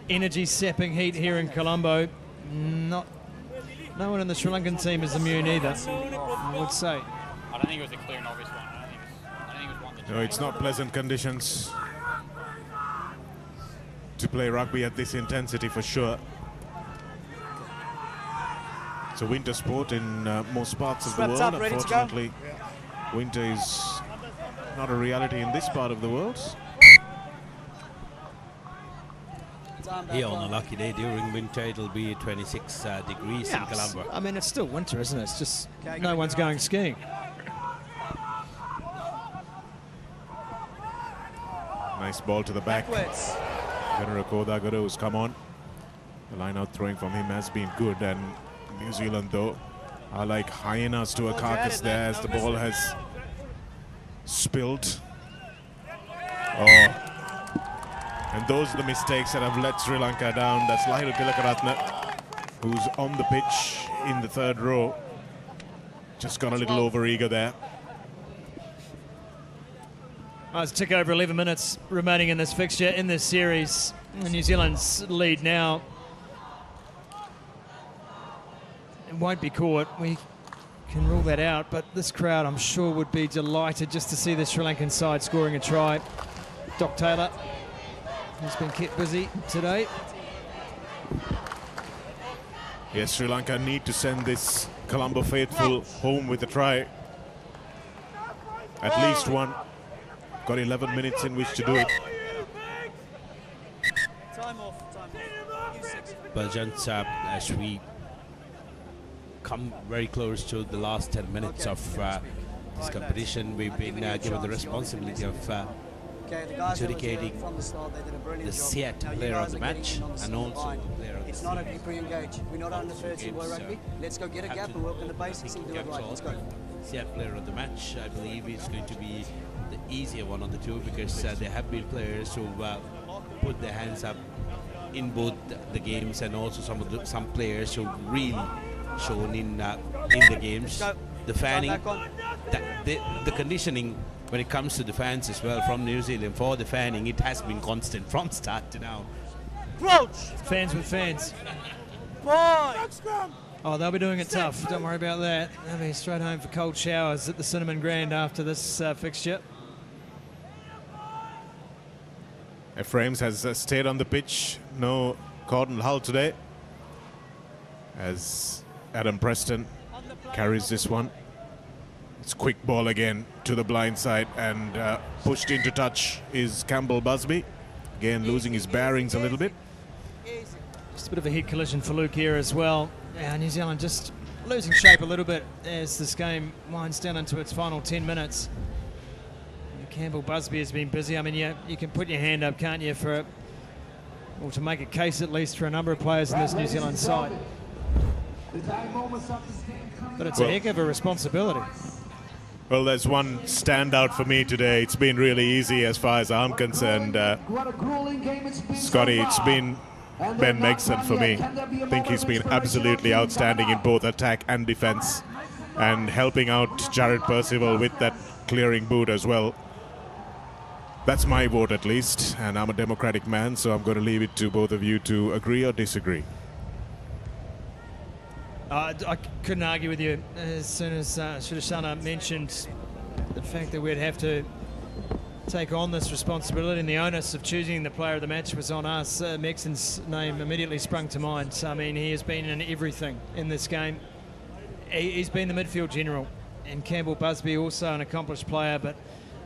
energy sapping heat here in Colombo. No one in the Sri Lankan team is immune either, I would say. I don't think it was a clear and obvious one. I think it was one that No, it's not pleasant conditions to play rugby at this intensity for sure. It's a winter sport in most parts of the Strapped world. up, ready to go? Unfortunately, winter is not a reality in this part of the world. Here on a lucky day during winter, it'll be 26 degrees in Colombo. I mean, it's still winter, isn't it? It's just no one's going skiing. Nice ball to the back. Gunnar come on. The line out throwing from him has been good, and New Zealand though are like hyenas to a carcass there as the ball has spilled. Oh, and those are the mistakes that have let Sri Lanka down. That's Lahil Tilakaratne, who's on the pitch in the third row. Just gone a little over-eager there. It's a tick over 11 minutes remaining in this fixture, in this series. New Zealand's lead now. It won't be caught. We can rule that out, but this crowd, I'm sure, would be delighted just to see the Sri Lankan side scoring a try. Doc Taylor has been kept busy today. Yes, Sri Lanka need to send this Colombo faithful home with a try. At least one. Got 11 minutes in which to do it. Time off. But gents, as we come very close to the last 10 minutes of this competition, we've been given the responsibility of adjudicating the Seat player of the match and also the player of the It's not a pre-engage. We're not under 13 World Rugby. Let's go get a gap and work on the basics and do it right. Let's go. Seat player of the match, I believe, is going to be the easier one of the two because there have been players who put their hands up in both the games, and also some players who really shown in the games. The fanning, the conditioning when it comes to the fans as well from New Zealand for the fanning, it has been constant from start to now. Fans with fans. Oh, they'll be doing it tough. Don't worry about that. They'll be straight home for cold showers at the Cinnamon Grand after this fixture. Ephraim's has stayed on the pitch. No Gordon Hull today, as Adam Preston carries this one. It's quick ball again to the blind side, and pushed into touch is Campbell Busby. Again, losing his bearings a little bit. Just a bit of a head collision for Luke here as well. New Zealand just losing shape a little bit as this game winds down into its final 10 minutes. And Campbell Busby has been busy. I mean, you can put your hand up, can't you, for or to make a case at least for a number of players in this New Zealand side. But it's a heck of a responsibility. Well, there's one standout for me today. It's been really easy as far as I'm concerned. Scotty, it's been Ben Megson for me. I think he's been absolutely outstanding in both attack and defense, and helping out Jared Percival with that clearing boot as well. That's my vote, at least, and I'm a democratic man, so I'm going to leave it to both of you to agree or disagree. I couldn't argue with you. As soon as Sridhar mentioned the fact that we'd have to take on this responsibility and the onus of choosing the player of the match was on us, Mexon's name immediately sprung to mind. I mean, he has been in everything in this game. He's been the midfield general, and Campbell Busby also an accomplished player, but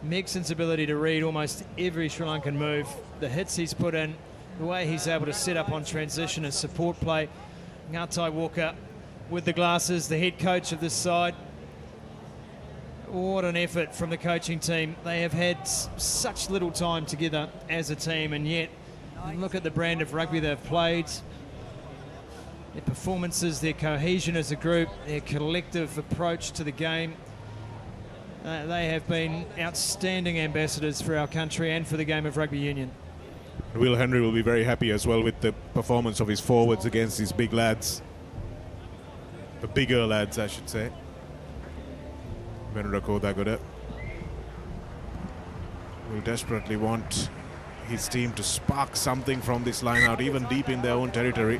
Mexon's ability to read almost every Sri Lankan move, the hits he's put in, the way he's able to set up on transition and support play. Ngatai Walker with the glasses, the head coach of this side. What an effort from the coaching team. They have had such little time together as a team, and yet look at the brand of rugby they've played, their performances, their cohesion as a group, their collective approach to the game. They have been outstanding ambassadors for our country and for the game of rugby union. Will Henry will be very happy as well with the performance of his forwards against these big lads. The bigger lads, I should say. Venura Dagoda will desperately want his team to spark something from this line out, even deep in their own territory.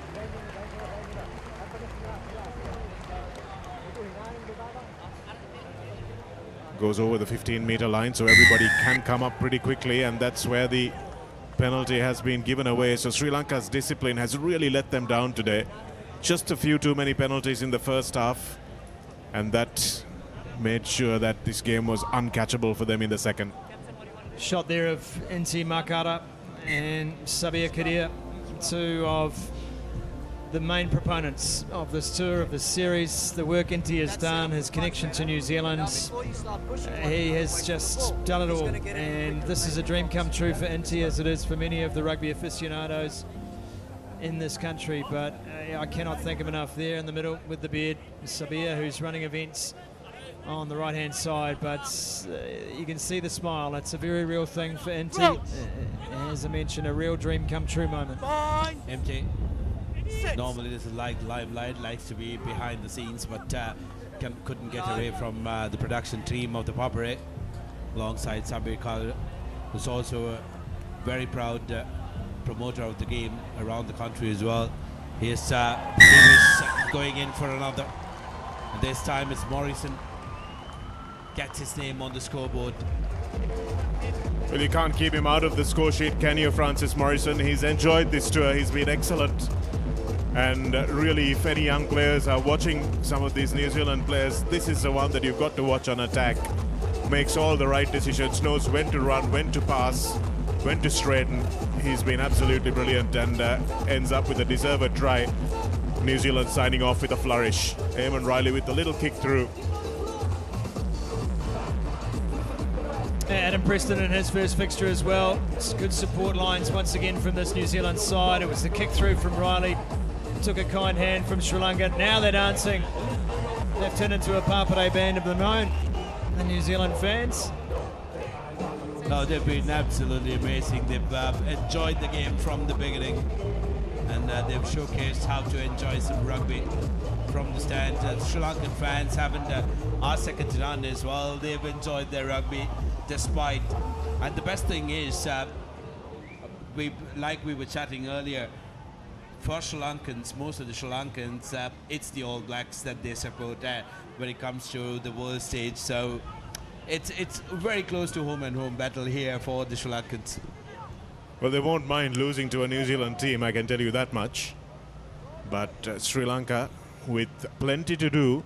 Goes over the 15-meter line, so everybody can come up pretty quickly, and that's where the penalty has been given away. So Sri Lanka's discipline has really let them down today. Just a few too many penalties in the first half, and that made sure that this game was uncatchable for them in the second. Shot there of Inti Makara and Sabir Kadir, two of the main proponents of this tour, of this series. The work Inti has done, his connection to New Zealand, he has just done it all, and this is a dream come true for Inti, as it is for many of the rugby aficionados in this country. But I cannot think of enough there in the middle with the beard, Sabir, who's running events on the right hand side, but you can see the smile. It's a very real thing for Inti. As I mentioned, a real dream come true moment. MJ, normally this is like Limelight, likes to be behind the scenes, but couldn't get away from the production team of the Papare alongside Sabir Khalil, who's also a very proud promoter of the game around the country as well. He is going in for another, and this time it's Morrison gets his name on the scoreboard. Well, you can't keep him out of the score sheet, can you, Francis Morrison? He's enjoyed this tour, he's been excellent. And really, if any young players are watching some of these New Zealand players, this is the one that you've got to watch on attack. Makes all the right decisions, knows when to run, when to pass, when to straighten. He's been absolutely brilliant, and ends up with a deserved try. New Zealand signing off with a flourish. Eamon Riley with a little kick through. Adam Preston in his first fixture as well. It's good support lines once again from this New Zealand side. It was the kick through from Riley. Took a kind hand from Sri Lanka. Now they're dancing. They've turned into a Papare band of their own, the New Zealand fans. No, they've been absolutely amazing. They've enjoyed the game from the beginning, and they've showcased how to enjoy some rugby from the stands. Sri Lankan fans haven't are second to none as well. They've enjoyed their rugby despite, and the best thing is, like we were chatting earlier, for Sri Lankans, most of the Sri Lankans, it's the All Blacks that they support when it comes to the world stage. So it's very close to home and home battle here for the Sri Lankans. Well, they won't mind losing to a New Zealand team, I can tell you that much. But Sri Lanka, with plenty to do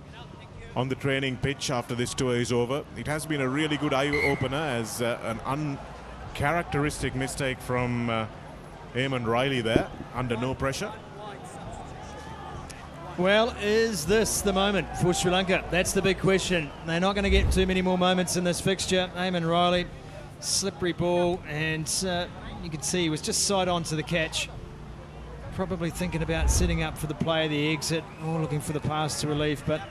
on the training pitch after this tour is over. It has been a really good eye-opener as an uncharacteristic mistake from Eamon Riley there, under no pressure. Well, is this the moment for Sri Lanka? That's the big question. They're not going to get too many more moments in this fixture. Eamon Riley, slippery ball, and you can see he was just side on to the catch. Probably thinking about setting up for the play of the exit, or looking for the pass to relief. But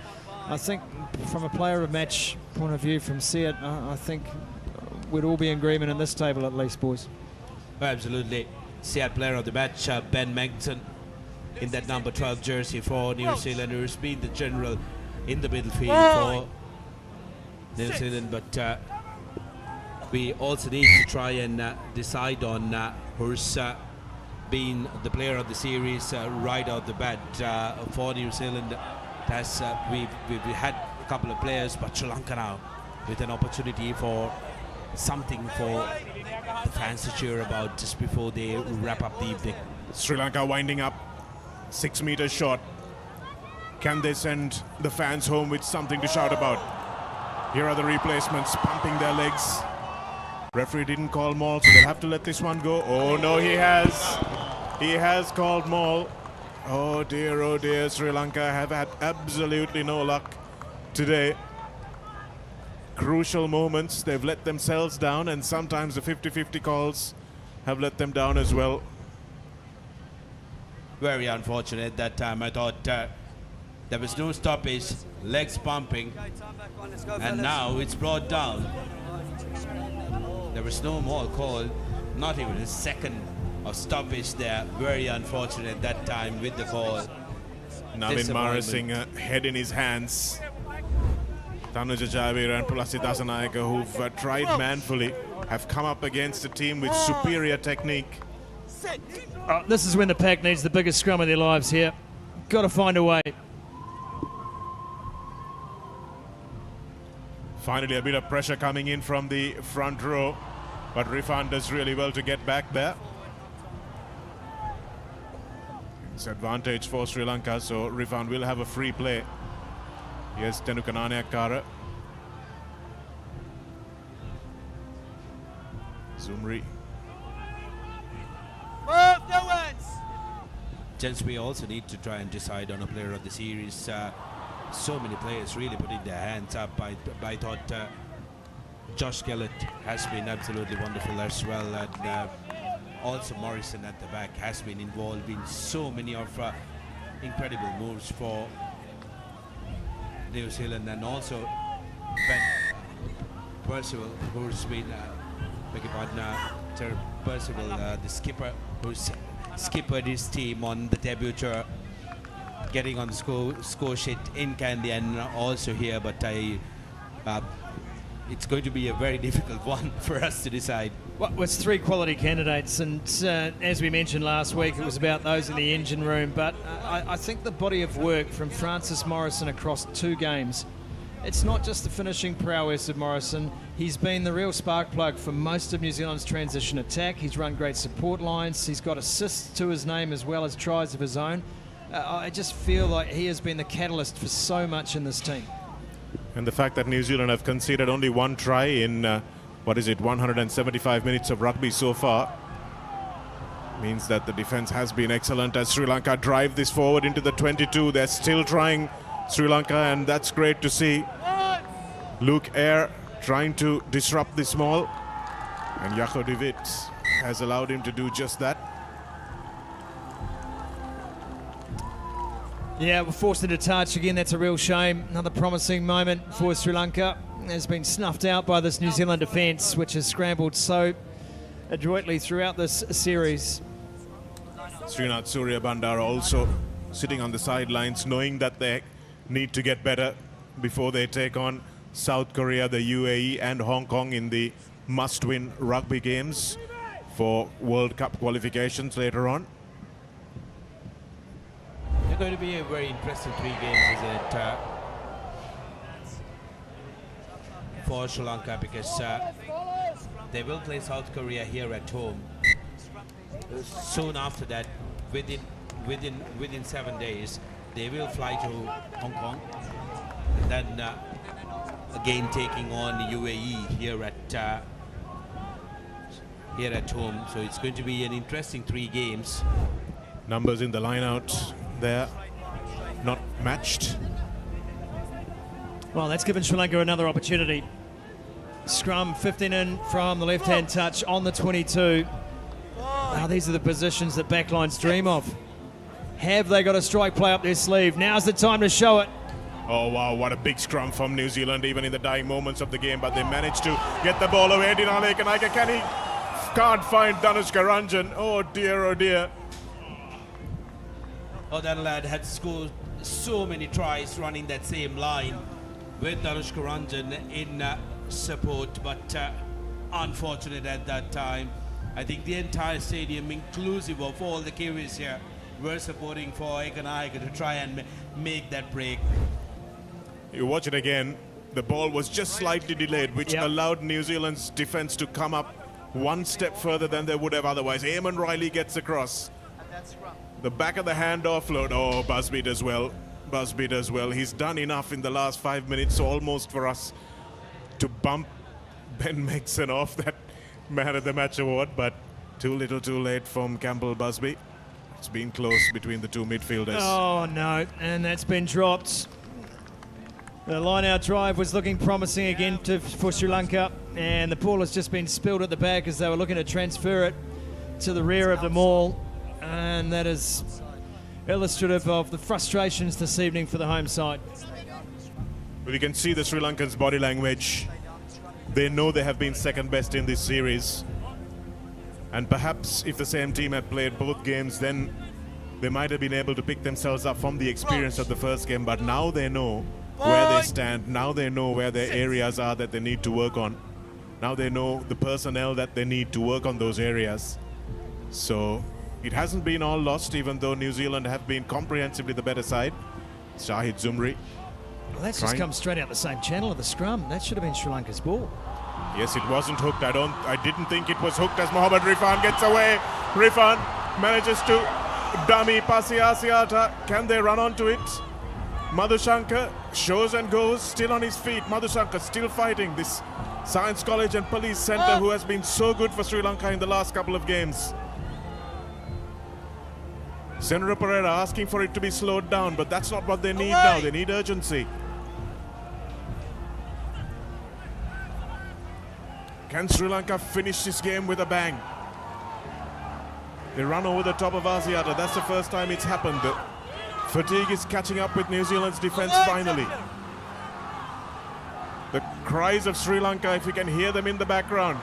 I think from a player of match point of view from Seat, I think we'd all be in agreement in this table at least, boys. Absolutely. Seat player of the match, Ben Megson, in that number 12 jersey for New Zealand, who's been the general in the midfield for New Zealand. But we also need to try and decide on who's been the player of the series right out the bat for New Zealand. That's we've had a couple of players, but Sri Lanka now with an opportunity for something for the fans to cheer about just before they wrap up the evening. Sri Lanka winding up 6 meters short. Can they send the fans home with something to shout about? Here are the replacements pumping their legs. Referee didn't call maul, so they'll have to let this one go. Oh no, he has. He has called maul. Oh dear, Sri Lanka have had absolutely no luck today. Crucial moments, they've let themselves down, and sometimes the 50-50 calls have let them down as well. Very unfortunate that time. I thought there was no stoppage, legs pumping, and now it's brought down. There was no more call, not even a second of stoppage there. Very unfortunate that time with the call. Navin Marasinghe, head in his hands. Tanuja Javira and Pulasi Dasanayake, who've tried manfully, have come up against a team with superior technique. This is when the pack needs the biggest scrum of their lives here. Got to find a way. Finally, a bit of pressure coming in from the front row, but Rifan does really well to get back there. It's advantage for Sri Lanka, so Rifan will have a free play. Yes, Tenukananayakara. Zumri. Gents, we also need to try and decide on a player of the series. So many players really putting their hands up. I thought Josh Kellett has been absolutely wonderful as well, and also Morrison at the back has been involved in so many of incredible moves for New Zealand, and also Ben Percival, who's been Percival, the skipper, who's skippered his team on the debut tour, getting on the score sheet in Kandy and also here, but it's going to be a very difficult one for us to decide. Well, it's three quality candidates, and as we mentioned last week, it was about those in the engine room, but I think the body of work from Francis Morrison across 2 games, it's not just the finishing prowess of Morrison. He's been the real spark plug for most of New Zealand's transition attack. He's run great support lines. He's got assists to his name as well as tries of his own. I just feel like he has been the catalyst for so much in this team. And the fact that New Zealand have conceded only 1 try in, 175 minutes of rugby so far, means that the defense has been excellent as Sri Lanka drive this forward into the 22. They're still trying, Sri Lanka, and that's great to see. Luke Eyre trying to disrupt this maul, and Jaco de Wit has allowed him to do just that. Yeah, we're forced into touch again. That's a real shame. Another promising moment for Sri Lanka. has been snuffed out by this New Zealand defence, which has scrambled so adroitly throughout this series. Srinath Suryabandara also sitting on the sidelines, knowing that they need to get better before they take on South Korea, the UAE and Hong Kong in the must-win rugby games for World Cup qualifications later on. They're going to be a very interesting 3 games, isn't it, for Sri Lanka, because they will play South Korea here at home. Soon after that, within 7 days, they will fly to Hong Kong, and then again taking on the UAE here at home. So it's going to be an interesting 3 games. Numbers in the line out there, not matched. Well, that's given Sri Lanka another opportunity. Scrum 15 in from the left-hand touch on the 22. Now these are the positions that backlines dream of. Have they got a strike play up their sleeve? Now's the time to show it. Oh wow, what a big scrum from New Zealand, even in the dying moments of the game, but they managed to get the ball away. Dinale Kanaika can't find Danushka Ranjan. Oh dear. Oh, that lad had scored so many tries running that same line with Danushka Ranjan in support, but unfortunate at that time. I think the entire stadium, inclusive of all the Kiwis here, were supporting for Ekanaika to try and make that break. You watch it again, the ball was just slightly delayed, which allowed New Zealand's defense to come up one step further than they would have otherwise. Eamon Riley gets across. The back of the hand offload. Oh, Busby does well. He's done enough in the last 5 minutes almost for us to bump Ben Megson off that Man of the Match award, but too little too late from Campbell Busby. It's been close between the 2 midfielders. Oh no, and that's been dropped. The line-out drive was looking promising again for Sri Lanka, and the ball has just been spilled at the back as they were looking to transfer it to the rear of the maul, and that is illustrative of the frustrations this evening for the home side. But you can see the Sri Lankans' body language. They know they have been second best in this series, and perhaps if the same team had played both games, then they might have been able to pick themselves up from the experience of the first game. But now they know where they stand. Now they know where their areas are that they need to work on. Now they know the personnel that they need to work on those areas. So it hasn't been all lost, even though New Zealand have been comprehensively the better side. Shahid Zumri. Well, that's just come straight out the same channel of the scrum. That should have been Sri Lanka's ball. Yes, it wasn't hooked. I didn't think it was hooked as Mohammad Rifan gets away. Rifan manages to dummy Pasiasiata. Can they run onto it? Madhushankar shows and goes, still on his feet. Madhushankar still fighting this Science College and Police Centre who has been so good for Sri Lanka in the last couple of games. Senator Pereira asking for it to be slowed down, but that's not what they need now. They need urgency. Can Sri Lanka finish this game with a bang? They run over the top of Asiata. That's the first time it's happened. The fatigue is catching up with New Zealand's defense finally. The cries of Sri Lanka, if you can hear them in the background.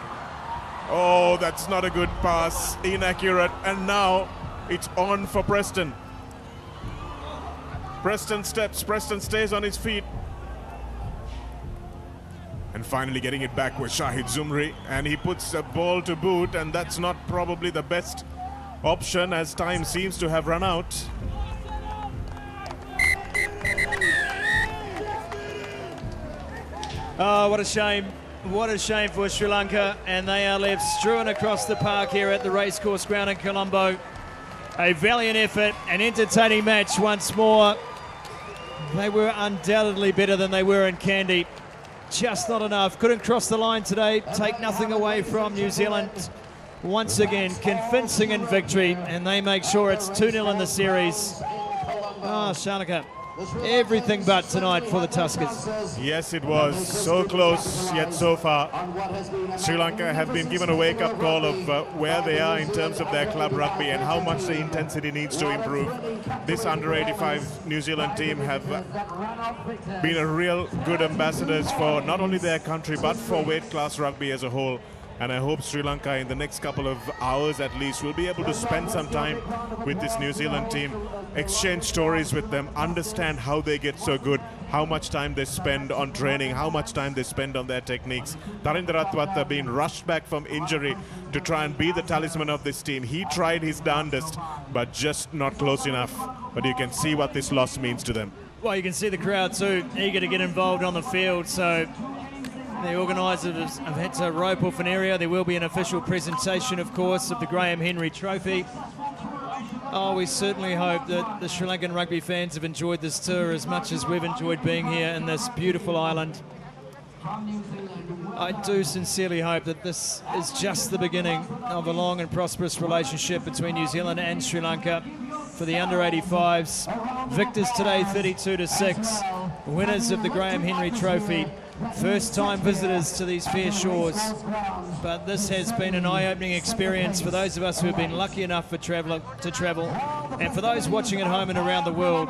Oh, that's not a good pass. Inaccurate. And now it's on for Preston. Preston steps. Preston stays on his feet. And finally getting it back with Shahid Zumri. And he puts a ball to boot, and that's not probably the best option as time seems to have run out. Oh, what a shame. What a shame for Sri Lanka. And they are left strewn across the park here at the Racecourse ground in Colombo. A valiant effort, an entertaining match once more. They were undoubtedly better than they were in Kandy. Just not enough. Couldn't cross the line today. Take nothing away from New Zealand. Once again, convincing in victory, and they make sure it's 2-0 in the series. Oh, Shanaka. everything but tonight for the Tuskers. Yes, it was. So close, yet so far. Sri Lanka have been given a wake-up call of where they are in terms of their club rugby and how much the intensity needs to improve. This under-85 New Zealand team have been a real good ambassadors for not only their country but for weight-class rugby as a whole. And I hope Sri Lanka in the next couple of hours at least will be able to spend some time with this New Zealand team, exchange stories with them, understand how they get so good, how much time they spend on training, how much time they spend on their techniques. Tharindra Ratwatta being rushed back from injury to try and be the talisman of this team. He tried his darndest, but just not close enough. But you can see what this loss means to them. Well, you can see the crowd too, eager to get involved on the field, so the organisers have had to rope off an area. There will be an official presentation, of course, of the Graham Henry Trophy. Oh, we certainly hope that the Sri Lankan rugby fans have enjoyed this tour as much as we've enjoyed being here in this beautiful island. I do sincerely hope that this is just the beginning of a long and prosperous relationship between New Zealand and Sri Lanka. For the under-85s, victors today 32-6, winners of the Graham Henry Trophy. First-time visitors to these fair shores, but this has been an eye-opening experience for those of us who have been lucky enough to travel, and for those watching at home and around the world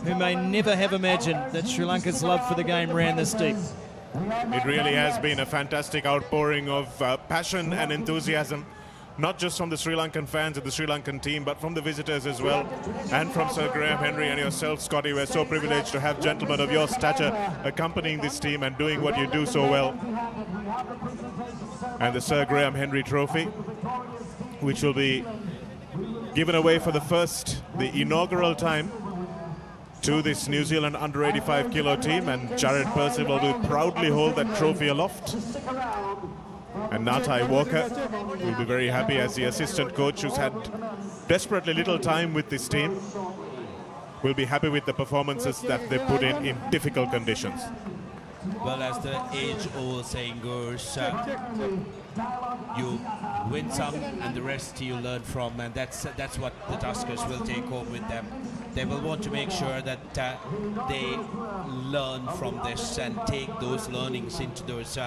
who may never have imagined that Sri Lanka's love for the game ran this deep. It really has been a fantastic outpouring of passion and enthusiasm, not just from the Sri Lankan fans of the Sri Lankan team, but from the visitors as well, and from Sir Graham Henry and yourself, Scotty. We're so privileged to have gentlemen of your stature accompanying this team and doing what you do so well. And the Sir Graham Henry Trophy, which will be given away for the inaugural time to this New Zealand under-85 kilo team, and Jared Percival will proudly hold that trophy aloft. And Natai Walker will be very happy as the assistant coach, who's had desperately little time with this team, will be happy with the performances that they put in difficult conditions. Well, as the age-old saying goes, you win some and the rest you learn from, and that's what the Tuskers will take home with them. They will want to make sure that they learn from this and take those learnings into those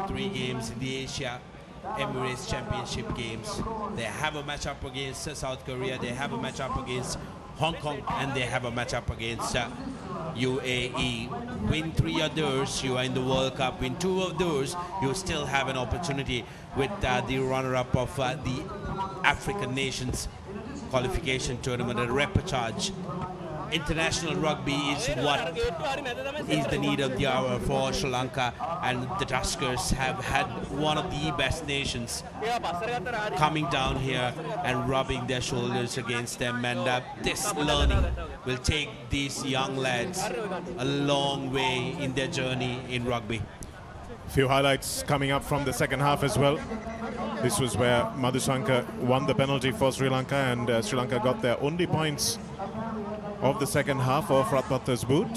3 games in the Asia Emirates Championship games. They have a matchup against South Korea, they have a matchup against Hong Kong, and they have a matchup against UAE. Win 3 of those, you are in the World Cup. Win 2 of those, you still have an opportunity with the runner-up of the African Nations qualification tournament, a repertoire. International rugby is what is the need of the hour for Sri Lanka, and the Tuskers have had one of the best nations coming down here and rubbing their shoulders against them, and this learning will take these young lads a long way in their journey in rugby. A few highlights coming up from the second half as well. This was where Madhusankar won the penalty for Sri Lanka, and Sri Lanka got their only points of the second half off Ratwatta's boot.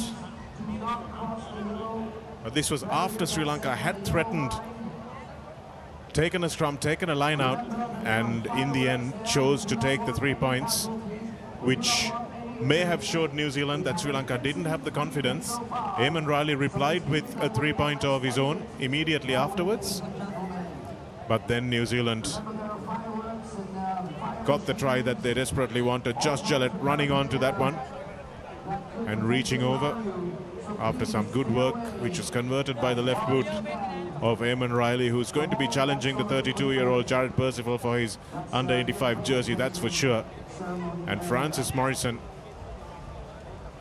But this was after Sri Lanka had threatened, taken a scrum, taken a line out, and in the end chose to take the 3 points, which may have showed New Zealand that Sri Lanka didn't have the confidence. Eamon Riley replied with a 3-pointer of his own immediately afterwards. But then New Zealand got the try that they desperately wanted. Josh Gillett running on to that one and reaching over after some good work, which was converted by the left boot of Eamon Riley, who's going to be challenging the 32-year-old Jared Percival for his under-85 jersey, that's for sure. And Francis Morrison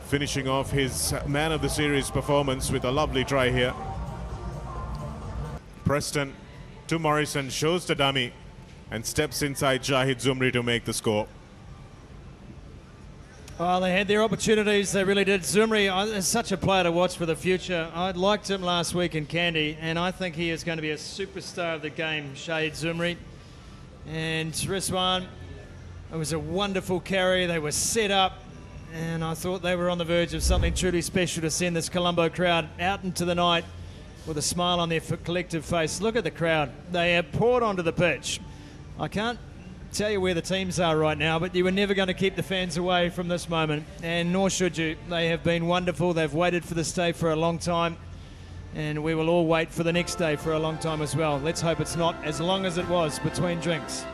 finishing off his man of the series performance with a lovely try here. Preston to Morrison, shows the dummy and steps inside Shahid Zumri to make the score. Well, they had their opportunities, they really did. Zumri is such a player to watch for the future. I liked him last week in Kandy, and I think he is going to be a superstar of the game, Shahid Zumri. And Rizwan, it was a wonderful carry. They were set up, and I thought they were on the verge of something truly special to send this Colombo crowd out into the night with a smile on their collective face. Look at the crowd. They have poured onto the pitch. I can't tell you where the teams are right now, but you were never going to keep the fans away from this moment, and nor should you. They have been wonderful. They've waited for this day for a long time, and we will all wait for the next day for a long time as well. Let's hope it's not as long as it was between drinks.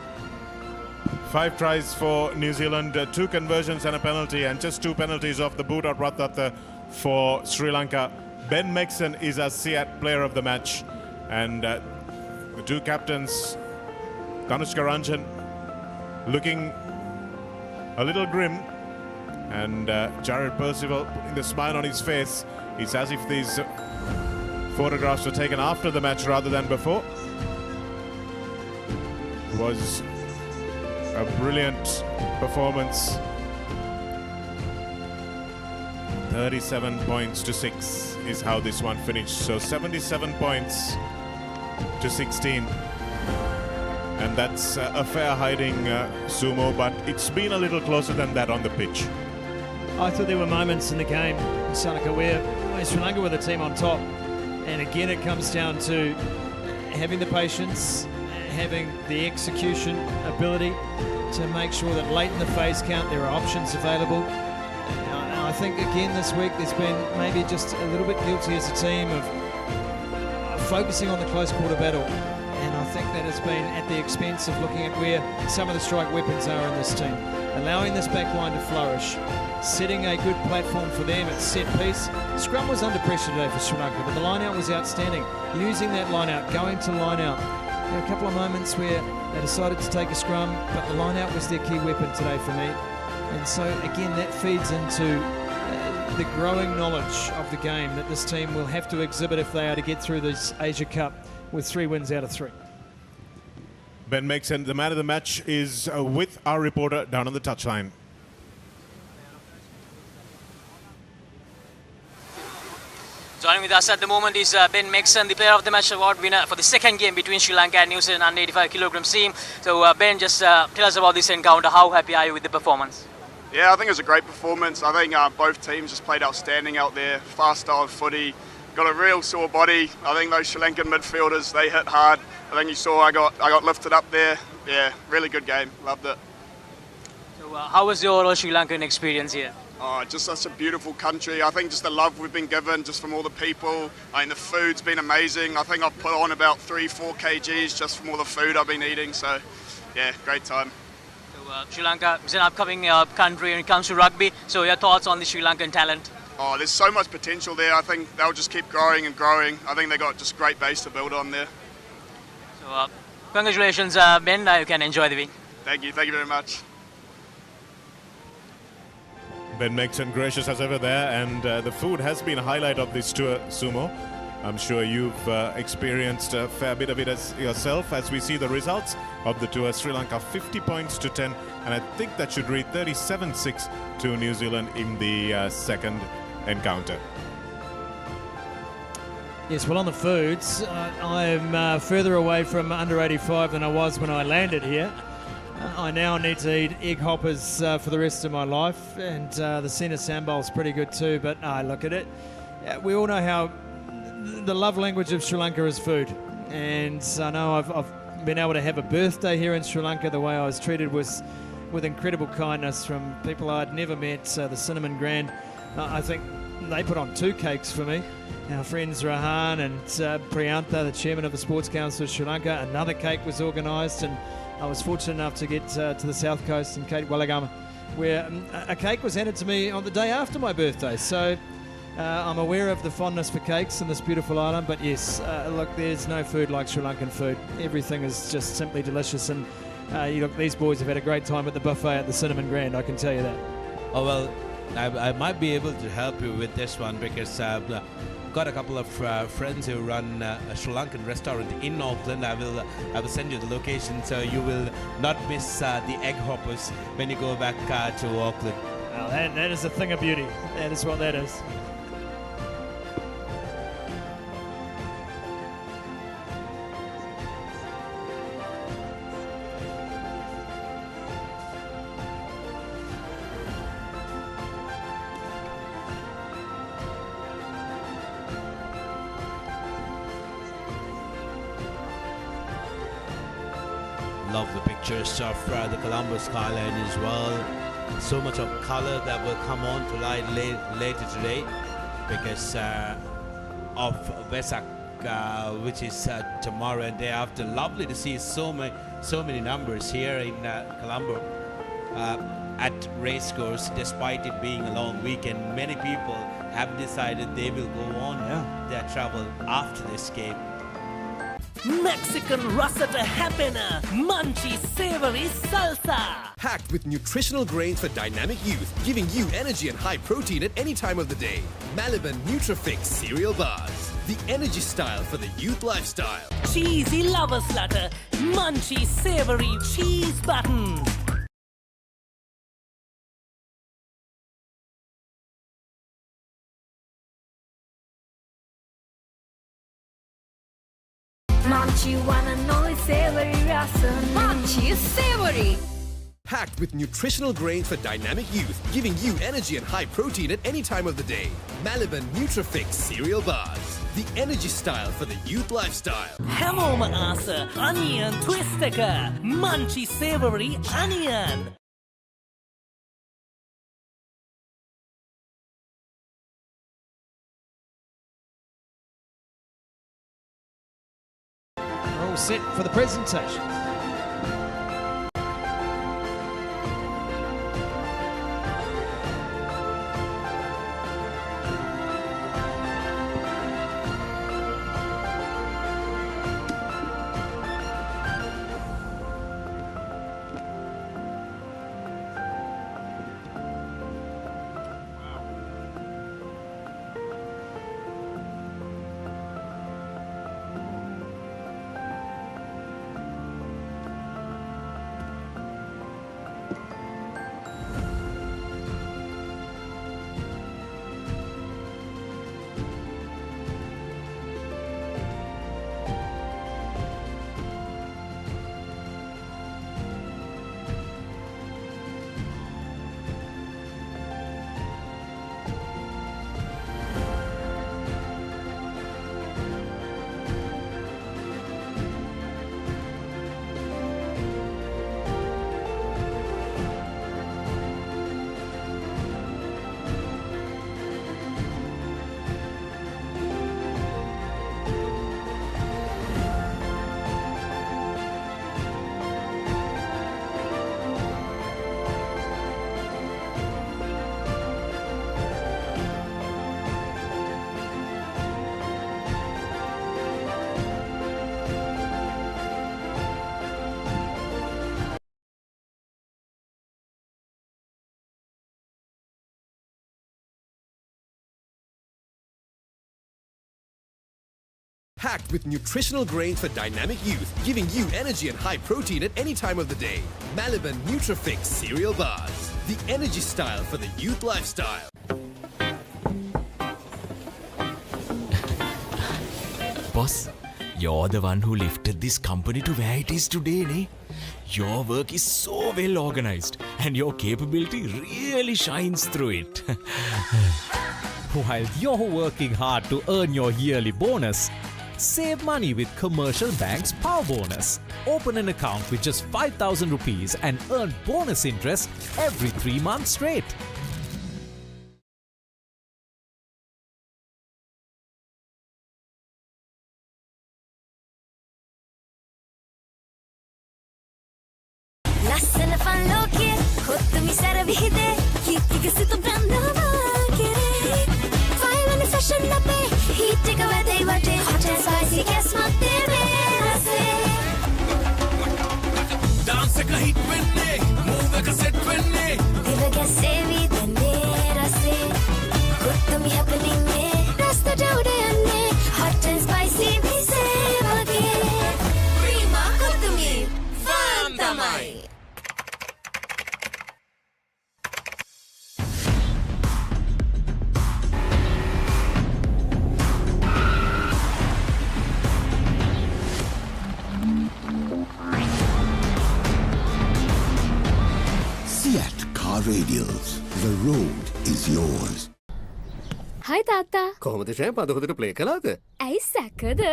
5 tries for New Zealand, 2 conversions and a penalty, and just 2 penalties off the boot of Rathatha for Sri Lanka. Ben Mexon is a SEAT player of the match, and the 2 captains, Tanushka Ranjan, looking a little grim, and Jared Percival putting the smile on his face. It's as if these photographs were taken after the match rather than before. It was a brilliant performance. 37 points to 6 is how this one finished. So 77 points to 16. And that's a fair hiding, Sumo, but it's been a little closer than that on the pitch. I thought there were moments in the game, Sanaka, where Sri Lanka were the team on top. And again, it comes down to having the patience, having the execution ability to make sure that late in the phase count there are options available. And I think again this week there's been maybe just a little bit guilty as a team of focusing on the close quarter battle. And I think that has been at the expense of looking at where some of the strike weapons are in this team. Allowing this back line to flourish, setting a good platform for them at set piece. Scrum was under pressure today for Sri Lanka, but the line out was outstanding. Using that line out, going to line out. There were a couple of moments where they decided to take a scrum, but the line out was their key weapon today for me. And so again, that feeds into the growing knowledge of the game that this team will have to exhibit if they are to get through this Asia Cup with 3 wins out of 3. Ben Mexon, the man of the match, is with our reporter down on the touchline. Joining with us at the moment is Ben Mexon, the Player of the Match award winner for the second game between Sri Lanka and New Zealand under 85 kg team. So Ben, just tell us about this encounter. How happy are you with the performance? Yeah, I think it was a great performance. I think both teams just played outstanding out there. Fast style footy, got a real sore body. I think those Sri Lankan midfielders, they hit hard. I think you saw I got lifted up there. Yeah, really good game. Loved it. So how was your overall Sri Lankan experience here? Oh, just such a beautiful country. I think just the love we've been given just from all the people. I mean, the food's been amazing. I think I've put on about 3-4 kgs just from all the food I've been eating. So, yeah, great time. So Sri Lanka is an upcoming country when it comes to rugby. So your thoughts on the Sri Lankan talent? Oh, there's so much potential there. I think they'll just keep growing and growing. I think they got just great base to build on there. So congratulations, Ben. You can enjoy the week. Thank you very much. Ben Mexon, gracious as ever there, and the food has been a highlight of this tour, Sumo. I'm sure you've experienced a fair bit of it as yourself as we see the results of the tour. Sri Lanka 50 points to 10, and I think that should read 37-6 to New Zealand in the second encounter. Yes, well, on the foods, I'm further away from under 85 than I was when I landed here. I now need to eat egg hoppers for the rest of my life, and the Sena Sambal is pretty good too, but look at it. We all know how the love language of Sri Lanka is food, and I know I've been able to have a birthday here in Sri Lanka. The way I was treated was with incredible kindness from people I'd never met, the Cinnamon Grand. I think they put on 2 cakes for me. Our friends Rahan and Priyantha, the chairman of the Sports Council of Sri Lanka, another cake was organised, and I was fortunate enough to get to the south coast in Cape Wellagama, where a cake was handed to me on the day after my birthday. So I'm aware of the fondness for cakes in this beautiful island, but yes, look, there's no food like Sri Lankan food. Everything is just simply delicious, and look, these boys have had a great time at the buffet at the Cinnamon Grand, I can tell you that. Oh, well, I might be able to help you with this one because I've got a couple of friends who run a Sri Lankan restaurant in Auckland. I will send you the location so you will not miss the egg hoppers when you go back to Auckland. Well, that is a thing of beauty. That is what that is. love the pictures of the Colombo skyline as well. So much of color that will come on to light later today because of Vesak, which is tomorrow and day after. Lovely to see so many numbers here in Colombo at Racecourse, despite it being a long weekend. Many people have decided they will go on their travel after this game. Mexican Rosetta Happiner, Munchy Savory Salsa. Packed with nutritional grains for dynamic youth, giving you energy and high protein at any time of the day. Maliban Nutrifix cereal bars. The energy style for the youth lifestyle. Cheesy lover slutter, Munchy Savory Cheese Buttons. Munchy one and only savory rasa. Munchy savory. Packed with nutritional grains for dynamic youth, giving you energy and high protein at any time of the day. Maliban Nutrifix cereal bars. The energy style for the youth lifestyle. Hamoma asa, onion twistaka, Munchy Savory Onion. We're all set for the presentation. Packed with nutritional grains for dynamic youth, giving you energy and high protein at any time of the day. Maliban Nutrifix cereal bars. The energy style for the youth lifestyle. Boss, you're the one who lifted this company to where it is today, ne? Your work is so well organized and your capability really shines through it. While you're working hard to earn your yearly bonus, save money with Commercial Bank's Power Bonus. Open an account with just 5,000 rupees and earn bonus interest every 3 months straight. ලස්සන පල්ලෝකේ කොත්තුමි සැර විහිදේ කීර්තික සිත බ්‍රන්දවා කෙරේ ෆයිවන fashion ලපේ heat එක වැදේ වටේ hot and spicy guess මත්තේ වේරසේ Dance එක hit වෙන්නේ move එක set වෙන්නේ දිව ගැසේවි දන්නේ රසේ කොත්තුමි happening නේ රස්තට උඩ යන්නේ hot and spicy මිසේ වගේ ප්‍රීමා කොත්තුමි ෆන් තමයි Radials. The road is yours. Hi තාත්තා. කොහොමද ෂෑ පද හොඳට ප්ලේ කළාද? ඇයි සැකද?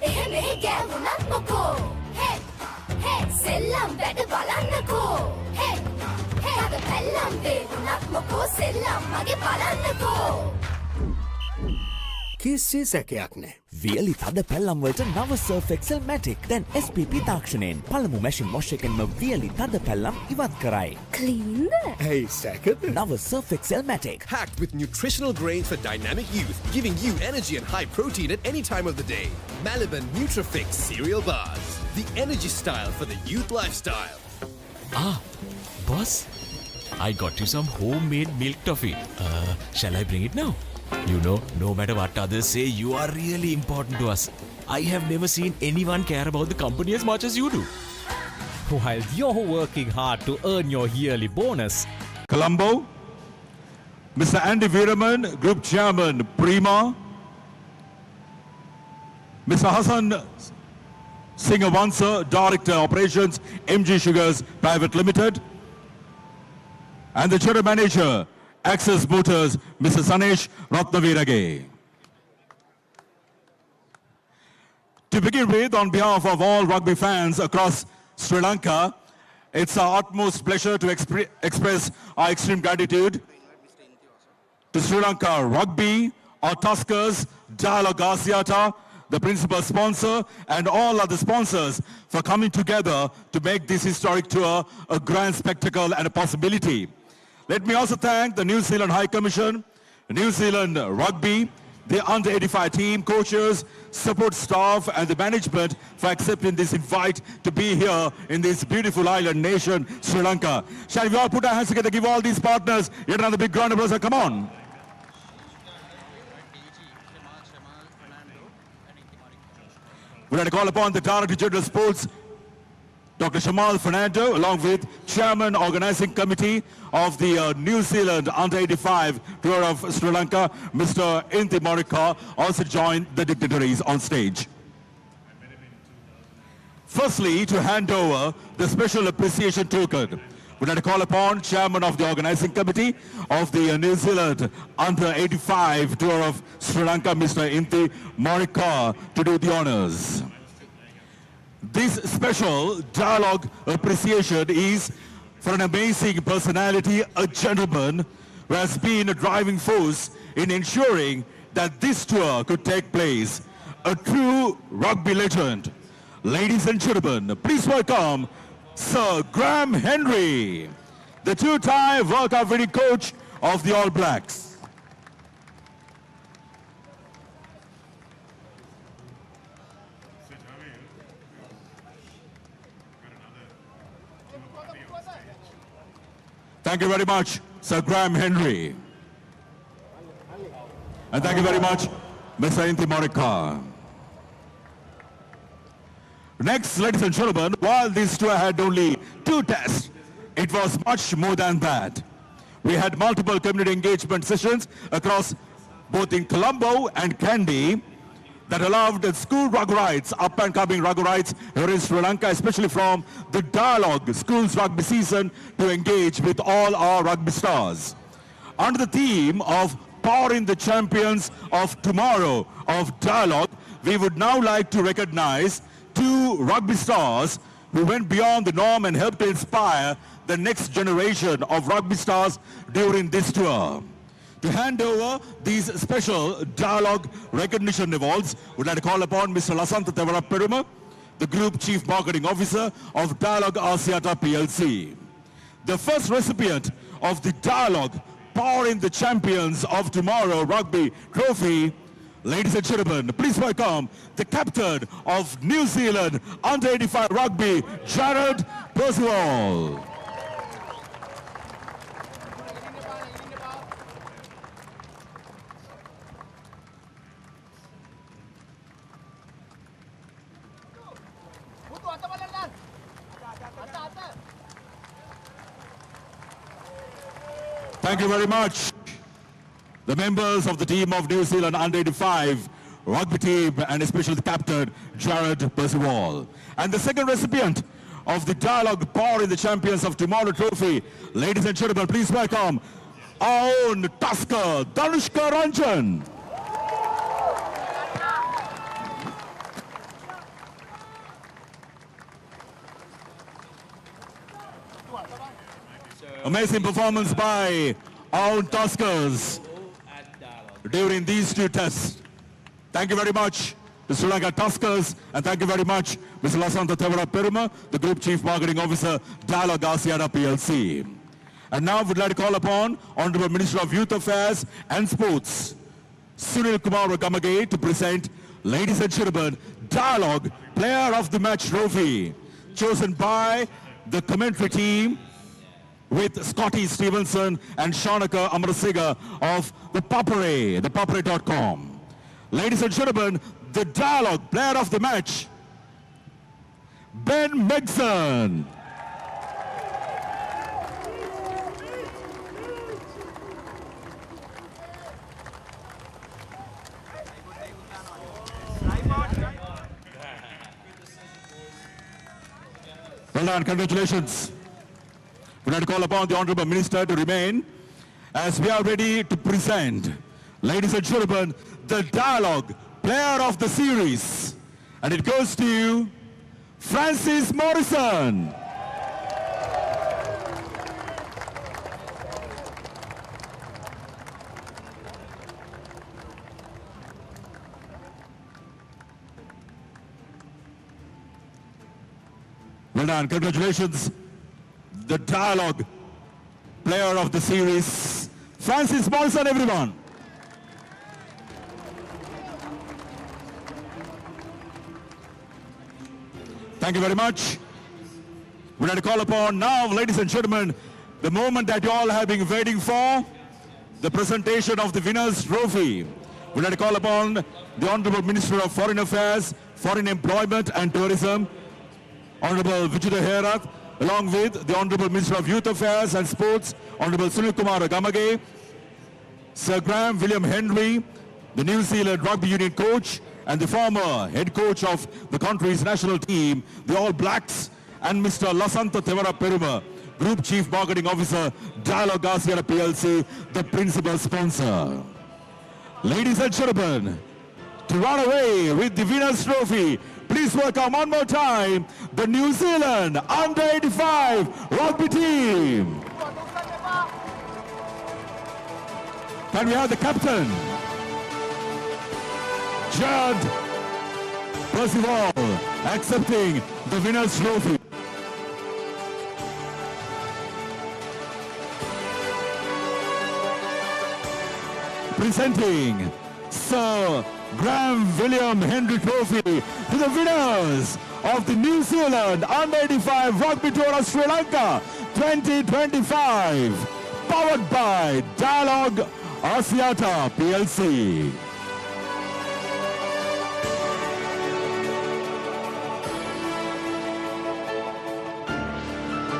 එහෙ මෙහෙ ගෑවුනත් මොකෝ? හේ හේ සෙල්ලම් වැඩ බලන්නකෝ හේ හේ අද පැල්ලම් වේදුනක් මොකෝ සෙල්ලම් මගේ බලන්නකෝ කිසි සැකයක් නෑ. වියලි තද පැල්ලම් වලට නව Surf Excel Matic දැන් SPP තාක්ෂණයෙන් පළමු මැෂින් වොෂ් එකෙන්ම වියලි තද පැල්ලම් ඉවත් කරයි. ක්ලීන්ද? Hey, සැකද? නව Surf Excel Matic. Packed with nutritional grains for dynamic youth, giving you energy and high protein at any time of the day. Maliban Nutrifix cereal bars. The energy style for the youth lifestyle. Ah, boss, I got you some homemade milk toffee. Shall I bring it now? You know, no matter what others say, you are really important to us. I have never seen anyone care about the company as much as you do. While you're working hard to earn your yearly bonus, Colombo, Mr. Andy Veeraman, Group Chairman, Prima, Mr. Hassan Singawansa, Director Operations, MG Sugars Private Limited, and the General Manager, Access Motors, Mr. Sanesh Ratnavirage. To begin with, on behalf of all rugby fans across Sri Lanka, it's our utmost pleasure to express our extreme gratitude to Sri Lanka Rugby, our Tuskers, Dialog Asiata, the principal sponsor, and all other sponsors for coming together to make this historic tour a grand spectacle and a possibility. Let me also thank the New Zealand High Commission, New Zealand Rugby, the under-85 team, coaches, support staff, and the management for accepting this invite to be here in this beautiful island nation, Sri Lanka. Shall we all put our hands together, give all these partners yet another big round of applause? Come on. We're going to call upon the Director General Sports, Dr. Shamal Fernando, along with Chairman Organizing Committee of the New Zealand Under-85 Tour of Sri Lanka, Mr. Inti Morika, also join the dignitaries on stage. Firstly, to hand over the special appreciation token, we'd like to call upon Chairman of the Organizing Committee of the New Zealand Under-85 Tour of Sri Lanka, Mr. Inti Morika, to do the honors. This special dialogue appreciation is for an amazing personality, a gentleman who has been a driving force in ensuring that this tour could take place. A true rugby legend. Ladies and gentlemen, please welcome Sir Graham Henry, the two-time World Cup winning coach of the All Blacks. Thank you very much, Sir Graham Henry. And thank you very much, Mr. Inti Morika. Next, ladies and gentlemen, while this tour had only 2 tests, it was much more than that. We had multiple community engagement sessions across both in Colombo and Kandy that allowed the school rugby rights, up-and-coming rugby rights here in Sri Lanka, especially from the Dialog Schools Rugby season, to engage with all our rugby stars. Under the theme of Powering the Champions of Tomorrow of Dialog, we would now like to recognize 2 rugby stars who went beyond the norm and helped to inspire the next generation of rugby stars during this tour. To hand over these special dialogue recognition awards, we'd like to call upon Mr. Lasantha Tevaraperuma, the Group Chief Marketing Officer of Dialog Asiata PLC. The first recipient of the Dialog Powering the Champions of Tomorrow Rugby Trophy, ladies and gentlemen, please welcome the captain of New Zealand Under-85 Rugby, Jared Percival. Thank you very much. The members of the team of New Zealand Under-85 rugby team, and especially the captain, Jared Percival. And the second recipient of the Dialog Powering the Champions of Tomorrow Trophy, ladies and gentlemen, please welcome our own Tusker, Danushka Ranjan. Amazing performance by our Tuskers during these two tests. Thank you very much, the Sri Lanka Tuskers, and thank you very much, Mr. Lasantha Thevarapperuma, the Group Chief Marketing Officer, Dialog Asiata PLC. And now we'd like to call upon Honorable Minister of Youth Affairs and Sports, Sunil Kumar Gamage, to present, ladies and gentlemen, Dialog Player of the Match trophy, chosen by the commentary team with Scotty Stevenson and Shaunaka Amarasiga of ThePapare, ThePapare.com. Ladies and gentlemen, the Dialog Player of the Match, Ben Megson. Well done, congratulations. We'd like to call upon the Honorable Minister to remain as we are ready to present, ladies and gentlemen, the Dialog Player of the Series. And it goes to Francis Morrison. Well done, congratulations. The Dialog Player of the Series, Francis Morrison, everyone. Thank you very much. We'd like to call upon now, ladies and gentlemen, the moment that you all have been waiting for, the presentation of the winner's trophy. We'd like to call upon the Honorable Minister of Foreign Affairs, Foreign Employment and Tourism, Honorable Vijay Herath, along with the Honorable Minister of Youth Affairs and Sports, Honorable Sunil Kumar Gamage, Sir Graham William Henry, the New Zealand Rugby Union coach, and the former head coach of the country's national team, the All Blacks, and Mr. Lasantha Thevarapperuma, Group Chief Marketing Officer, Dialog Asiata PLC, the principal sponsor. Ladies and gentlemen, to run away with the winner's trophy, please welcome one more time the New Zealand Under-85 rugby team. Can we have the captain, Judd Percival, accepting the winner's trophy. Presenting Sir Graham William Henry Trophy to the winners of the New Zealand Under-85 Rugby Tour of Sri Lanka 2025, powered by Dialog Asiata PLC.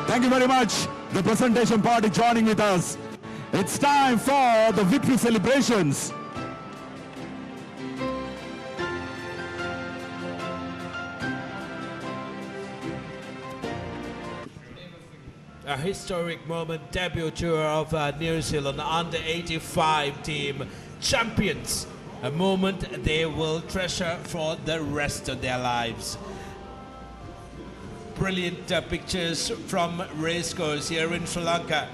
Thank you very much, the presentation party joining with us. It's time for the victory celebrations. A historic moment, debut tour of New Zealand Under-85 team champions. A moment they will treasure for the rest of their lives. Brilliant pictures from Racecourse here in Sri Lanka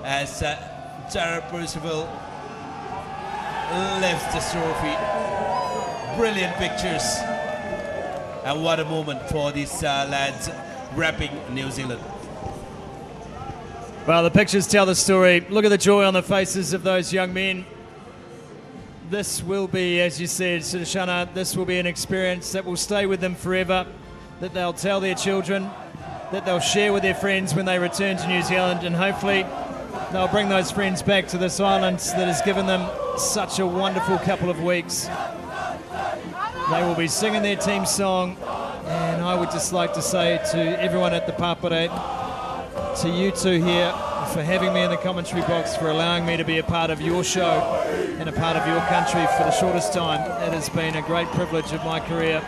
as Jared Percival lifts the trophy. Brilliant pictures. And what a moment for these lads repping New Zealand. Well, the pictures tell the story. Look at the joy on the faces of those young men. This will be, as you said, Sudarshana, this will be an experience that will stay with them forever, that they'll tell their children, that they'll share with their friends when they return to New Zealand, and hopefully they'll bring those friends back to this island that has given them such a wonderful couple of weeks. They will be singing their team song, and I would just like to say to everyone at the Papare, to you two here, for having me in the commentary box, for allowing me to be a part of your show and a part of your country for the shortest time. It has been a great privilege of my career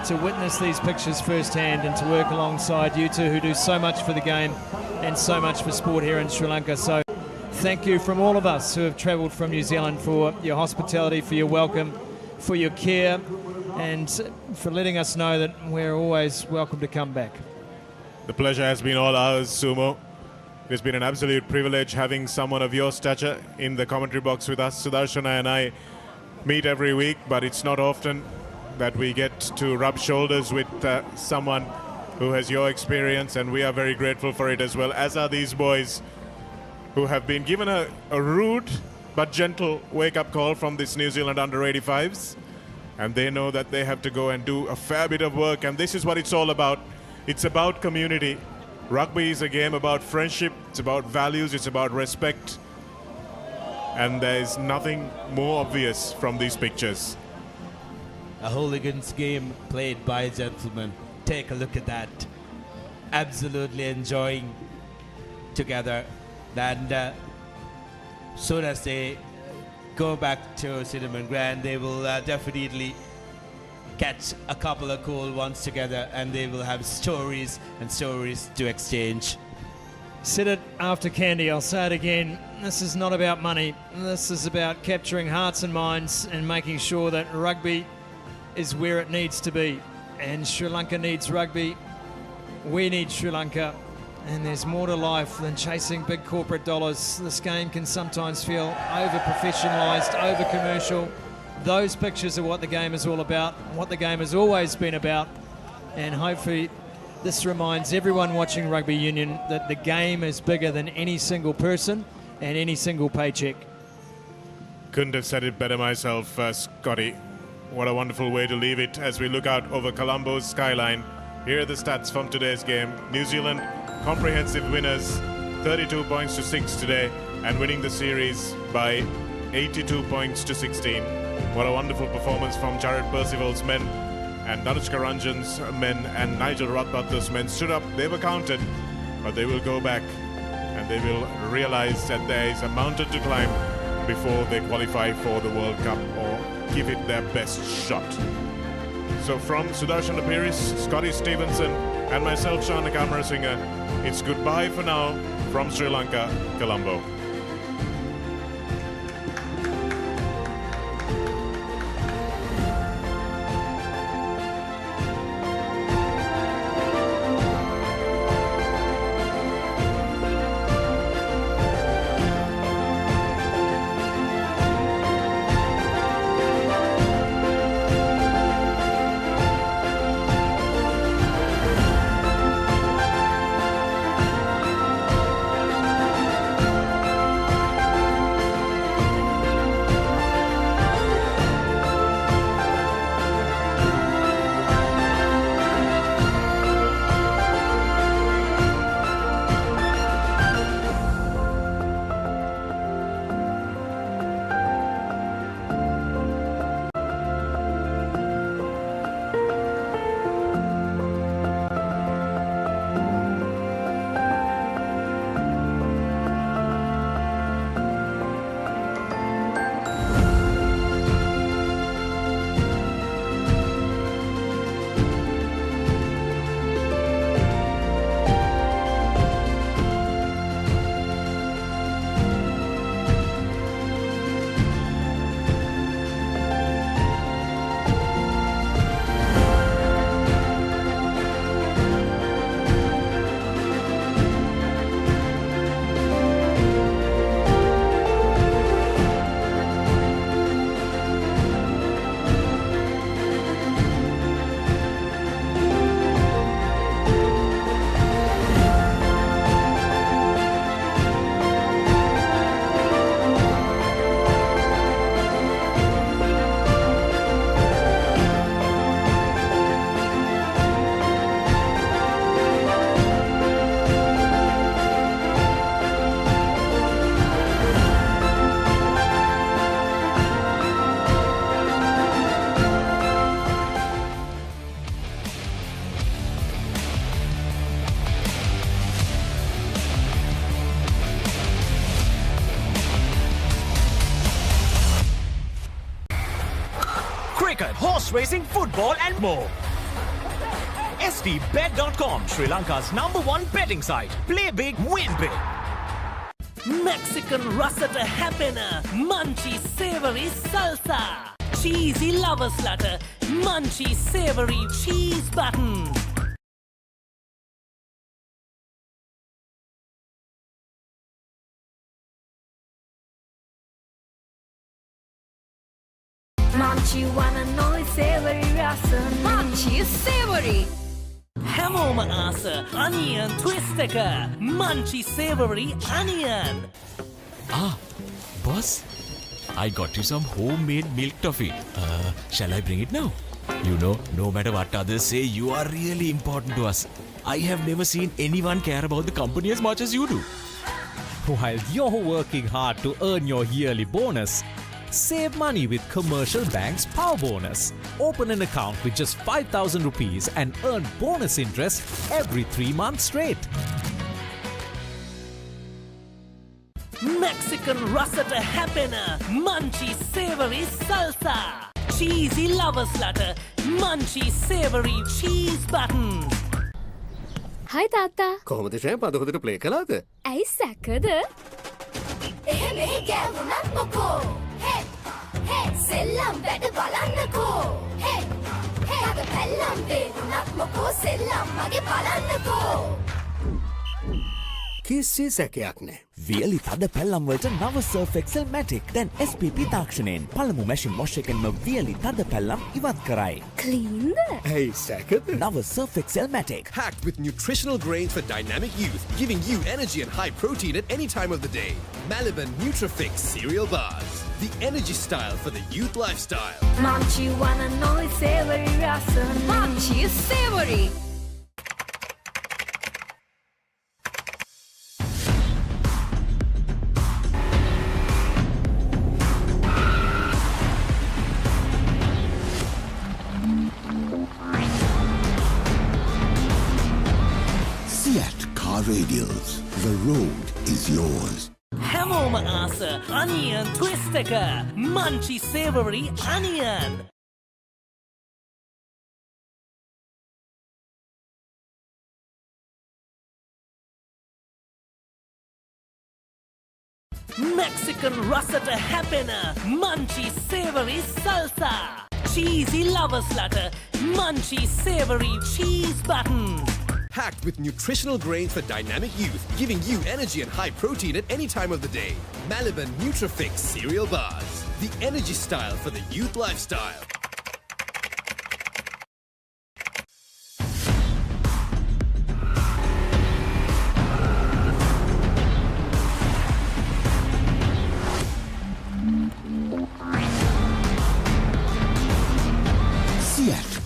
to witness these pictures firsthand and to work alongside you two who do so much for the game and so much for sport here in Sri Lanka. So thank you from all of us who have travelled from New Zealand for your hospitality, for your welcome, for your care, and for letting us know that we're always welcome to come back. The pleasure has been all ours, Sumo. It's been an absolute privilege having someone of your stature in the commentary box with us. Sudarshana and I meet every week, but it's not often that we get to rub shoulders with someone who has your experience, and we are very grateful for it as well, as are these boys who have been given a rude but gentle wake-up call from this New Zealand under-85s, and they know that they have to go and do a fair bit of work, and this is what it's all about. It's about community. Rugby is a game about friendship, it's about values, it's about respect, and there is nothing more obvious from these pictures. A hooligans game played by a gentleman. Take a look at that. Absolutely enjoying together. And soon as they go back to Cinnamon Grand, they will definitely catch a couple of cool ones together, and they will have stories and stories to exchange. Said it after Candy, I'll say it again. This is not about money. This is about capturing hearts and minds and making sure that rugby is where it needs to be. And Sri Lanka needs rugby. We need Sri Lanka. And there's more to life than chasing big corporate dollars. This game can sometimes feel over-professionalised, over-commercial. Those pictures are what the game is all about, what the game has always been about. And hopefully this reminds everyone watching rugby union that the game is bigger than any single person and any single paycheck. Couldn't have said it better myself, Scotty. What a wonderful way to leave it as we look out over Colombo's skyline. Here are the stats from today's game. New Zealand comprehensive winners, 32 points to 6 today, and winning the series by 82 points to 16. What a wonderful performance from Jared Percival's men, and Danushka Ranjan's men and Nigel Rothbutler's men stood up. They were counted, but they will go back and they will realize that there is a mountain to climb before they qualify for the World Cup or give it their best shot. So from Sudarshan Apiris, Scotty Stevenson, and myself, Sean the Camera Singer, it's goodbye for now from Sri Lanka, Colombo. cricket, horse racing, football and more. SDBet.com, Sri Lanka's #1 betting site. Play big, win big. Mexican Russata Happener, Munchy Savory Salsa, Cheesy Lover Slutter, Munchy Savory Cheese Buttons. Munchie wanna know it's savory rasa. Munchie is savory. හැමෝම ආස onion twist එක munchy savory onion. Ah, boss, I got you some homemade milk toffee. Shall I bring it now? You know, no matter what others say, you are really important to us. I have never seen anyone care about the company as much as you do. While you're working hard to earn your yearly bonus, save money with Commercial Bank's Power Bonus. Open an account with just 5,000 rupees and earn bonus interest every 3 months straight. Mexican රසට හැපෙන munchy savory salsa. Cheesy lovers ලට munchy savory cheese buttons. Hi තාත්තා. කොහොමද ෂෑම් අද හොඳට play කළාද? ඇයි සැකද? එහෙම ගෑවුනත් මොකෝ. Hey, hey, සෙල්ලම් වැඩ බලන්නකෝ. Hey, hey, අද පැල්ලම් වේදුනත් මොකෝ සෙල්ලම් මගේ බලන්නකෝ. කිසි සැකයක් නෑ. වියලි තද පැල්ලම් වලට නව Surf Excel Matic දැන් SPP තාක්ෂණයෙන් පළමු මැෂින් වොෂ් එකෙන්ම වියලි තද පැල්ලම් ඉවත් කරයි. Cleanද? ඇයි සැකද? නව Surf Excel Matic. Packed with nutritional grains for dynamic youth, giving you energy and high protein at any time of the day. Maliban Nutrifix cereal bars. The energy style for the youth lifestyle. Munchie wanna know it's savory rasa. Munchie is savory. Car Radials. The road is yours. හැමෝම ආස onion twist එක munchy savory onion. Mexican රසට හැපෙන munchy savory salsa. Cheesy lovers ලට munchy savory cheese buttons. Packed with nutritional grains for dynamic youth, giving you energy and high protein at any time of the day. Maliban Nutrifix cereal bars. The energy style for the youth lifestyle.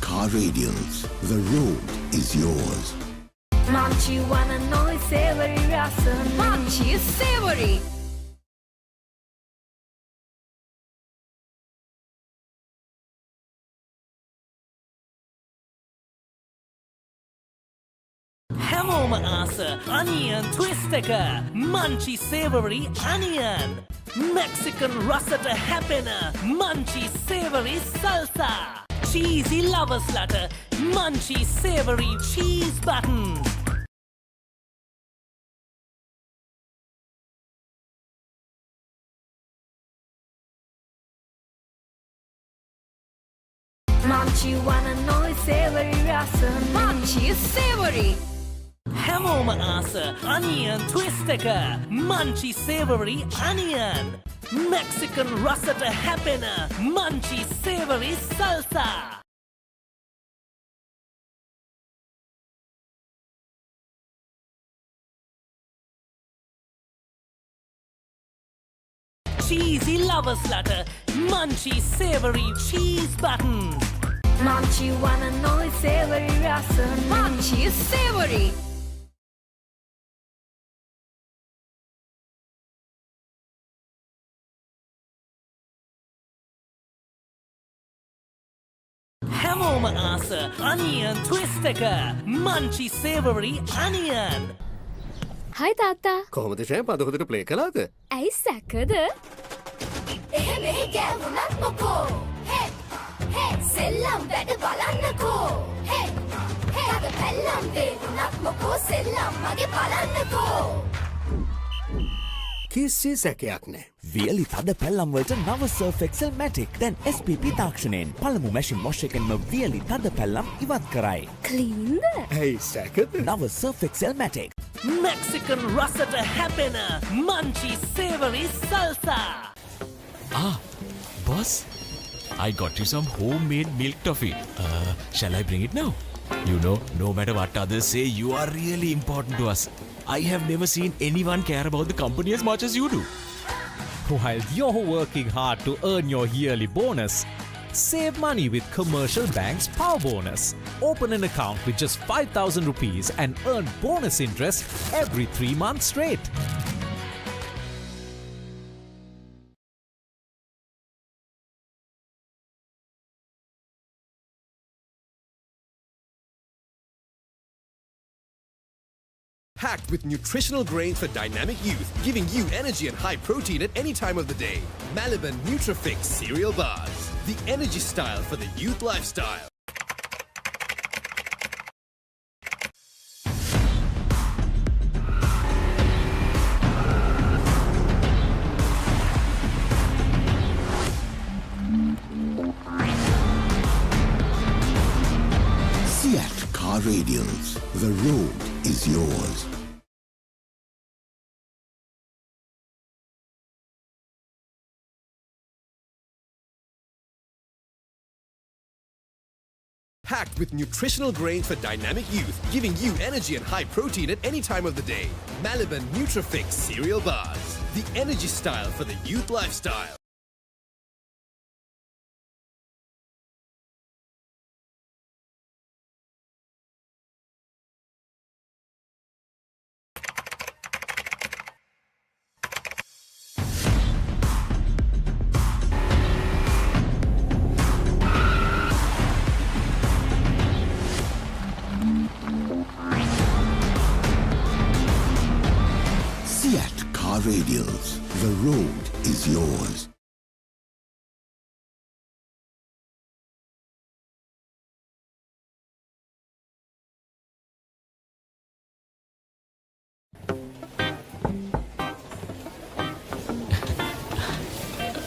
Car Radials. The road is yours. Munchie wanna know it's savory rasa. Munchie is savory. හැමෝම ආස onion twist එක munchy savory onion. Mexican රසට හැපෙන munchy savory salsa. Cheesy lovers ලට munchy savory cheese buttons. Munchie wanna know it's savory rasa. Munchie is savory. හැමෝම ආස onion twist එක munchy savory onion. Mexican රසට හැපෙන munchy savory salsa. Cheesy lovers ලට munchy savory cheese buttons. Munchie wanna know it's savory rasa. Munchie is savory. හැමෝම ආස onion twist එක munchy savory onion. Hi තාත්තා. කොහොමද ෂෑම් අද හොඳට ප්ලේ කළාද? ඇයි සැකද? එහෙම ගෑවුනත් මොකෝ. Hey, hey, සෙල්ලම් වැඩ බලන්නකෝ. Hey, hey, අද පැල්ලම් වේදුනත් මොකෝ සෙල්ලම් මගේ බලන්නකෝ. කිසි සැකයක් නෑ. වියලි තද පැල්ලම් වලට නව Surf Excel Matic දැන් SPP තාක්ෂණයෙන් පළමු මැෂින් වොෂ් එකෙන්ම වියලි තද පැල්ලම් ඉවත් කරයි. Cleanද? ඇයි සැකද? නව Surf Excel Matic. Mexican රසට හැපෙන munchy savory salsa. Ah, boss, I got you some homemade milk toffee. Shall I bring it now? You know, no matter what others say, you are really important to us. I have never seen anyone care about the company as much as you do. While you're working hard to earn your yearly bonus, save money with Commercial Bank's Power Bonus. Open an account with just 5,000 rupees and earn bonus interest every 3 months straight. Packed with nutritional grains for dynamic youth, giving you energy and high protein at any time of the day. Maliban Nutrifix cereal bars. The energy style for the youth lifestyle. Seat Car Radials. The road is yours. Packed with nutritional grains for dynamic youth, giving you energy and high protein at any time of the day. Maliban Nutrifix cereal bars. The energy style for the youth lifestyle. Seat Car Radials. The road is yours.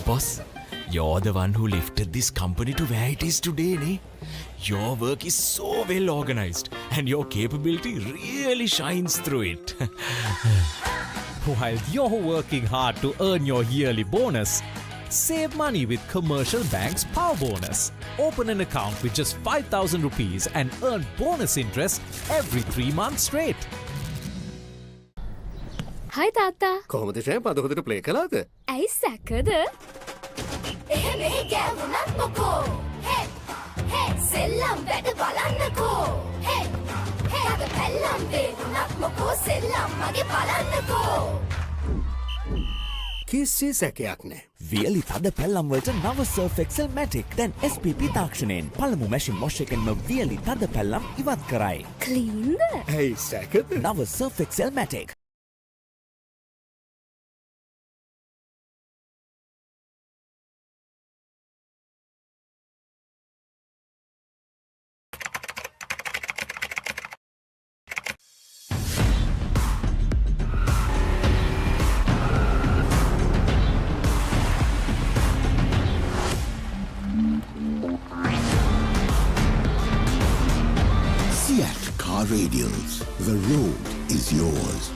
Boss, you're the one who lifted this company to where it is today, ne? Your work is so well organized and your capability really shines through it. While you're working hard to earn your yearly bonus, save money with Commercial Bank's Power Bonus. Open an account with just 5,000 rupees and earn bonus interest every 3 months straight. Hi තාත්තා. කොහොමද ෂෑම් අද හොඳට play කළාද? ඇයි සැකද? එහෙම ගෑවුනත් මොකෝ හේ හේ සෙල්ලම් වැඩ බලන්නකෝ හේ හේ අද පැල්ලම් වේදුනත් මොකෝ සෙල්ලම් මගේ බලන්නකෝ කිසි සැකයක් නෑ. වියලි තද පැල්ලම් වලට නව Surf Excel Matic දැන් SPP තාක්ෂණයෙන් පළමු මැෂින් වොෂ් එකෙන්ම වියලි තද පැල්ලම් ඉවත් කරයි. ක්ලීන්ද? ඇයි සැකද? නව Surf Excel Matic. Seat Car Radials. The road is yours.